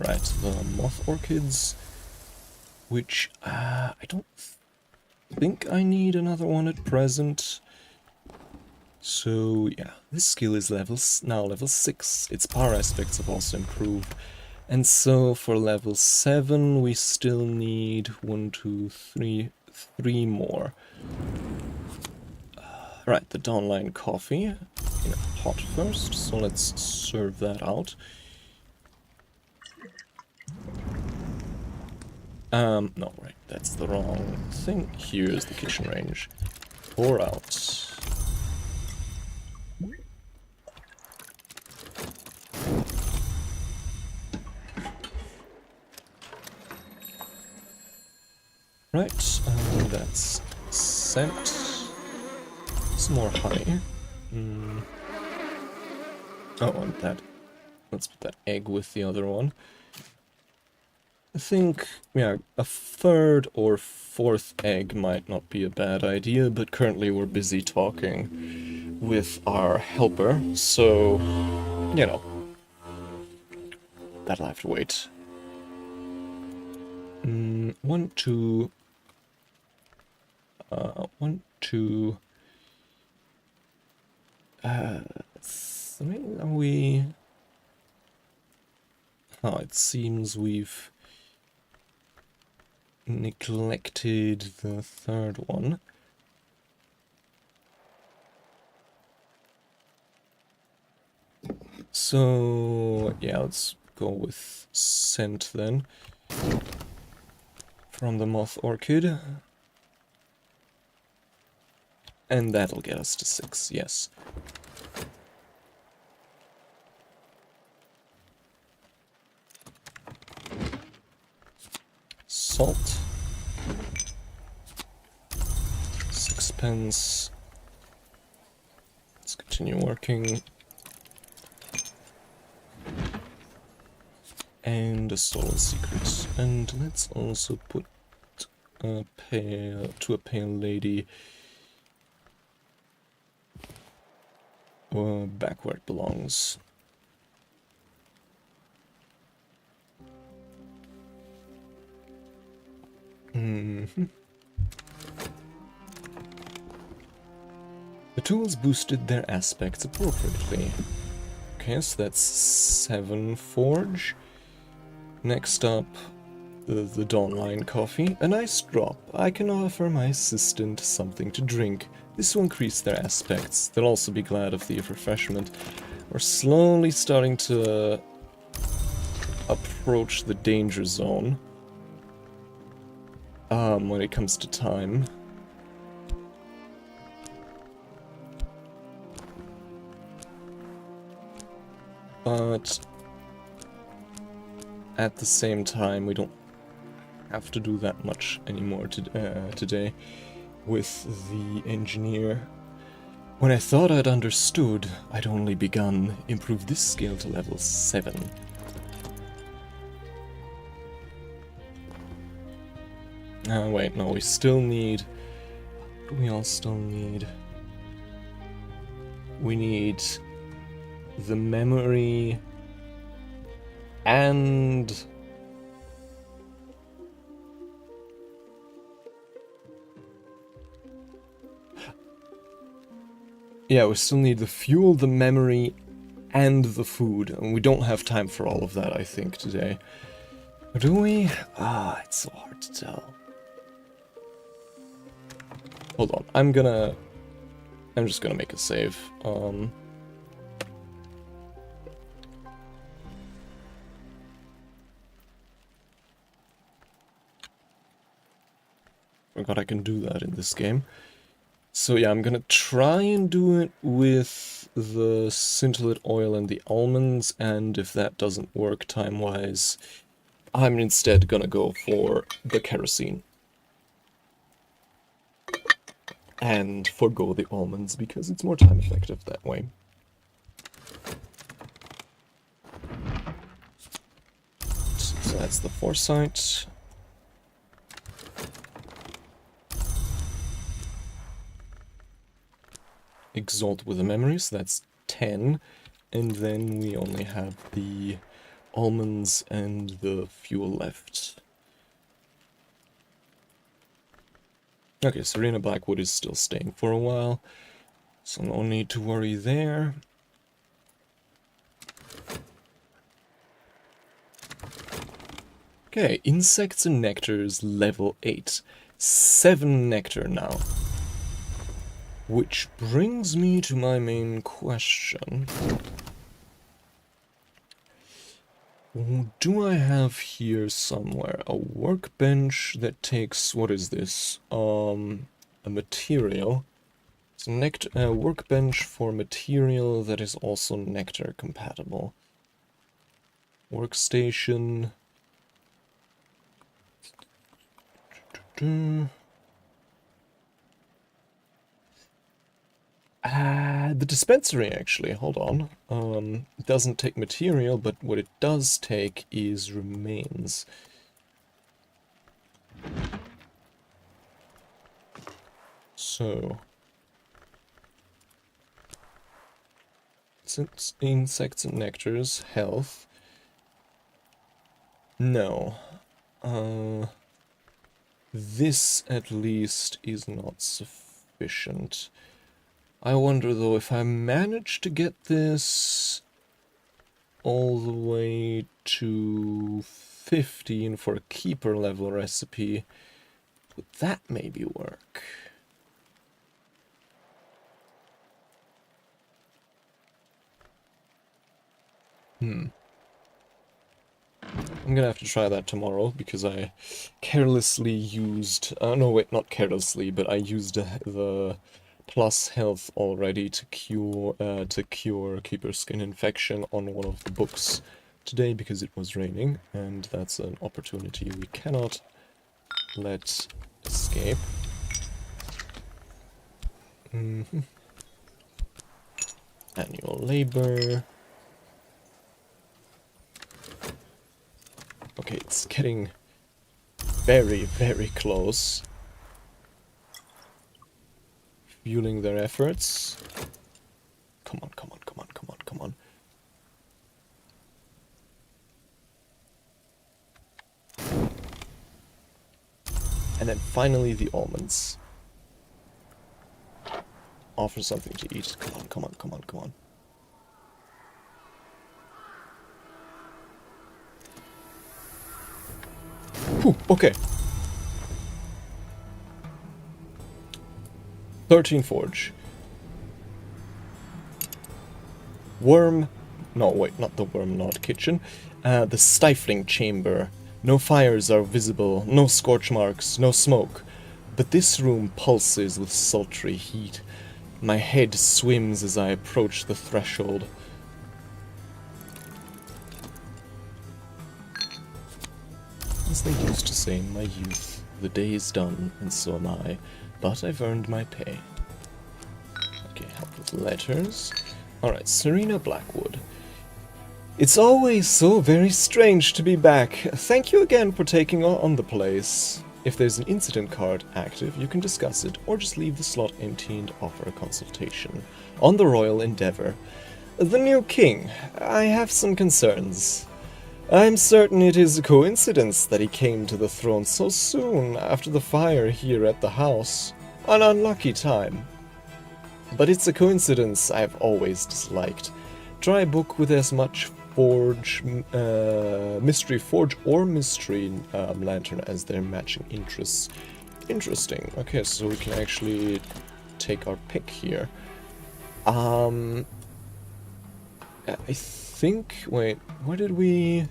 Speaker 1: Right, the moth orchids, which I don't think I need another one at present. So yeah, this skill is now level 6. Its power aspects have also improved. And so for level 7 we still need 3 more. Right, the Dawnline coffee in a pot first, so let's serve that out. No, right, that's the wrong thing. Here's the kitchen range. Pour out. Right, that's scent. Some more honey. Oh, and that. Let's put that egg with the other one. I think, yeah, a 3rd or 4th egg might not be a bad idea, but currently we're busy talking with our helper, so, you know, that'll have to wait. 1, 2... 1, 2... 3, are we... Oh, it seems we've neglected the 3rd one. So, yeah, let's go with scent then. From the moth orchid. And that'll get us to 6, yes. Salt. 6 Let's continue working. And a stolen secret. And let's also put a pale lady back where it belongs. The tools boosted their aspects appropriately. Okay, so that's 7 forge. Next up, the Dawnline coffee. A nice drop. I can offer my assistant something to drink. This will increase their aspects. They'll also be glad of the refreshment. We're slowly starting to approach the danger zone. When it comes to time. But at the same time, we don't have to do that much anymore today with the engineer. When I thought I'd understood, I'd only begun. Improve this skill to level 7. Wait, no, we still need... What do we all still need? We need the memory and... Yeah, we still need the fuel, the memory, and the food. And we don't have time for all of that, I think, today. Or do we? Ah, it's so hard to tell. Hold on, I'm just gonna make a save. Forgot I can do that in this game. So yeah, I'm gonna try and do it with the scintillate oil and the almonds, and if that doesn't work time-wise, I'm instead gonna go for the kerosene. And forgo the almonds, because it's more time effective that way. So that's the foresight. Exalt with the memories, that's 10. And then we only have the almonds and the fuel left. Okay, Serena Blackwood is still staying for a while, so no need to worry there. Okay, insects and nectars level 8. 7 nectar now. Which brings me to my main question. Do I have here somewhere a workbench that takes, what is this, a material? It's a workbench for material that is also nectar compatible. Workstation. The dispensary, actually, hold on. It doesn't take material, but what it does take is remains. So... since insects and nectars, health... No. This, at least, is not sufficient. I wonder, though, if I manage to get this all the way to 15 for a keeper level recipe, would that maybe work? I'm gonna have to try that tomorrow, because I carelessly used... no, wait, not carelessly, but I used the plus health already to cure Keeper Skin infection on one of the books today, because it was raining, and that's an opportunity we cannot let escape. Annual labor. Okay, it's getting very, very close. Fueling their efforts. Come on, come on, come on, come on, come on. And then finally the almonds. Offer something to eat. Come on, come on, come on, come on. Whew, okay. 13 forge. Worm... No, wait, not the worm knot kitchen. The stifling chamber. No fires are visible, no scorch marks, no smoke. But this room pulses with sultry heat. My head swims as I approach the threshold. as they used to say in my youth, the day's done, and so am I, but I've earned my pay. Okay, help with letters. Alright, Serena Blackwood. It's always so very strange to be back. Thank you again for taking on the place. If there's an incident card active, you can discuss it, or just leave the slot empty and offer a consultation. On the Royal Endeavour. The new king. I have some concerns. I'm certain it is a coincidence that he came to the throne so soon after the fire here at the house. An unlucky time. But it's a coincidence I've always disliked. Try a book with as much mystery forge or mystery lantern as their matching interests. Interesting. Okay, so we can actually take our pick here. I think... Wait, where did we...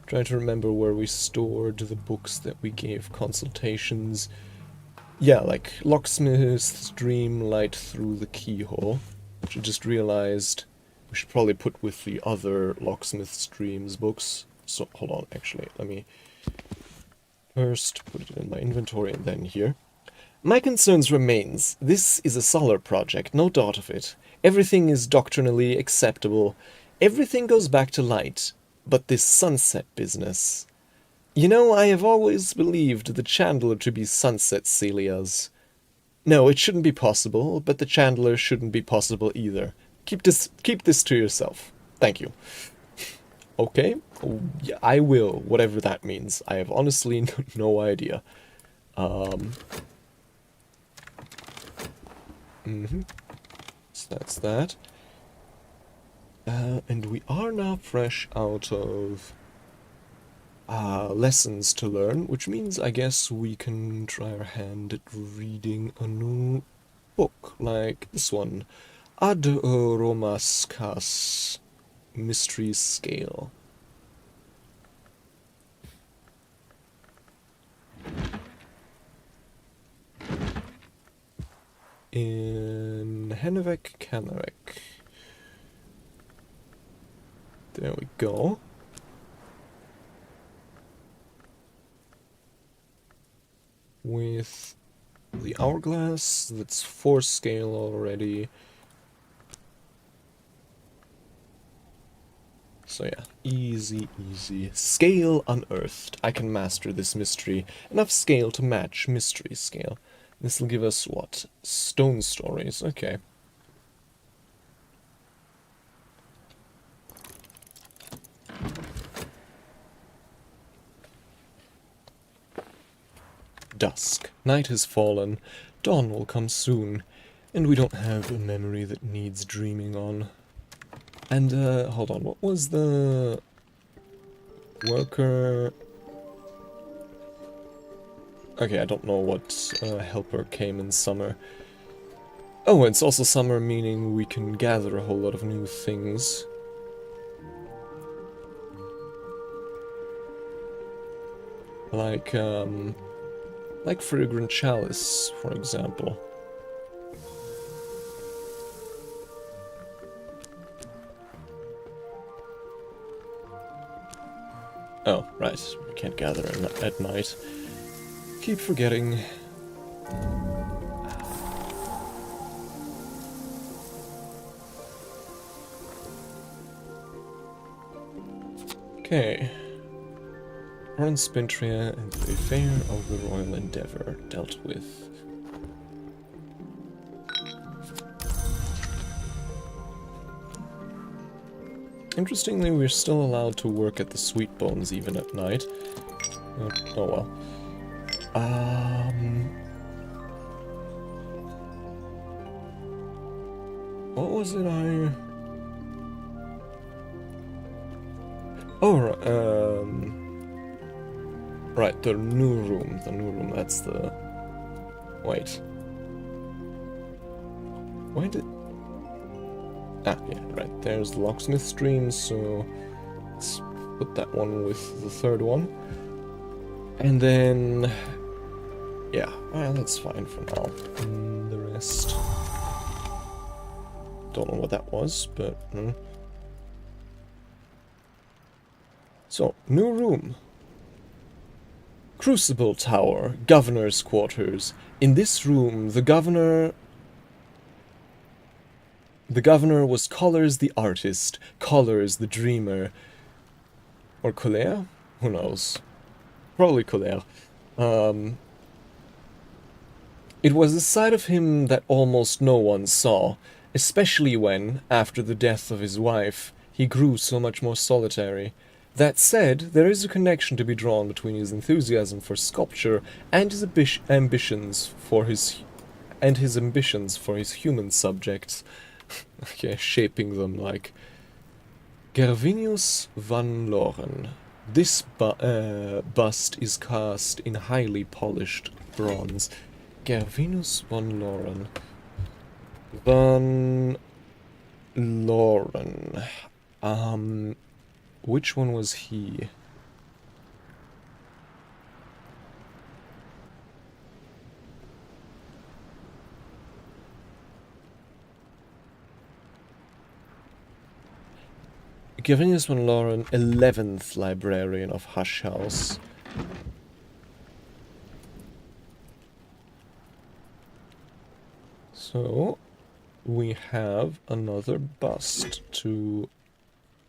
Speaker 1: Try to remember where we stored the books that we gave consultations. Yeah, like Locksmith's Dream Light Through the Keyhole, which I just realized we should probably put with the other Locksmith's Dreams books. So, hold on, actually, let me first put it in my inventory and then here. My concerns remains. This is a solar project, no doubt of it. Everything is doctrinally acceptable. Everything goes back to light. But this sunset business... You know, I have always believed the Chandler to be Sunset Celia's. No, it shouldn't be possible, but the Chandler shouldn't be possible either. Keep this to yourself. Thank you. Okay, yeah, I will, whatever that means. I have honestly no idea. So that's that. And we are now fresh out of lessons to learn, which means I guess we can try our hand at reading a new book, like this one. 𝐟𝐢𝐫𝐞 Mystery Scale. In 𝐟𝐢𝐫𝐞. There we go. With the hourglass, that's 4 scale already. So yeah, easy, easy. Scale unearthed. I can master this mystery. Enough scale to match mystery scale. This will give us, what? Stone stories. Okay. Dusk. Night has fallen. Dawn will come soon. And we don't have a memory that needs dreaming on. And, hold on. What was the... worker... Okay, I don't know what helper came in summer. Oh, it's also summer, meaning we can gather a whole lot of new things. Like fragrant chalice, for example. Oh, right. We can't gather at night. Keep forgetting. Okay. Ron Spintria and the affair of the Royal Endeavour dealt with. Interestingly, we're still allowed to work at the Sweet Bones even at night. Oh well. What was it right, the new room, that's the... Wait. Why did... Ah, yeah, right, there's the Locksmith's Dream, so... Let's put that one with the third one. And then... Yeah, that's fine for now. And the rest... Don't know what that was, but... So, new room. Crucible Tower, Governor's Quarters. In this room, the governor was Collars the artist, Collars the dreamer. Or Colère? Who knows? Probably Colère. It was a side of him that almost no one saw, especially when, after the death of his wife, he grew so much more solitary. That said, there is a connection to be drawn between his enthusiasm for sculpture and his ambitions for his human subjects. Okay, shaping them like Gervinus van Loren. This bust is cast in highly polished bronze. Gervinus van Loren. Van Loren. Which one was he? Gervinus van Loren, 11th librarian of Hush House. So, we have another bust to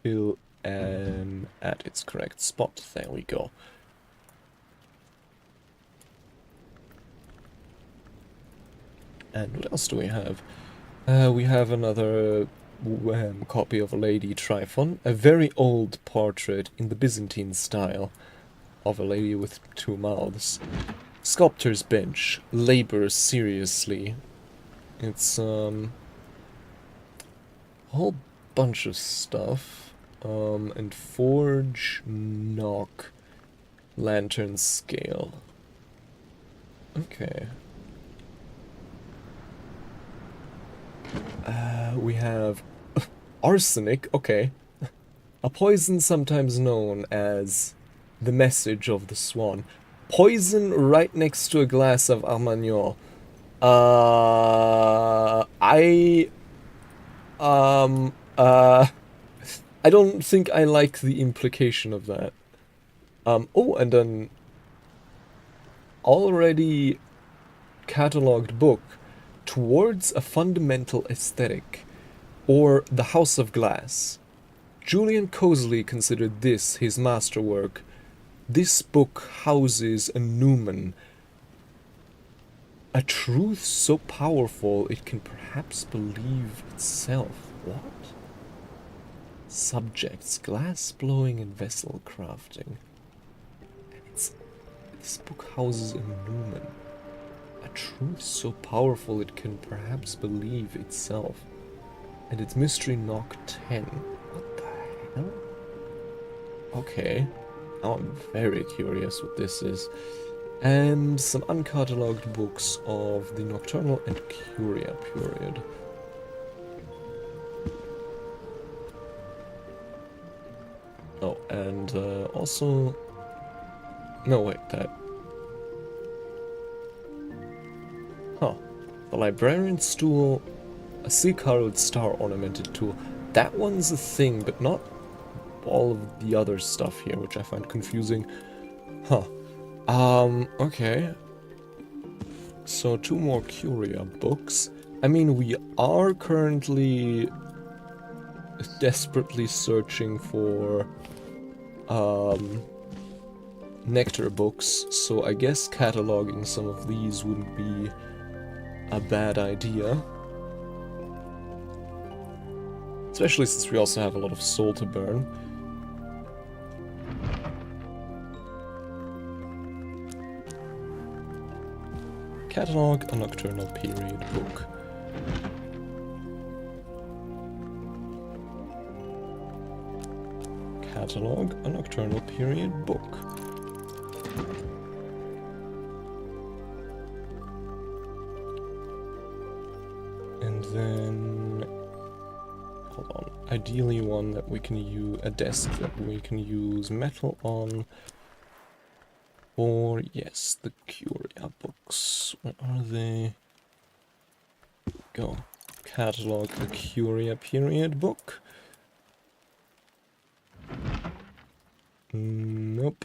Speaker 1: fill at its correct spot. There we go. And what else do we have? We have another copy of a Lady Tryphon, a very old portrait in the Byzantine style of a lady with two mouths. Sculptor's bench, labor seriously. It's a whole bunch of stuff. And forge, knock, lantern scale. Okay. We have arsenic, okay. A poison sometimes known as the message of the swan. Poison right next to a glass of Armagnac. I don't think I like the implication of that. Oh, and an already catalogued book, Towards a Fundamental Aesthetic, or The House of Glass. Julian ℍ𝐶𝐫 considered this his masterwork. This book houses a numen, a truth so powerful it can perhaps believe itself. What? Subjects, glass blowing and vessel crafting. This book houses a numen. A truth so powerful it can perhaps believe itself. And it's Mystery Knock 10. What the hell? Okay. Now I'm very curious what this is. And some uncatalogued books of the Nocturnal and Curia period. Oh, and also... No, wait, that... Huh. The Librarian's Stool, a sea-carved star-ornamented tool. That one's a thing, but not all of the other stuff here, which I find confusing. Huh. Okay. So, 2 more Curia books. I mean, we are currently desperately searching for, nectar books, so I guess cataloging some of these wouldn't be a bad idea. Especially since we also have a lot of soul to burn. Catalog a Nocturnal Period book. Catalog a Nocturnal Period book. And then... hold on. Ideally one that we can use... a desk that we can use metal on. Or, yes, the Curia books. Where are they? Go. Catalog the Curia period book. Nope.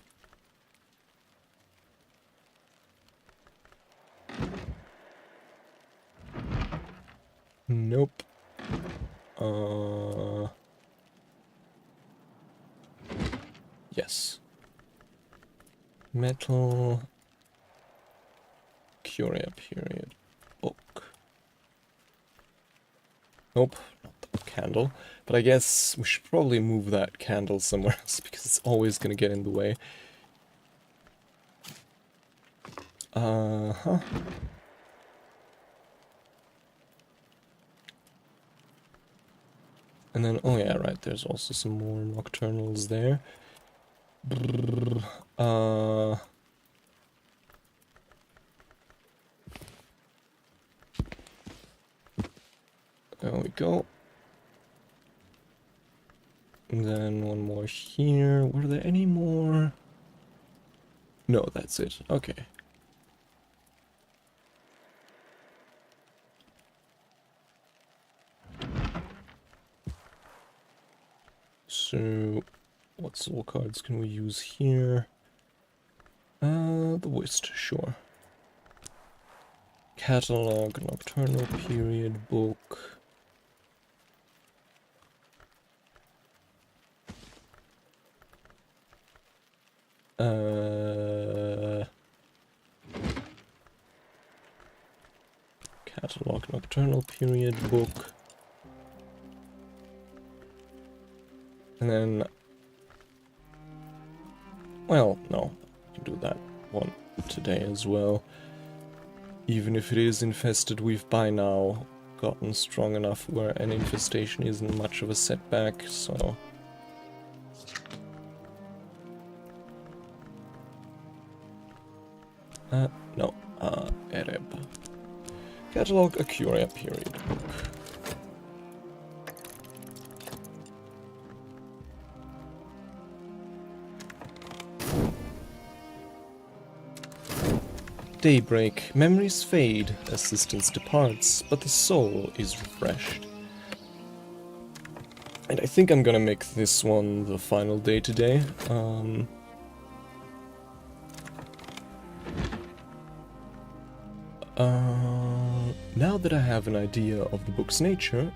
Speaker 1: Metal Curia period book. Nope, not the candle. But I guess we should probably move that candle somewhere else because it's always gonna get in the way. Uh-huh. And then, oh yeah, right, there's also some more nocturnals there. Brrr, there we go. And then one more here. Were there any more? No, that's it. Okay. So, what soul cards can we use here? The Whist, sure. Catalog, Nocturnal Period book. Catalog, Nocturnal Period book. And then, well, no, I can do that one today as well. Even if it is infested, we've by now gotten strong enough where an infestation isn't much of a setback, so... no, Ereb. Catalog 𝐟𝐢𝐫𝐞 period book. Daybreak. Memories fade, assistance departs, but the soul is refreshed. And I think I'm gonna make this one the final day today. Now that I have an idea of the book's nature,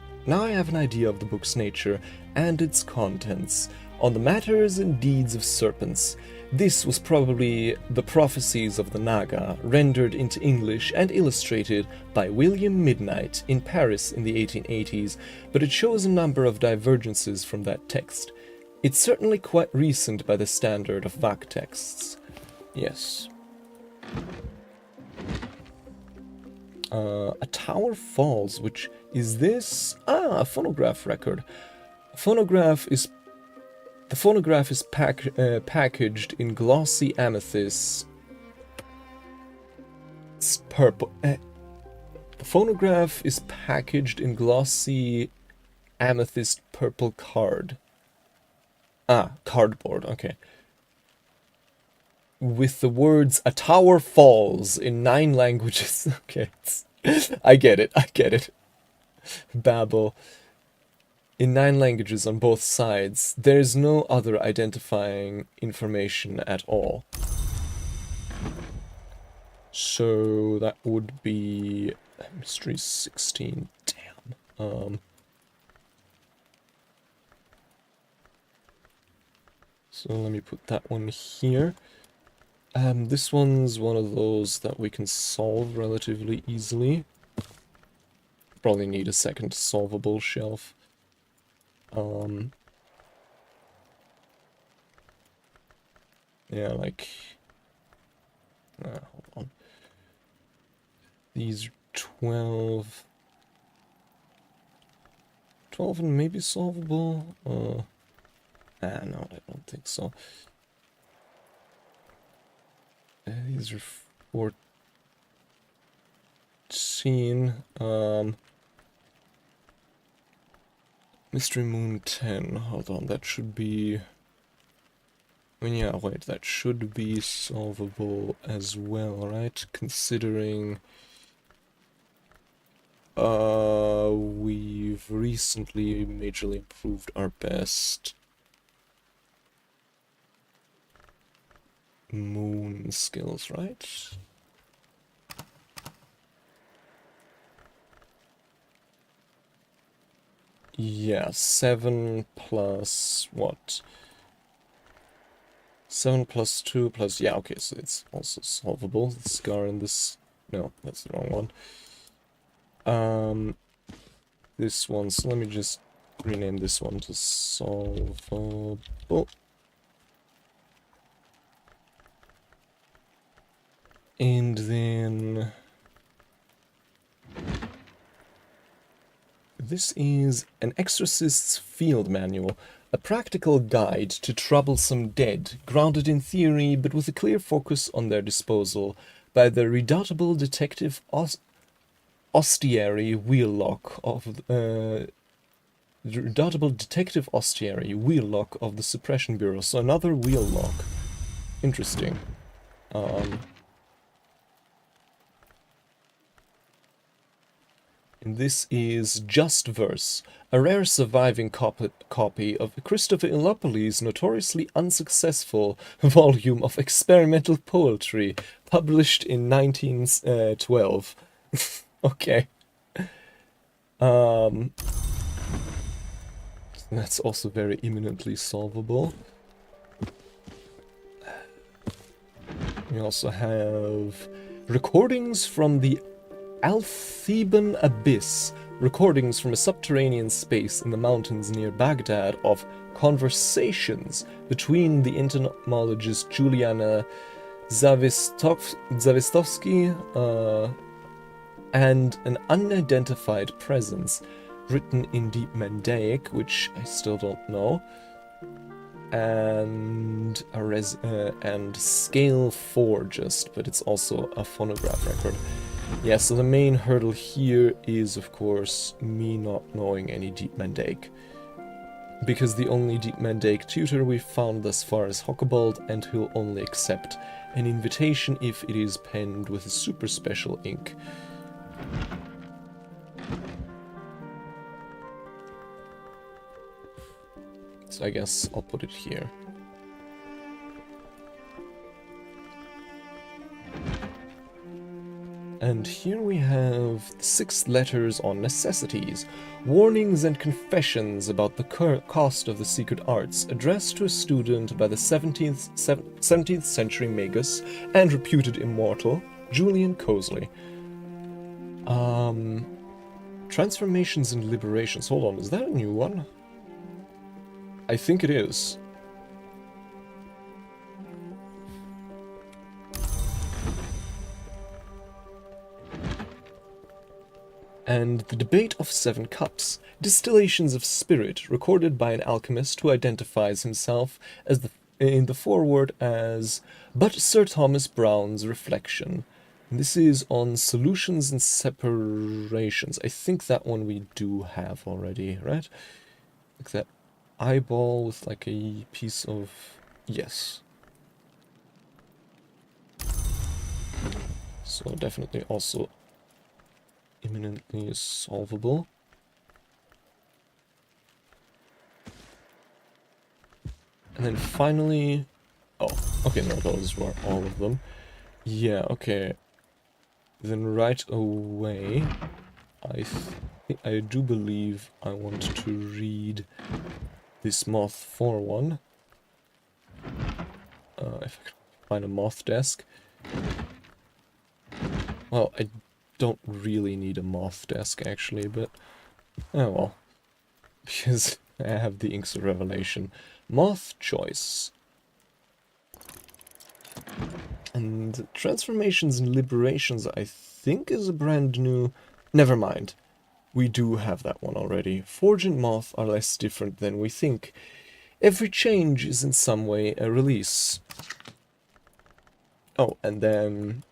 Speaker 1: and its contents, on the matters and deeds of serpents. This was probably the prophecies of the Naga, rendered into English and illustrated by William Midnight in Paris in the 1880s, but it shows a number of divergences from that text. It's certainly quite recent by the standard of ___ texts. Yes. A tower falls, which is this? A phonograph record. The phonograph is packaged in glossy amethyst. It's purple. The phonograph is packaged in glossy amethyst purple card. Cardboard, okay. With the words "A tower falls" in 9 languages. Okay, I get it. Babble. In 9 languages on both sides. There's no other identifying information at all. So that would be Mystery 16. Damn. So let me put that one here. This one's one of those that we can solve relatively easily. Probably need a second solvable shelf. Yeah, like... hold on. These are 12... 12 and maybe solvable? No, I don't think so. These are 14. Mystery Moon 10. Hold on, that should be... I mean, yeah, wait, that should be solvable as well, right? Considering... we've recently majorly improved our best moon skills, right? Yeah, 7 plus what? 7 plus 2 plus... Yeah, okay, so it's also solvable. The scar in this... No, that's the wrong one. This one, so let me just rename this one to solvable. And then... This is an exorcist's field manual, a practical guide to troublesome dead, grounded in theory but with a clear focus on their disposal by the redoubtable detective Ostiary Wheellock of the Suppression Bureau. So another Wheellock. Interesting. And this is Just Verse, a rare surviving copy of Christopher Illopolys's notoriously unsuccessful volume of experimental poetry, published in 1912. Okay. That's also very imminently solvable. We also have recordings from the Al-Theban Abyss, recordings from a subterranean space in the mountains near Baghdad of conversations between the entomologist Juliana Zawistovsky and an unidentified presence, written in Deep Mandaic, which I still don't know, and scale 4 just, but it's also a phonograph record. Yeah, so the main hurdle here is, of course, me not knowing any Deep Mandaic, because the only Deep Mandaic tutor we've found thus far is ℍ𝐿, and he'll only accept an invitation if it is penned with a super special ink. So I guess I'll put it here. And here we have 6 letters on necessities, warnings and confessions about the cost of the secret arts, addressed to a student by the 17th century magus and reputed immortal, Julian ℍ𝐫𝐿. Transformations and liberations. Hold on, is that a new one? I think it is. And the Debate of 7 Cups, distillations of spirit, recorded by an alchemist who identifies himself as in the foreword as "but Sir Thomas Browne's reflection." And this is on solutions and separations. I think that one we do have already, right? Like that eyeball with like a piece of... Yes. So definitely also imminently solvable. And then finally... Oh, okay, no, those were all of them. Yeah, okay. Then right away, I do believe I want to read this Moth 4 one. If I can find a moth desk. Well, I don't really need a moth desk actually, but oh well. Because I have the Inks of Revelation. Moth choice. And Transformations and Liberations, I think, is a brand new... Never mind. We do have that one already. Forge and Moth are less different than we think. Every change is in some way a release. Oh, and then...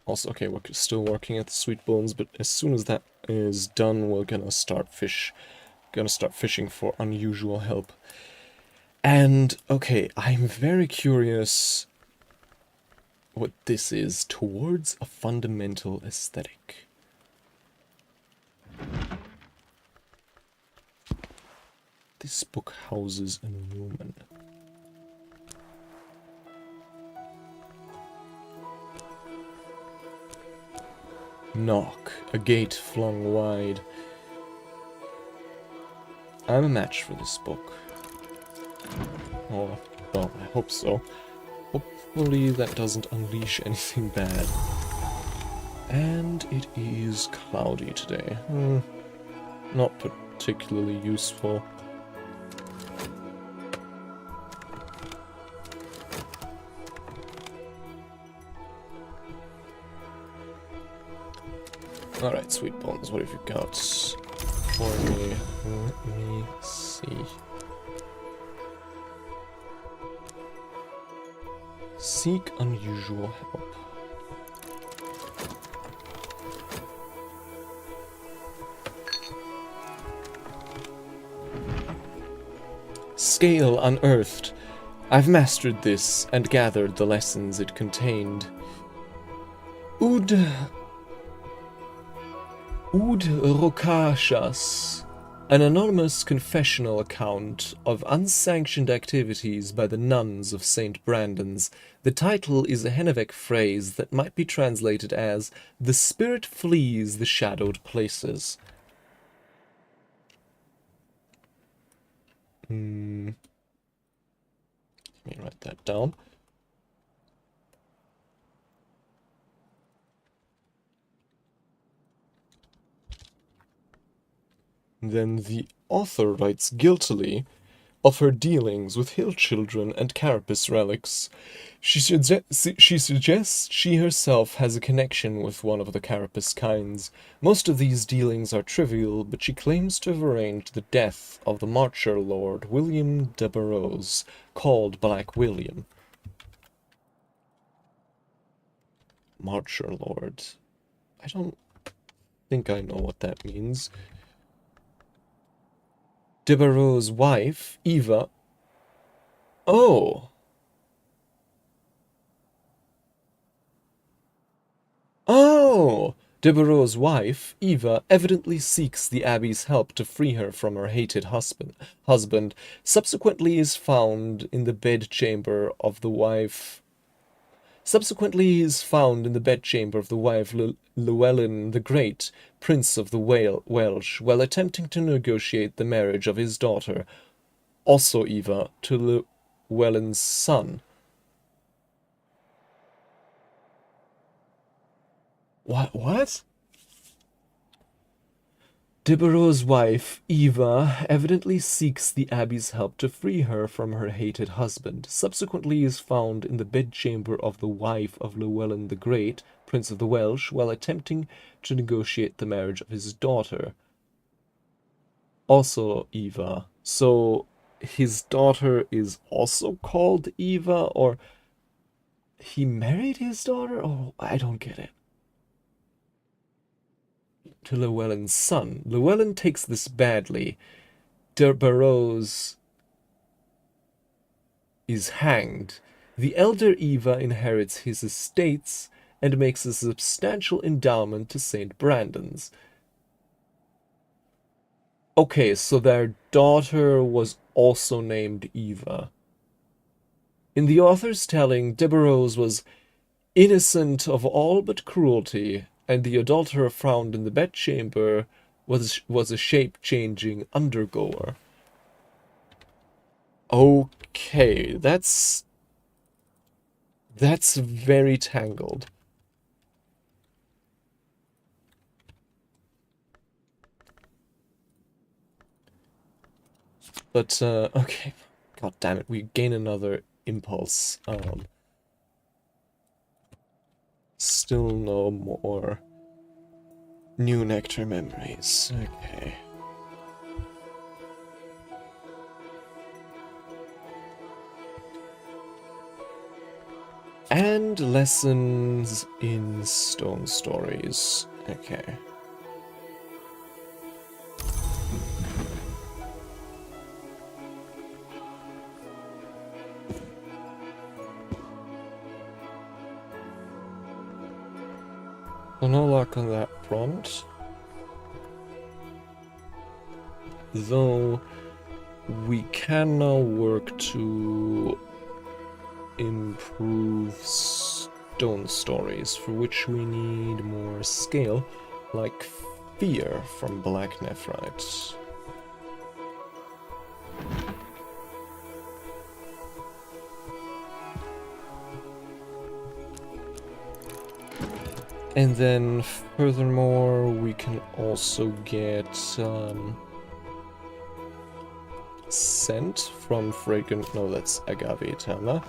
Speaker 1: Also, okay, we're still working at the Sweet Bones, but as soon as that is done, we're gonna start fishing for unusual help. And, okay, I'm very curious what this is. Towards a fundamental aesthetic. This book houses a woman. Knock, a gate flung wide. I'm a match for this book. Or Well, I hope so. Hopefully that doesn't unleash anything bad. And it is cloudy today. Not particularly useful. Alright, Sweet Bones, what have you got for me? Let me see. Seek unusual help. Scale unearthed. I've mastered this and gathered the lessons it contained. 𝐟𝐢𝐫𝐞, an anonymous confessional account of unsanctioned activities by the nuns of St. Brandon's. The title is a Hennebeck phrase that might be translated as, "The spirit flees the shadowed places." Let me write that down. Then the author writes guiltily of her dealings with hill children and carapace relics. She suggests she herself has a connection with one of the carapace kinds. Most of these dealings are trivial, but she claims to have arranged the death of the Marcher Lord William de Burroughs, called Black William. Marcher Lord. I don't think I know what that means. De Burroughs' wife, Eva. Oh. Oh! De Burroughs' wife, Eva, evidently seeks the Abbey's help to free her from her hated husband, subsequently is found in the bedchamber of the wife Llewellyn the Great, Prince of the Welsh, while attempting to negotiate the marriage of his daughter, also Eva, to Llewellyn's son. What? De Burroughs' wife, Eva, evidently seeks the Abbey's help to free her from her hated husband, subsequently is found in the bedchamber of the wife of Llewellyn the Great, Prince of the Welsh, while attempting to negotiate the marriage of his daughter. Also Eva. So his daughter is also called Eva, or he married his daughter? Oh, I don't get it. To Llewellyn's son. Llewellyn takes this badly. De Burroughs is hanged. The elder Eva inherits his estates and makes a substantial endowment to St. Brandon's. Okay, so their daughter was also named Eva. In the author's telling, De Burroughs was innocent of all but cruelty, and the adulterer found in the bedchamber was a shape-changing undergoer. Okay, that's very tangled. But, okay. God damn it, we gain another impulse. Still no more new nectar memories. Okay. And lessons in stone stories. Okay. So no luck on that front. Though we can now work to improve stone stories, for which we need more scale, like Fear from Black Nephrite. And then, furthermore, we can also get scent from fragrant... No, that's _𝐟𝐢𝐫𝐞.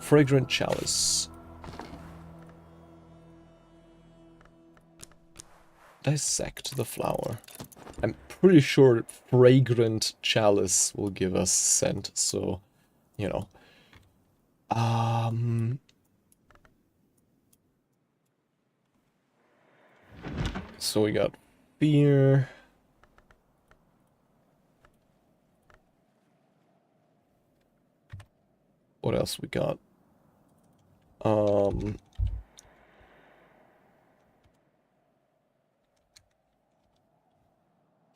Speaker 1: Fragrant chalice. Dissect the flower. I'm pretty sure fragrant chalice will give us scent, so, you know. So we got fear. What else we got?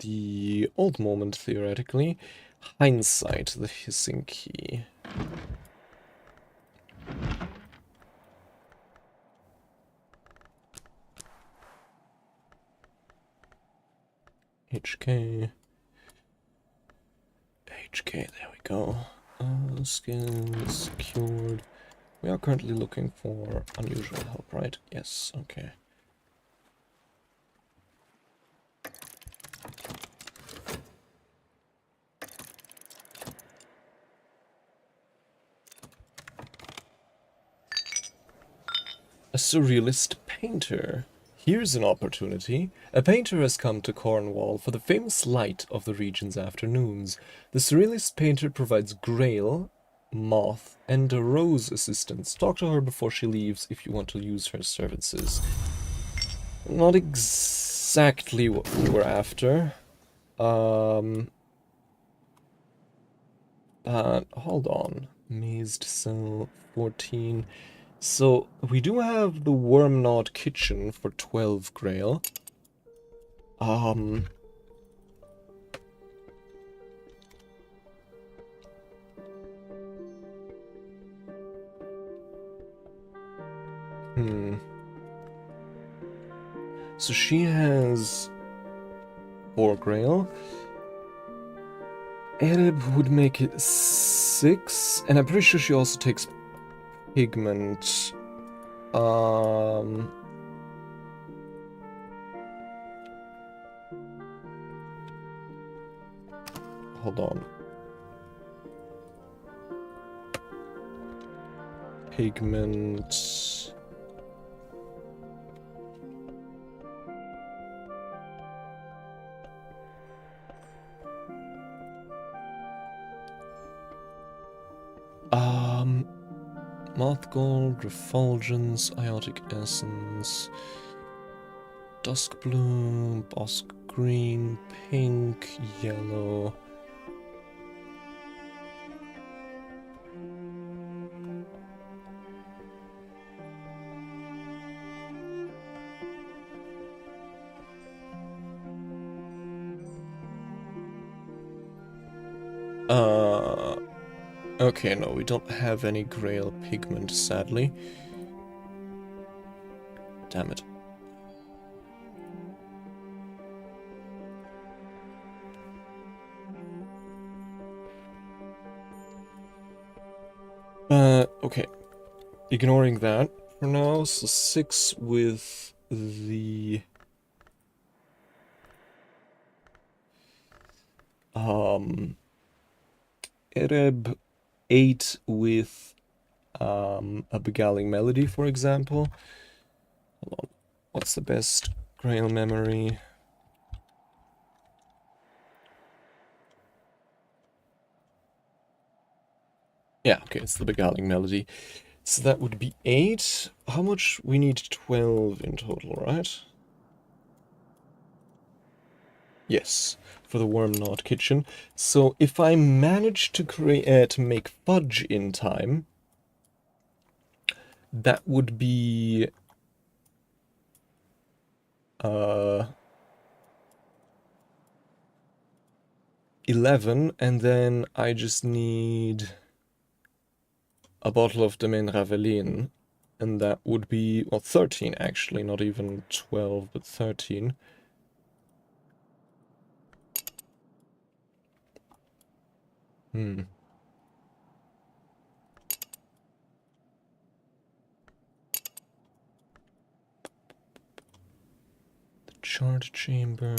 Speaker 1: The old moment, theoretically. Hindsight, the hissing key. HK. HK, there we go. Skills cured. We are currently looking for unusual help, right? Yes, okay. A surrealist painter. Here's an opportunity. A painter has come to Cornwall for the famous light of the region's afternoons. The surrealist painter provides grail, moth, and a rose assistance. Talk to her before she leaves if you want to use her services. Not exactly what we were after. But hold on. Mazed cell 14. So, we do have the worm-gnawed kitchen for 12 grail. So she has 4 grail. 𝐟𝐢𝐫𝐞 would make it 6, and I'm pretty sure she also takes pigment. Hold on. Pigment. Moth gold, refulgence, iotic essence, dusk blue, bosk green, pink, yellow. Okay, no, we don't have any grail pigment, sadly. Damn it. Okay. Ignoring that for now, so 6 with the... 𝐟𝐢𝐫𝐞 8 with a beguiling melody, for example. Hold on. What's the best grail memory? Yeah, okay, it's the beguiling melody. So that would be 8. How much? We need 12 in total, right? Yes, for the worm-gnawed kitchen. So if I manage to create to make fudge in time, that would be 11, and then I just need a bottle of Domaine Ravelin, and that would be, well, 13 actually, not even 12, but 13. Shard chamber.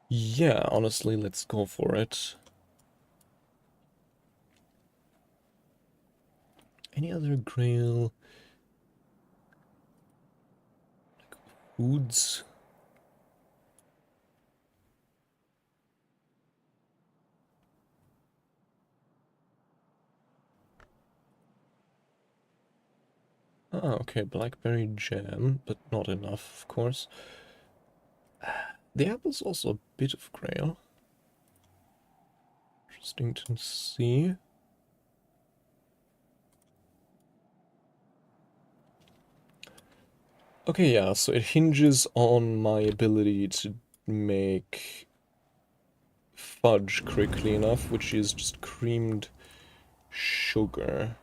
Speaker 1: Yeah, honestly, let's go for it. Any other grail? Like foods? Ah, okay, blackberry jam, but not enough, of course. The apple's also a bit of grail. Interesting to see. Okay, yeah, so it hinges on my ability to make fudge quickly enough, which is just creamed sugar.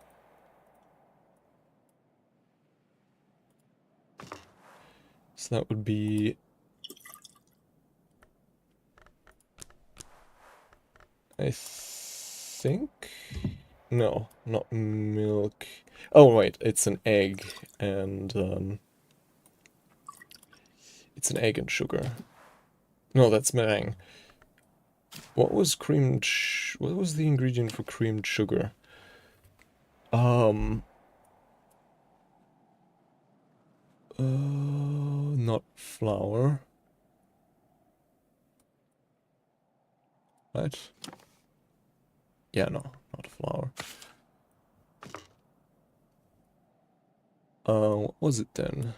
Speaker 1: So that would be... I think... No, not milk. Oh, wait, it's an egg and, it's an egg and sugar. No, that's meringue. What was what was the ingredient for creamed sugar? Not flour. Right? Yeah, no, not flour. What was it then?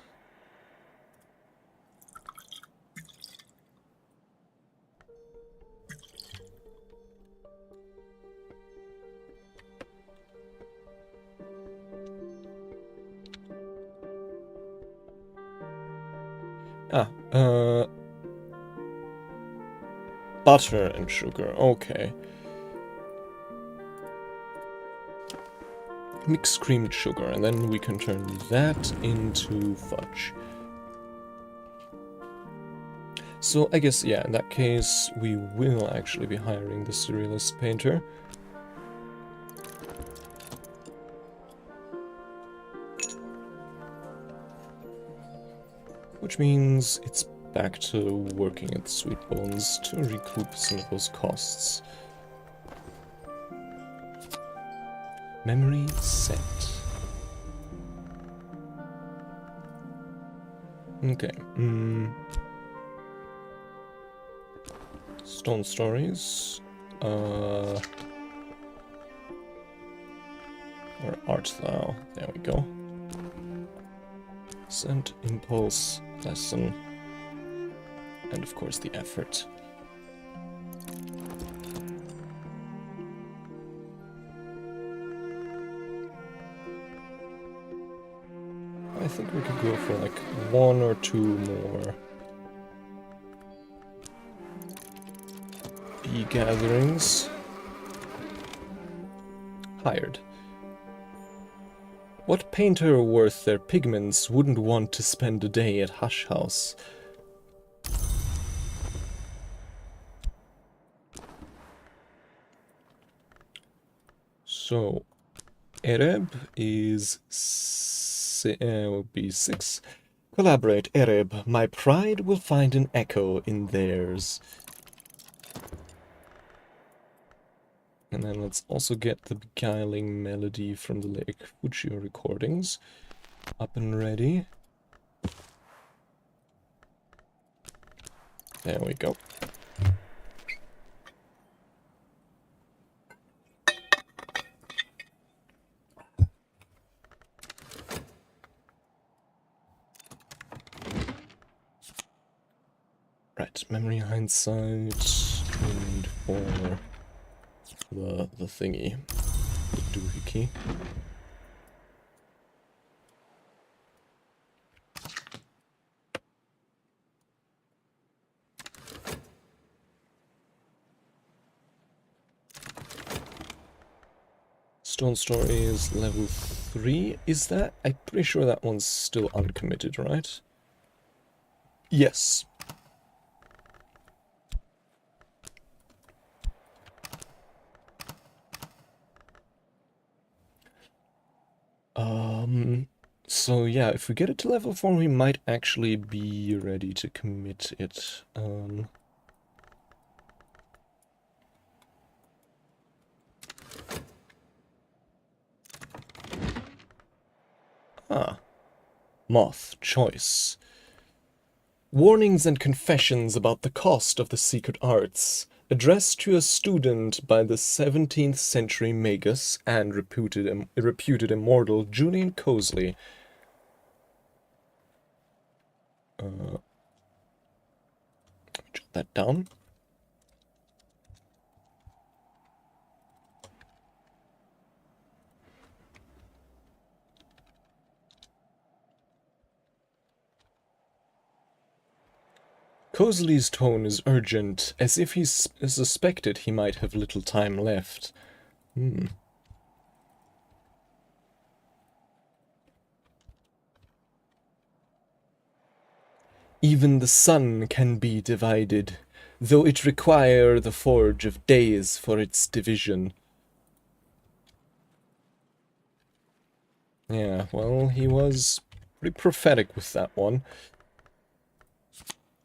Speaker 1: Ah, butter and sugar, okay. Mix creamed sugar, and then we can turn that into fudge. So I guess, yeah, in that case, we will actually be hiring the Surrealist painter. Which means it's back to working at Sweet Bones to recoup some of those costs. Memory set. Okay. Stone Stories. Where art thou? There we go. Scent, impulse, lesson, and of course the effort. I think we could go for like 1 or 2 more bee gatherings. Hired. What painter worth their pigments wouldn't want to spend a day at Hush House? So, 𝐟𝐫𝐿 is will be 6. Collaborate, 𝐟𝐫𝐿. My pride will find an echo in theirs. And then let's also get the beguiling melody from the 𝐟𝐿𝐫𝐿 recordings up and ready. There we go. Right, memory hindsight, and for the thingy, the doohickey. Stone Story is level 3. Is that? I'm pretty sure that one's still uncommitted, right? Yes. So yeah, if we get it to level 4, we might actually be ready to commit it. Moth choice. Warnings and confessions about the cost of the secret arts, addressed to a student by the 17th century magus and reputed immortal Julian 𝐈𝐽𝐫𝐶. Jot that down. 𝐈𝐽𝐫𝐶's tone is urgent, as if he suspected he might have little time left. Even the sun can be divided, though it require the forge of days for its division. Yeah, well, he was pretty prophetic with that one.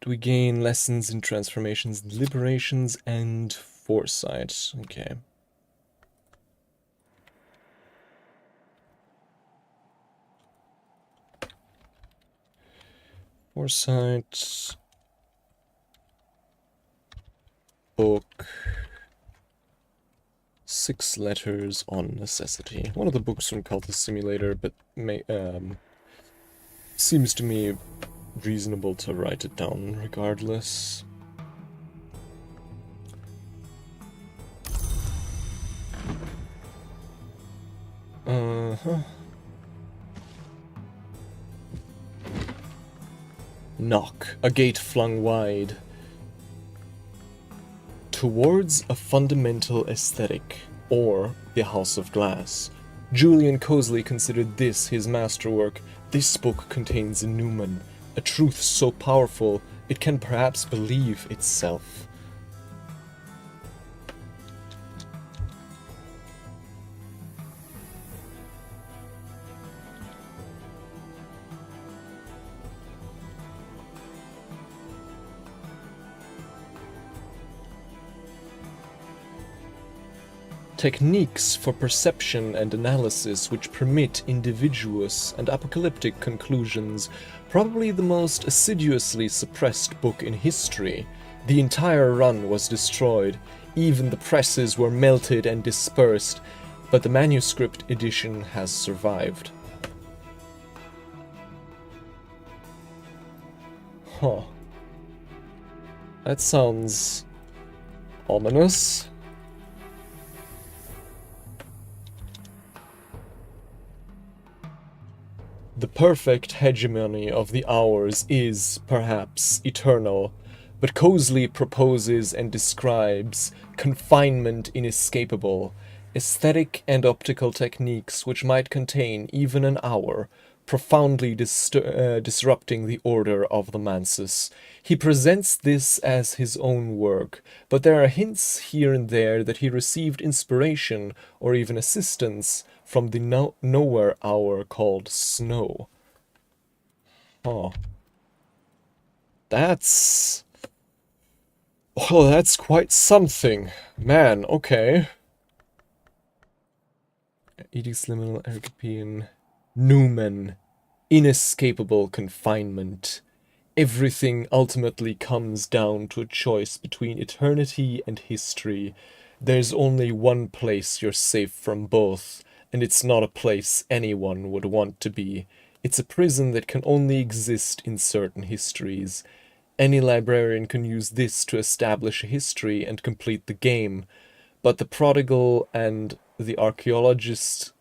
Speaker 1: Do we gain lessons in transformations, liberations, and foresight? Okay. Foresight. Book. 6 letters on necessity. One of the books from Cultist Simulator, but seems to me reasonable to write it down regardless. Knock, a gate flung wide. Towards a fundamental aesthetic, or the House of Glass. Julian 𝐈𝐽𝐫𝐶 considered this his masterwork. This book contains a numen, a truth so powerful it can perhaps believe itself. Techniques for perception and analysis which permit invidious and apocalyptic conclusions, probably the most assiduously suppressed book in history. The entire run was destroyed, even the presses were melted and dispersed, but the manuscript edition has survived. Huh. That sounds ominous. The perfect hegemony of the hours is, perhaps, eternal, but 𝐈𝐽𝐫𝐶 proposes and describes confinement inescapable, aesthetic and optical techniques which might contain even an hour, profoundly disrupting the order of the mansus. He presents this as his own work, but there are hints here and there that he received inspiration or even assistance from the nowhere hour called Snow. Oh. That's quite something. Man, okay. Edicts liminal 𝐟𝐢𝐫𝐞 numen. Inescapable confinement. Everything ultimately comes down to a choice between eternity and history. There's only one place you're safe from both, and it's not a place anyone would want to be. It's a prison that can only exist in certain histories. Any librarian can use this to establish a history and complete the game, but the prodigal and the archaeologist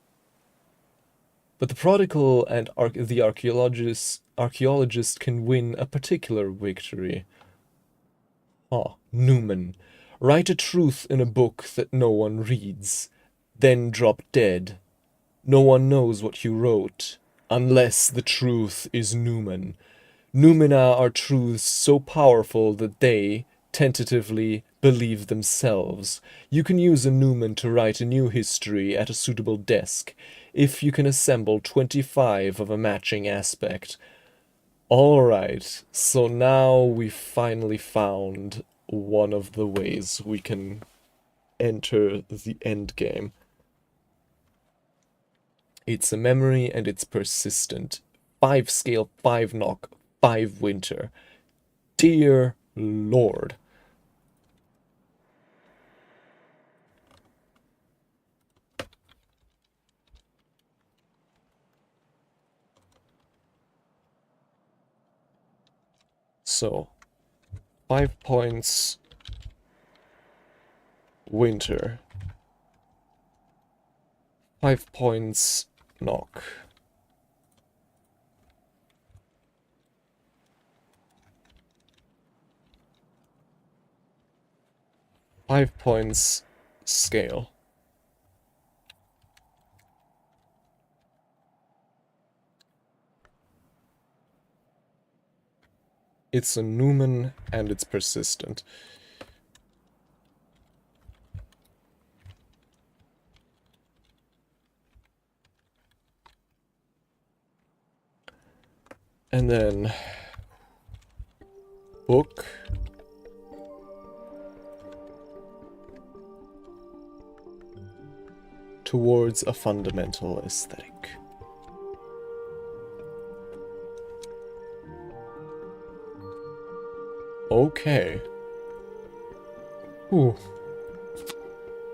Speaker 1: can win a particular victory. Numen. Write a truth in a book that no one reads, then drop dead. No one knows what you wrote, unless the truth is numen. Numina are truths so powerful that they, tentatively believe themselves. You can use a Newman to write a new history at a suitable desk, if you can assemble 25 of a matching aspect. Alright, so now we finally found one of the ways we can enter the end game. It's a memory and it's persistent. 5 scale, 5 knock, 5 winter. Dear Lord. So, 5 points winter. 5 points knock. Five points scale. It's a Newman and it's persistent. And then book. Towards a fundamental aesthetic. Okay. Ooh.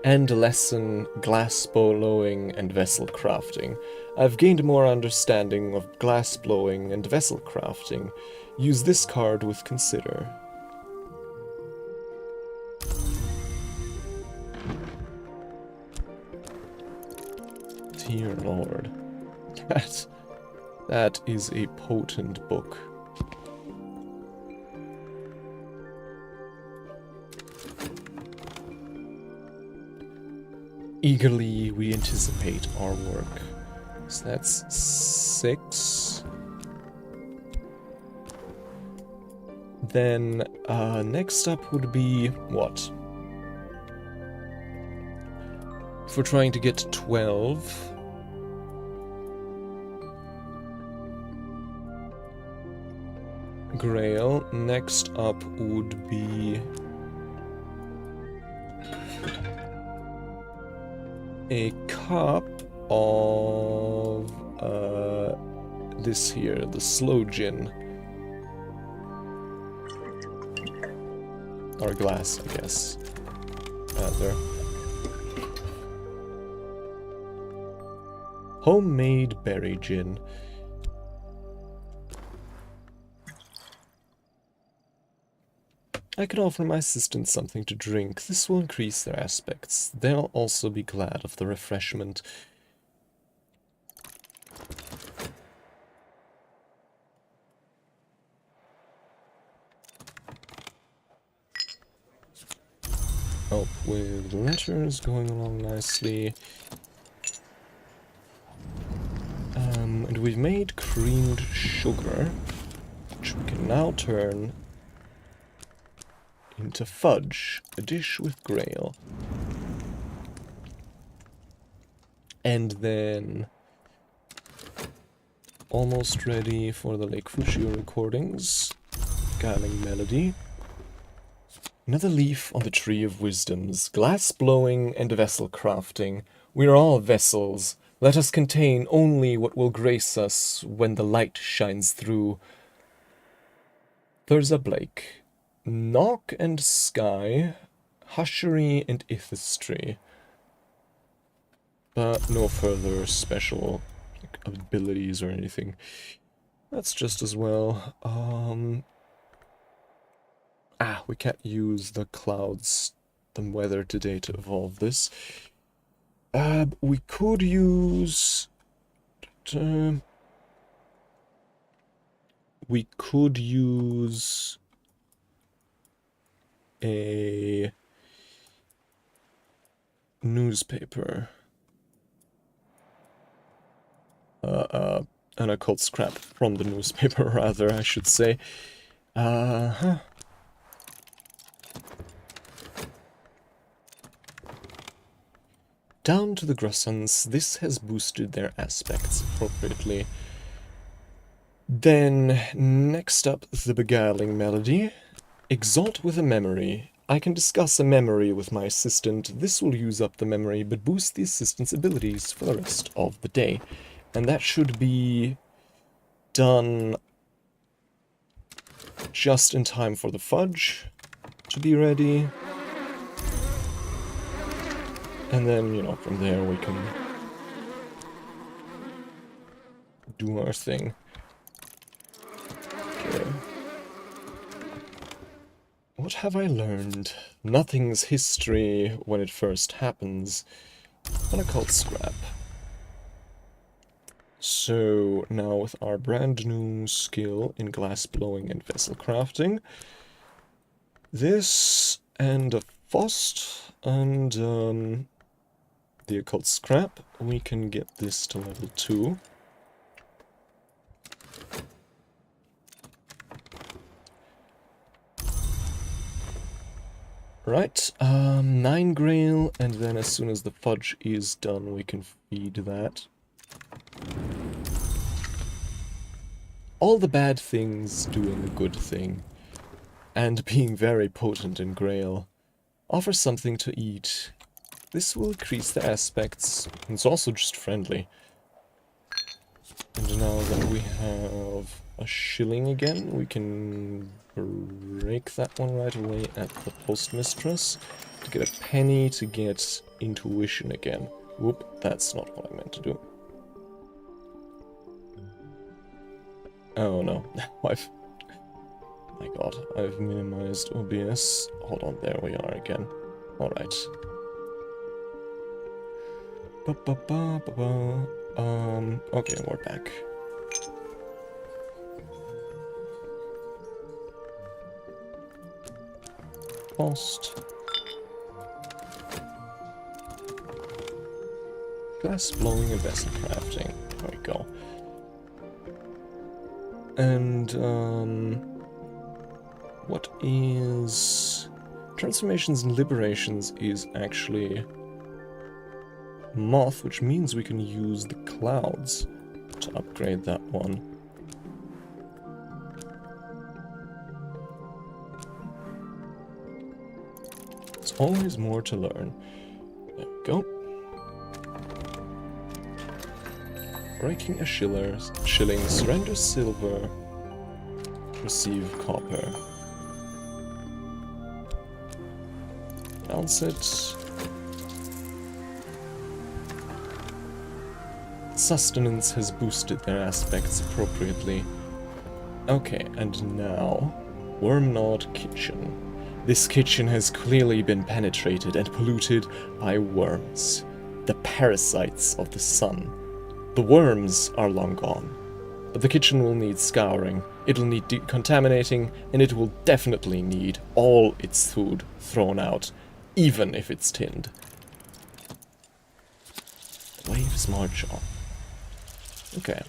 Speaker 1: End lesson, glass blowing and vessel crafting. I've gained more understanding of glass blowing and vessel crafting. Use this card with consider. Dear Lord. That is a potent book. Eagerly we anticipate our work. So that's 6. Then next up would be what? If we're trying to get 12. Grail. Next up would be a cup of this here, the slow gin. Or glass, I guess. Rather. Homemade berry gin. I can offer my assistants something to drink. This will increase their aspects. They'll also be glad of the refreshment. Help with letters going along nicely. And we've made creamed sugar, which we can now turn into fudge, a dish with grail. And then almost ready for the Lake Fushio recordings. Guiling melody. Another leaf on the tree of wisdoms, glass blowing and vessel crafting. We are all vessels. Let us contain only what will grace us when the light shines through. Thurza Blake. Knock and Sky, Hushery and Ithistry. But no further special abilities or anything. That's just as well. We can't use the clouds, the weather today to evolve this. We could use... we could use a newspaper. An occult scrap from the newspaper, rather, I should say. down to the Grussons. This has boosted their aspects appropriately. Then, next up, the Beguiling Melody. Exalt with a memory. I can discuss a memory with my assistant. This will use up the memory, but boost the assistant's abilities for the rest of the day. And that should be done just in time for the fudge to be ready. And then, you know, from there we can do our thing. Okay. What have I learned? Nothing's history when it first happens. An occult scrap. So, now with our brand new skill in glass blowing and vessel crafting, this and a Fost and the occult scrap, we can get this to level 2. Right, 9 grail, and then as soon as the fudge is done, we can feed that. All the bad things doing a good thing, and being very potent in grail. Offer something to eat. This will increase the aspects. It's also just friendly. And now that we have a shilling again, we can break that one right away at the postmistress to get a penny to get intuition again. Whoop, that's not what I meant to do. Oh no, my god, I've minimized OBS. Hold on, there we are again. Alright. Okay, we're back. Post. Glass blowing and vessel crafting. There we go. And, what is... Transformations and Liberations is actually Moth, which means we can use the clouds to upgrade that one. There's always more to learn. There we go. Breaking a shilling, surrender silver, receive copper. Bounce it. Sustenance has boosted their aspects appropriately. Okay, and now, Wormgnawed Kitchen. This kitchen has clearly been penetrated and polluted by worms, the parasites of the sun. The worms are long gone, but the kitchen will need scouring, it'll need decontaminating, and it will definitely need all its food thrown out, even if it's tinned. Waves march on. Okay.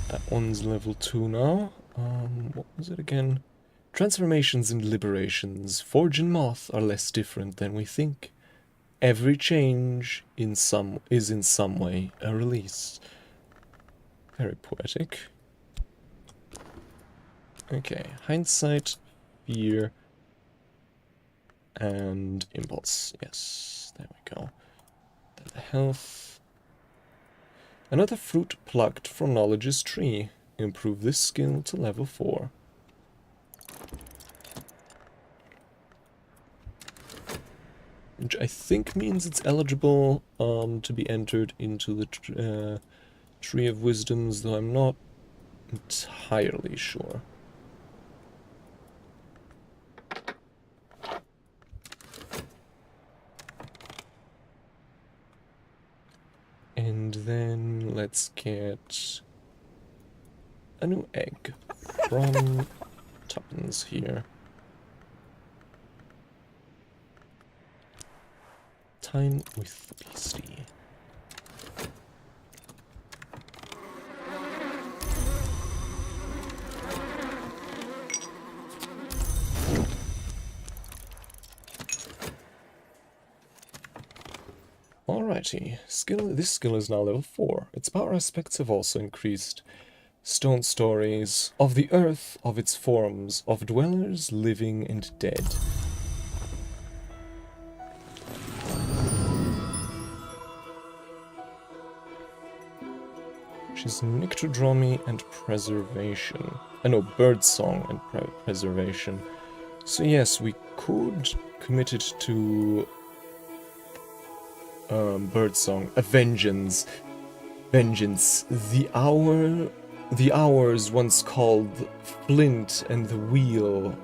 Speaker 1: That one's level 2 now. What was it again? Transformations and liberations. Forge and Moth are less different than we think. Every change is in some way a release. Very poetic. Okay, hindsight, fear, and impulse. Yes, there we go. Then the health. Another fruit plucked from knowledge's tree. Improve this skill to level 4. Which I think means it's eligible to be entered into the Tree of Wisdoms, though I'm not entirely sure. And then let's get a new egg from Tuppence here. Time with the beastie. Alrighty, this skill is now level 4. Its power aspects have also increased. Stone stories of the earth, of its forms, of dwellers, living and dead. Which is Nyctodromy and Preservation. No, Birdsong and Preservation. So yes, we could commit it to Birdsong. A Vengeance. Vengeance. The hours once called Flint and the Wheel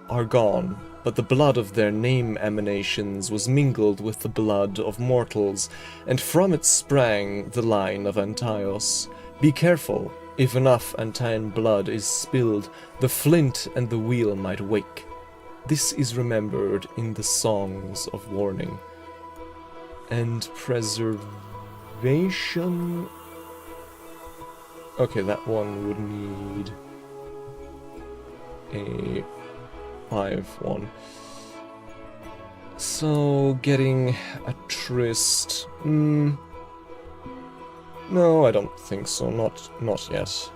Speaker 1: are gone, but the blood of their name emanations was mingled with the blood of mortals, and from it sprang the line of Antaios. Be careful, if enough Antaian blood is spilled, the Flint and the Wheel might wake. This is remembered in the songs of warning. And preservation... Okay, that one would need a 5-1. So, getting a tryst... No, I don't think so. Not yet.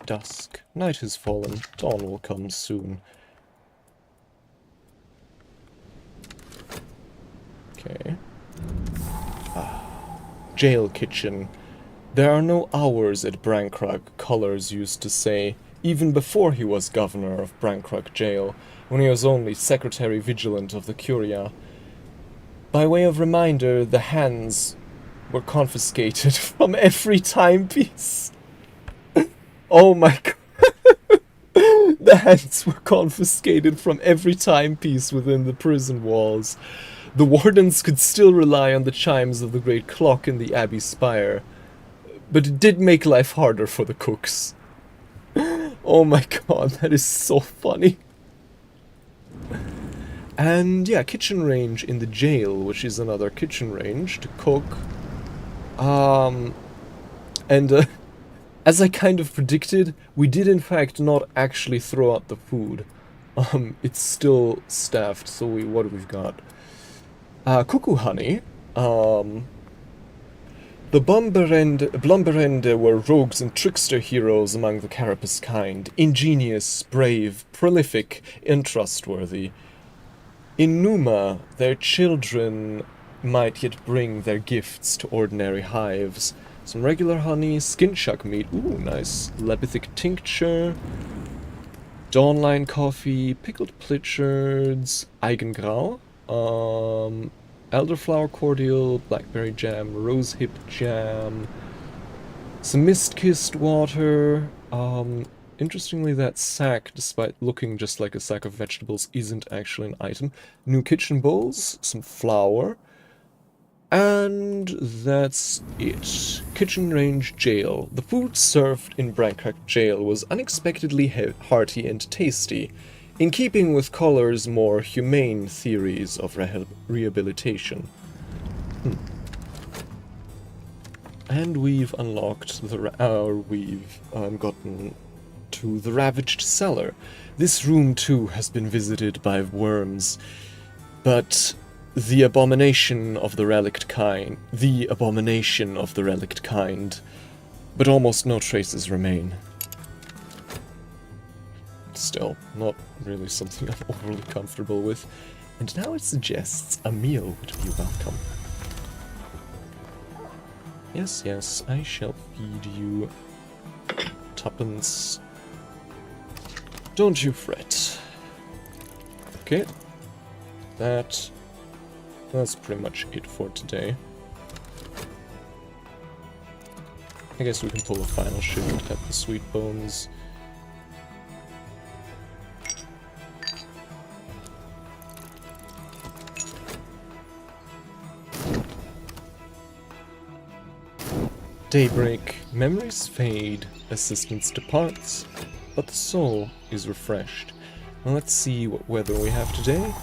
Speaker 1: Dusk. Night has fallen. Dawn will come soon. Okay. Jail kitchen. There are no hours at Brankrug, Cullers used to say, even before he was governor of Brankrug Jail, when he was only secretary vigilant of the Curia. By way of reminder, the hands were confiscated from every timepiece. Oh my god. The hands were confiscated from every timepiece within the prison walls. The wardens could still rely on the chimes of the great clock in the abbey spire, but it did make life harder for the cooks. Oh my god, that is so funny. And yeah, kitchen range in the jail, which is another kitchen range to cook. As I kind of predicted, we did in fact not actually throw out the food. It's still staffed, so what we've got? Cuckoo honey. The Blumberende were rogues and trickster heroes among the carapace kind. Ingenious, brave, prolific, and trustworthy. In Numa, their children might yet bring their gifts to ordinary hives. Some regular honey, skinchuck meat, ooh, nice, lepithic tincture, dawnline coffee, pickled plichards, _Gh𝐸, elderflower cordial, blackberry jam, rosehip jam, some mist-kissed water. Interestingly, that sack, despite looking just like a sack of vegetables, isn't actually an item. New kitchen bowls, some flour. And that's it. Kitchen range jail. The food served in Brankrug jail was unexpectedly hearty and tasty, in keeping with Collar's more humane theories of rehabilitation. And we've unlocked we've gotten to the ravaged cellar. This room too has been visited by worms, but the abomination of the relict kind, but almost no traces remain. Still, not really something I'm overly comfortable with. And now it suggests a meal would be welcome. Yes, yes, I shall feed you tuppence. Don't you fret. Okay. That's pretty much it for today. I guess we can pull a final shift at the Sweet Bones. Daybreak. Memories fade, assistance departs, but the soul is refreshed. Now let's see what weather we have today.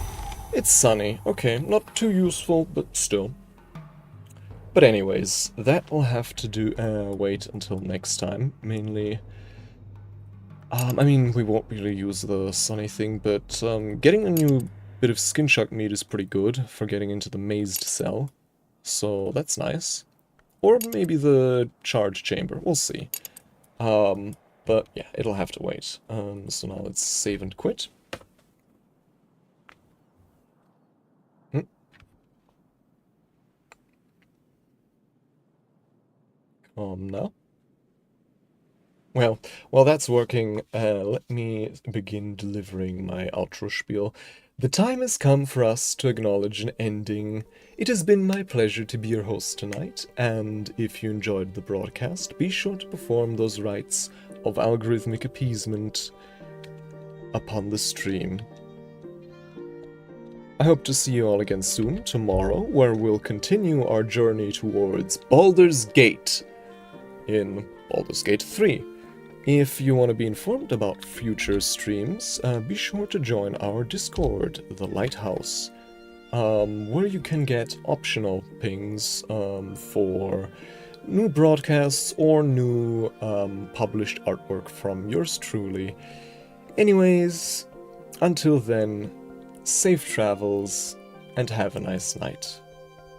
Speaker 1: It's sunny. Okay, not too useful, but still. But anyways, that will have to do wait until next time, mainly. I mean, we won't really use the sunny thing, but getting a new bit of skin shark meat is pretty good for getting into the mazed cell. So that's nice. Or maybe the charge chamber, we'll see. But yeah, it'll have to wait. So now let's save and quit. Now. Well, while that's working, let me begin delivering my outro spiel. The time has come for us to acknowledge an ending. It has been my pleasure to be your host tonight, and if you enjoyed the broadcast, be sure to perform those rites of algorithmic appeasement upon the stream. I hope to see you all again soon, tomorrow, where we'll continue our journey towards Baldur's Gate in Baldur's Gate 3. If you want to be informed about future streams, be sure to join our Discord, The Lighthouse, where you can get optional pings for new broadcasts or new published artwork from yours truly. Anyways, until then, safe travels and have a nice night.